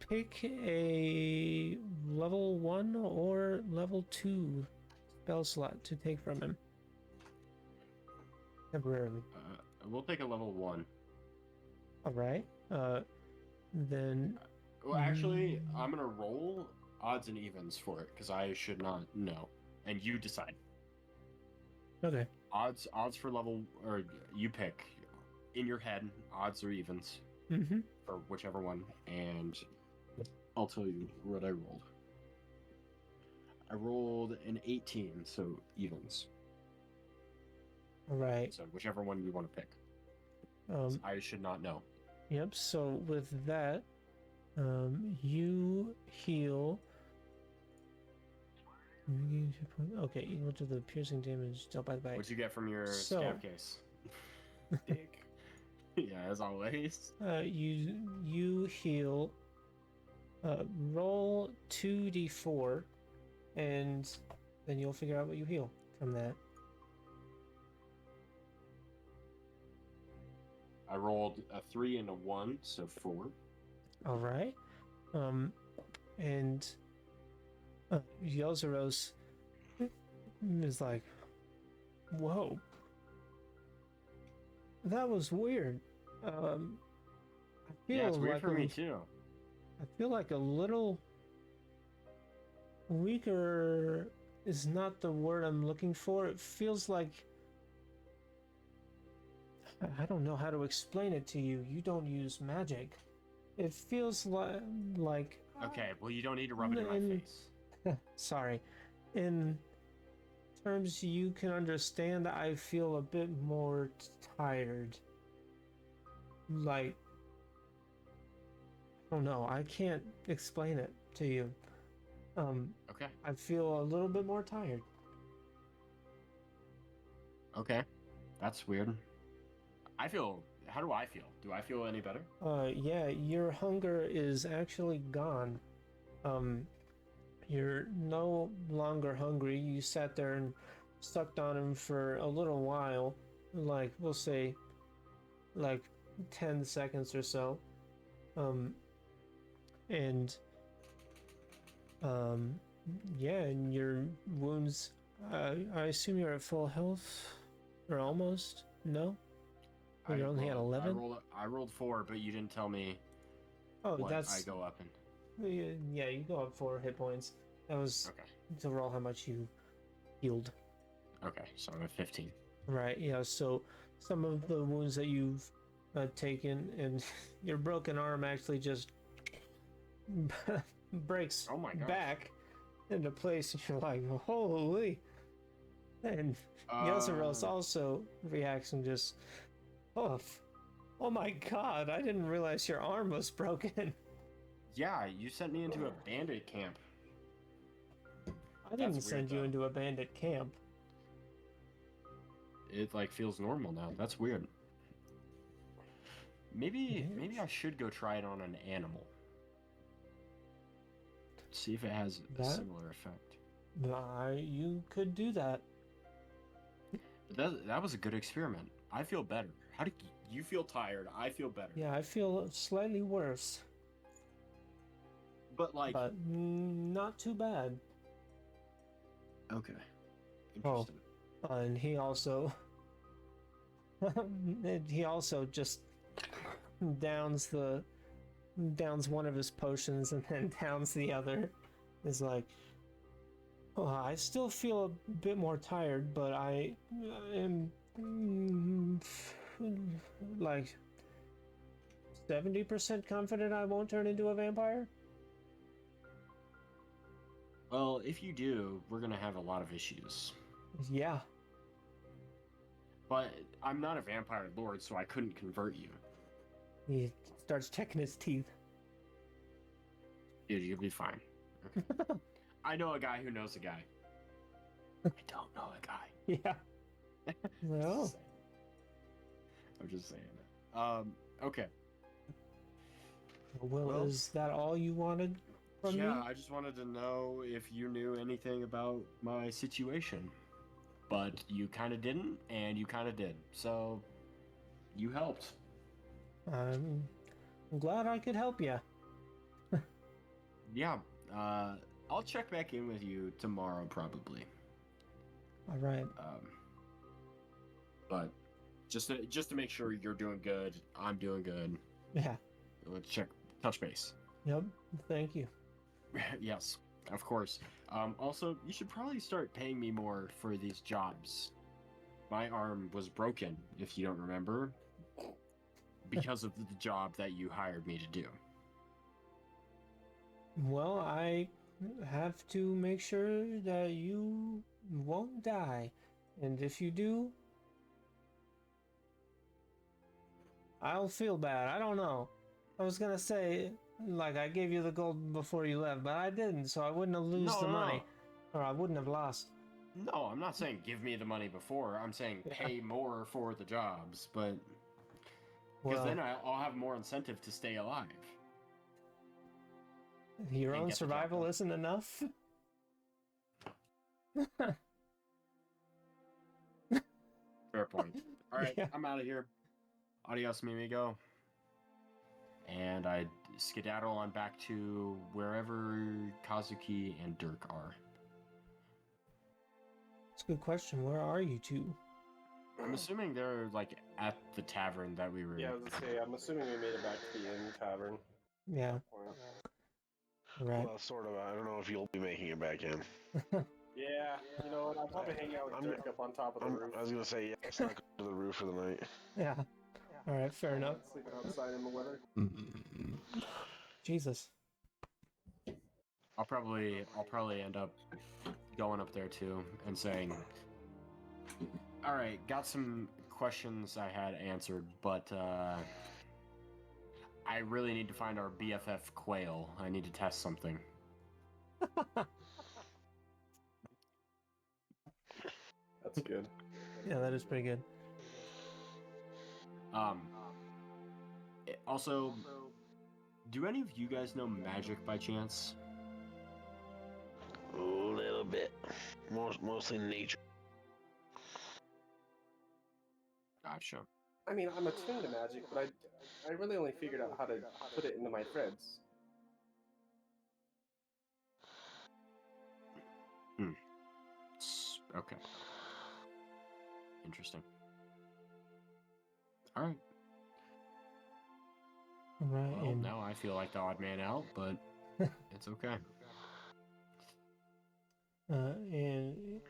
pick a level 1 or level 2 spell slot to take from him temporarily. We'll take a level 1. All right. Then Well, actually, I'm gonna roll odds and evens for it because I should not know, and you decide. okay. Odds for level, or you pick in your head odds or evens Mm-hmm. for whichever one, and I'll tell you what I rolled. I rolled an 18, so evens. All right. So whichever one you want to pick. I should not know. Yep. So with that, you heal. Okay, equal to the piercing damage dealt by the bite. What'd you get from your So- scab case? Dick. Yeah, as always. You heal. Roll 2d4, and then you'll figure out what you heal from that. I rolled a 3 and a 1, so 4. All right. And Yozaros is like, "Whoa, that was weird." I feel Yeah, it's weird like for me too. I feel like a little weaker is not the word I'm looking for. It feels like I don't know how to explain it to you. You don't use magic. It feels like Okay, well, you don't need to rub it in my in- face. sorry. In terms you can understand, I feel a bit more tired. Like, I don't know. I can't explain it to you. Okay. I feel a little bit more tired. Okay. That's weird. How do I feel? Do I feel any better? Yeah, your hunger is actually gone. You're no longer hungry. You sat there and sucked on him for a little while, like we'll say, like 10 seconds or so. And yeah, and your wounds. I assume you're at full health, or almost. No, you're only at 11. I rolled 4, but you didn't tell me Oh, what that's I go up in. yeah. You go up 4 hit points. That was Okay. to roll how much you healed. Okay, so I'm at 15. Right, yeah, so some of the wounds that you've taken and your broken arm actually just breaks Oh my gosh. back into place, and you're like, holy. And Yelzeros also reacts and just, oh my god, I didn't realize your arm was broken. Yeah, you sent me into a bandit camp. I didn't That's weird, send you though. into a bandit camp. It like feels normal now. That's weird. Maybe I should go try it on an animal. See if it has a That- similar effect. You could do that. But that was a good experiment. I feel better. How do you feel tired? I feel better. Yeah, I feel slightly worse, But like but not too bad. okay. Oh. Interesting. And he also just downs one of his potions and then downs the other. Is like, oh, I still feel a bit more tired, but I am like 70% confident I won't turn into a vampire. Well, if you do, we're gonna have a lot of issues. Yeah. But I'm not a vampire lord, so I couldn't convert you. He starts checking his teeth. Dude, you'll be fine. Okay. I know a guy who knows a guy. I don't know a guy. Yeah. Well, I'm just saying. Okay. well, is that all you wanted from me? Yeah, I just wanted to know if you knew anything about my situation. But you kind of didn't, and you kind of did. So, you helped. I'm glad I could help you. Yeah, I'll check back in with you tomorrow, probably. All right. But just to make sure you're doing good, I'm doing good. Yeah. Let's touch base. Yep. Thank you. Yes, of course. Also, you should probably start paying me more for these jobs. My arm was broken, if you don't remember, because of the job that you hired me to do. Well, I have to make sure that you won't die. And if you do, I'll feel bad. I don't know. I was gonna say, like, I gave you the gold before you left, but I didn't, so I wouldn't have lost the money. Or I wouldn't have lost. No, I'm not saying give me the money before. I'm saying pay more for the jobs, but because then I'll have more incentive to stay alive. Your And own get the job survival done. isn't enough? Fair point. All right, Yeah. I'm out of here. Adios, mi amigo. And I skedaddle on back to wherever Kazuki and Dirk are. That's a good question. Where are you two? I'm assuming they're like at the tavern that we were. Yeah, I was gonna say, I'm assuming we made it back to the inn tavern. Yeah. Right. Well, sort of. I don't know if you'll be making it back in. Yeah, you know what? I'll probably hang out with I'm- Dirk up on top of the roof. I was gonna say, yeah, let's not go to the roof for the night. Yeah. All right, fair enough. Sleeping outside in the weather. Jesus. I'll probably end up going up there too and saying, "All right, got some questions I had answered, but I really need to find our BFF Quail. I need to test something." That's good. Yeah, that is pretty good. Also, do any of you guys know magic by chance? A little bit. Mostly nature. Gotcha. I mean, I'm attuned to magic, but I really only figured out how to put it into my threads. Okay. Interesting. All right. All right, Well, and now I feel like the odd man out, but it's okay. and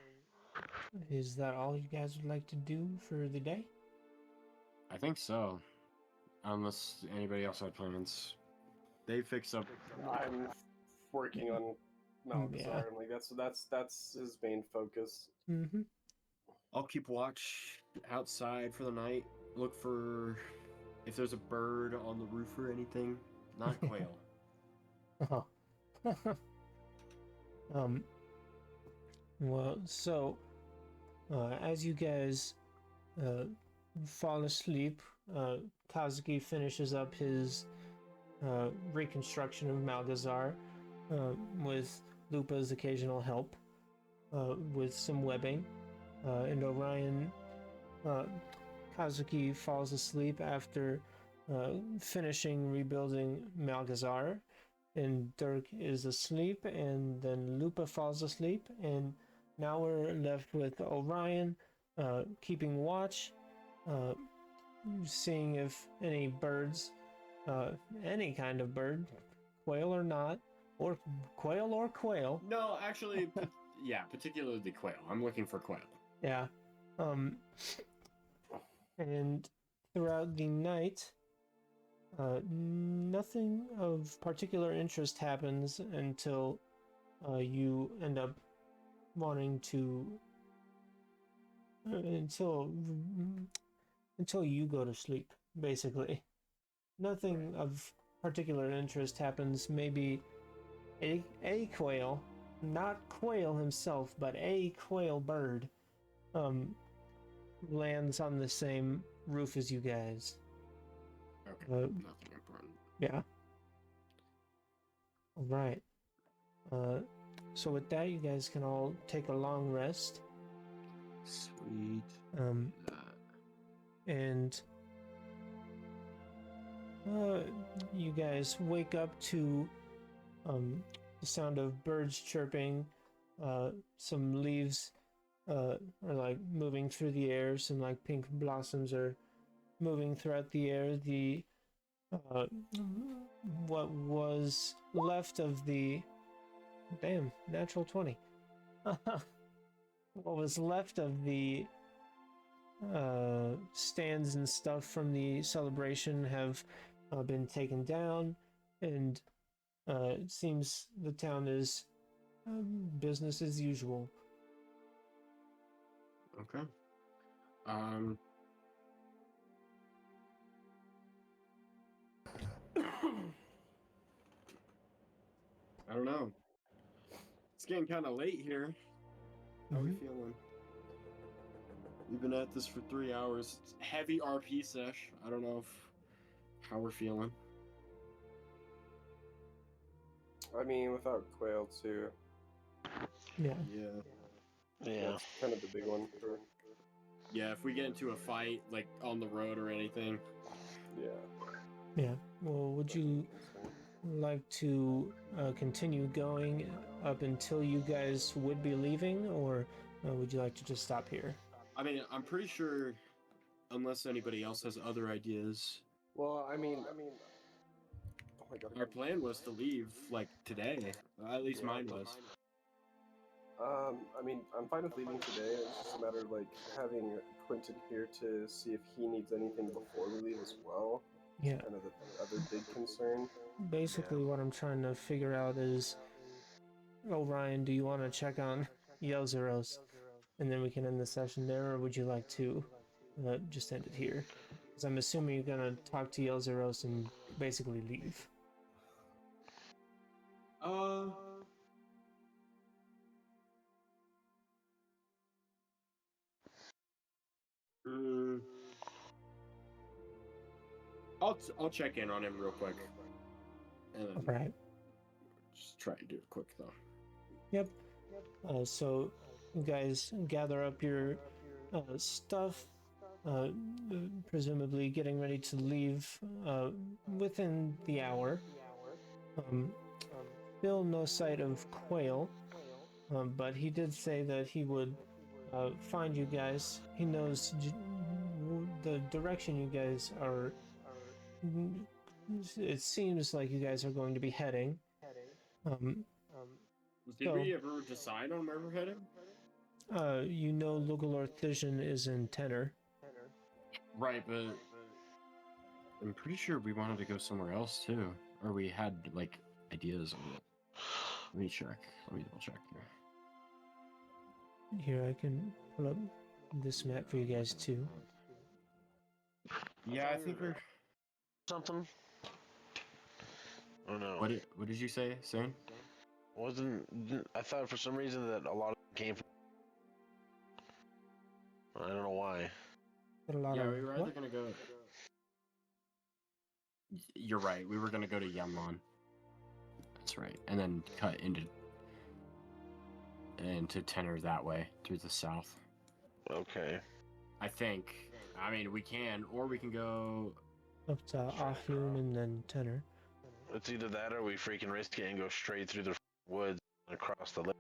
is that all you guys would like to do for the day? I think so. Unless anybody else had plans. They fix up. I'm working on Malazar, Yeah. and like that's his main focus. Mm-hmm. I'll keep watch outside for the night. Look for if there's a bird on the roof or anything. Not quail. Oh. Well, so as you guys fall asleep, Kazuki finishes up his reconstruction of Malgazar with Lupa's occasional help with some webbing, and Orion. Kazuki falls asleep after finishing rebuilding Malgazar, and Dirk is asleep, and then Lupa falls asleep, and now we're left with Orion keeping watch, seeing if any birds, any kind of bird, quail or not, or quail. No, actually, yeah, particularly quail. I'm looking for quail. Yeah. And throughout the night, nothing of particular interest happens until you end up wanting to until you go to sleep. Basically, nothing of particular interest happens. Maybe a quail, not Quail himself, but a quail bird, lands on the same roof as you guys. Okay, nothing important. Yeah. All right. So with that, you guys can all take a long rest. Sweet. And you guys wake up to the sound of birds chirping, some leaves are like moving through the air, some like pink blossoms are moving throughout the air. The what was left of the natural 20. What was left of the stands and stuff from the celebration have been taken down, and it seems the town is business as usual. Okay. I don't know. It's getting kind of late here. How we feeling? We've been at this for 3 hours. It's heavy RP sesh. I don't know how we're feeling. I mean, without Quail too. Yeah. Yeah. That's kind of the big one. Yeah, if we get into a fight, like on the road or anything. Yeah. Well, would you like to continue going up until you guys would be leaving, or would you like to just stop here? I mean, I'm pretty sure, unless anybody else has other ideas, Well, I mean, oh my god. our plan was to leave like today. At least mine was. I mean, I'm fine with leaving today. It's just a matter of like having Quentyn here to see if he needs anything before we leave as well. Yeah. Kind of the other big concern. Basically, what I'm trying to figure out is, Orion, do you want to check on Yelzeros, and then we can end the session there, or would you like to just end it here? Because I'm assuming you're gonna talk to Yelzeros and basically leave. Mm, I'll check in on him real quick, and then Right. just try and do it quick though. Yep. So you guys gather up your stuff, presumably getting ready to leave within the hour. Still no sight of Quail, but he did say that he would find you guys. He knows the direction you guys are. It seems like you guys are going to be heading. Did we ever decide on where we're heading? You know Lugalorthishan is in Tenor. Right, but I'm pretty sure we wanted to go somewhere else too, or we had like ideas of it. Let me check. Let me double check here. Here, I can pull up this map for you guys too. Yeah, I think we're. Something. Oh no. What did you say, Zane? I thought for some reason that a lot of it came from. I don't know why. Got a lot Yeah, of we were either gonna go. You're right. We were gonna go to Yemlon. That's right, and then cut into Tenor that way through the south. Okay. I think. I mean, we can, or we can go. up to Ahun and then Tenor. It's either that or we freaking risk it and go straight through the woods and across the lake.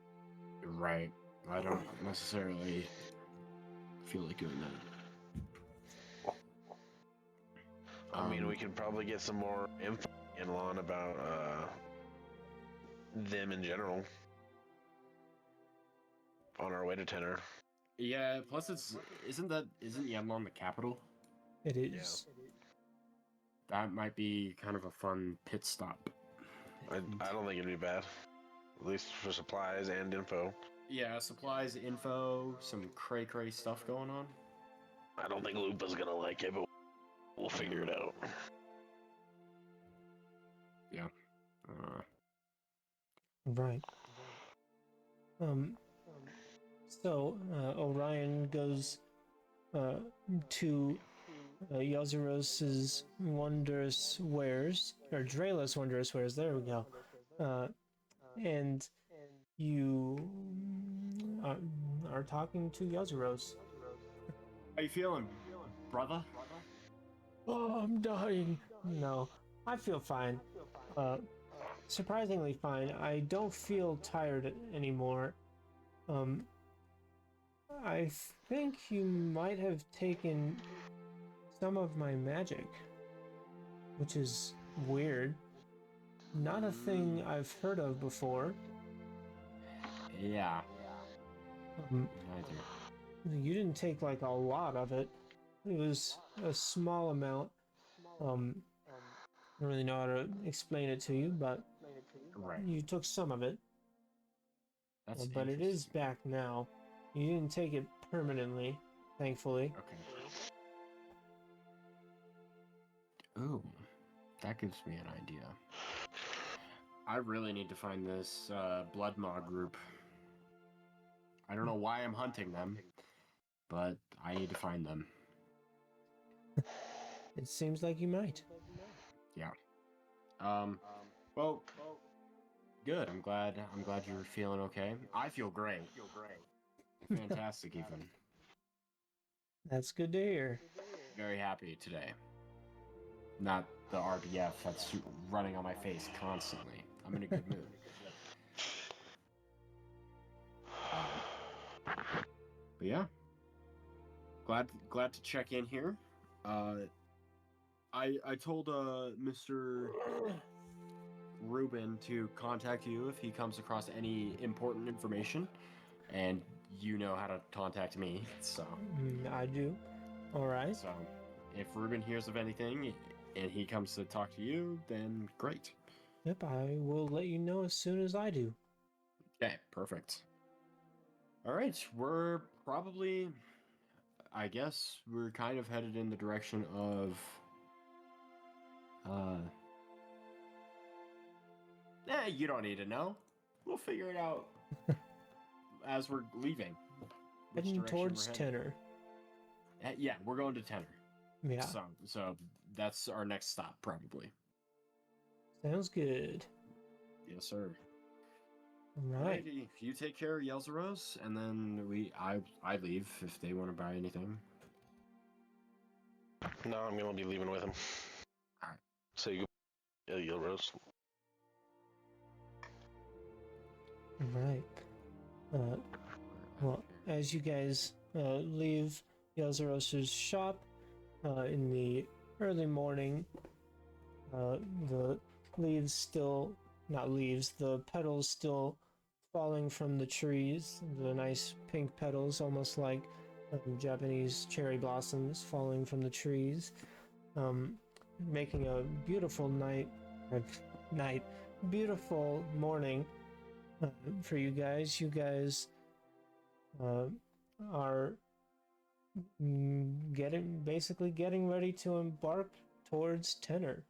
Right. I don't necessarily feel like doing that. I mean, we could probably get some more info in Lon about them in general on our way to Tenor. Yeah. Plus, isn't Yemlon the capital? It is. That might be kind of a fun pit stop. I don't think it'd be bad, at least for supplies and info. Yeah, supplies, info, some cray stuff going on. I don't think Lupa's gonna like it, but we'll figure it out. Yeah. Right. So Orion goes to Yelzeros's Wondrous Wares, or Drela's Wondrous Wares. There we go. And you are talking to Yelzeros. How you feeling, brother? Oh, I'm dying. No, I feel fine. Surprisingly fine. I don't feel tired anymore. I think you might have taken some of my magic, which is weird. Not a thing I've heard of before. Yeah. Um, Neither. you didn't take like a lot of it. It was a small amount. I don't really know how to explain it to you, but Right. you took some of it. That's But it is back now. You didn't take it permanently, thankfully. Okay. Ooh, that gives me an idea. I really need to find this blood maw group. I don't know why I'm hunting them, but I need to find them. It seems like you might. Yeah. Well, good. I'm glad you're feeling okay. I feel great. Fantastic, even. That's good to hear. Very happy today. Not the RBF that's running on my face constantly. I'm in a good mood. But yeah, glad to check in here. I told Mr. Ruben to contact you if he comes across any important information. and you know how to contact me. So, I do. All right. so if Ruben hears of anything and he comes to talk to you, then great. Yep, I will let you know as soon as I do. Okay, perfect. All right, we're probably, I guess, we're kind of headed in the direction of, you don't need to know. We'll figure it out as we're leaving. Which Heading direction towards we're heading. Tenor. Yeah, we're going to Tenor. Yeah, So that's our next stop, probably. sounds good. Yes, sir. All right. Alrighty, you take care of Yelzeros, and then I leave if they want to buy anything. No, I'm gonna be leaving with him. Alright. So you'll roast. All right. Well, as you guys leave Yelzeros' shop in the early morning, the leaves still, not leaves, the petals still falling from the trees, the nice pink petals, almost like Japanese cherry blossoms falling from the trees, making a beautiful beautiful morning for you guys. You guys are getting ready to embark towards Tenor.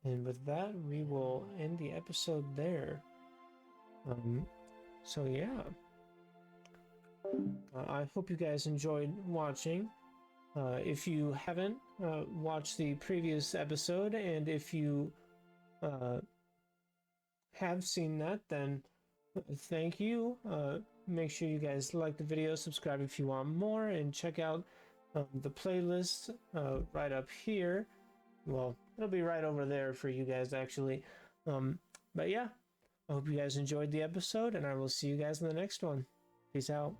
And with that, we will end the episode there. So yeah, I hope you guys enjoyed watching. If you haven't watched the previous episode, and if you have seen that, then thank you. Make sure you guys like the video, subscribe if you want more, and check out the playlist right up here. Well, it'll be right over there for you guys, actually. But yeah, I hope you guys enjoyed the episode, and I will see you guys in the next one. Peace out.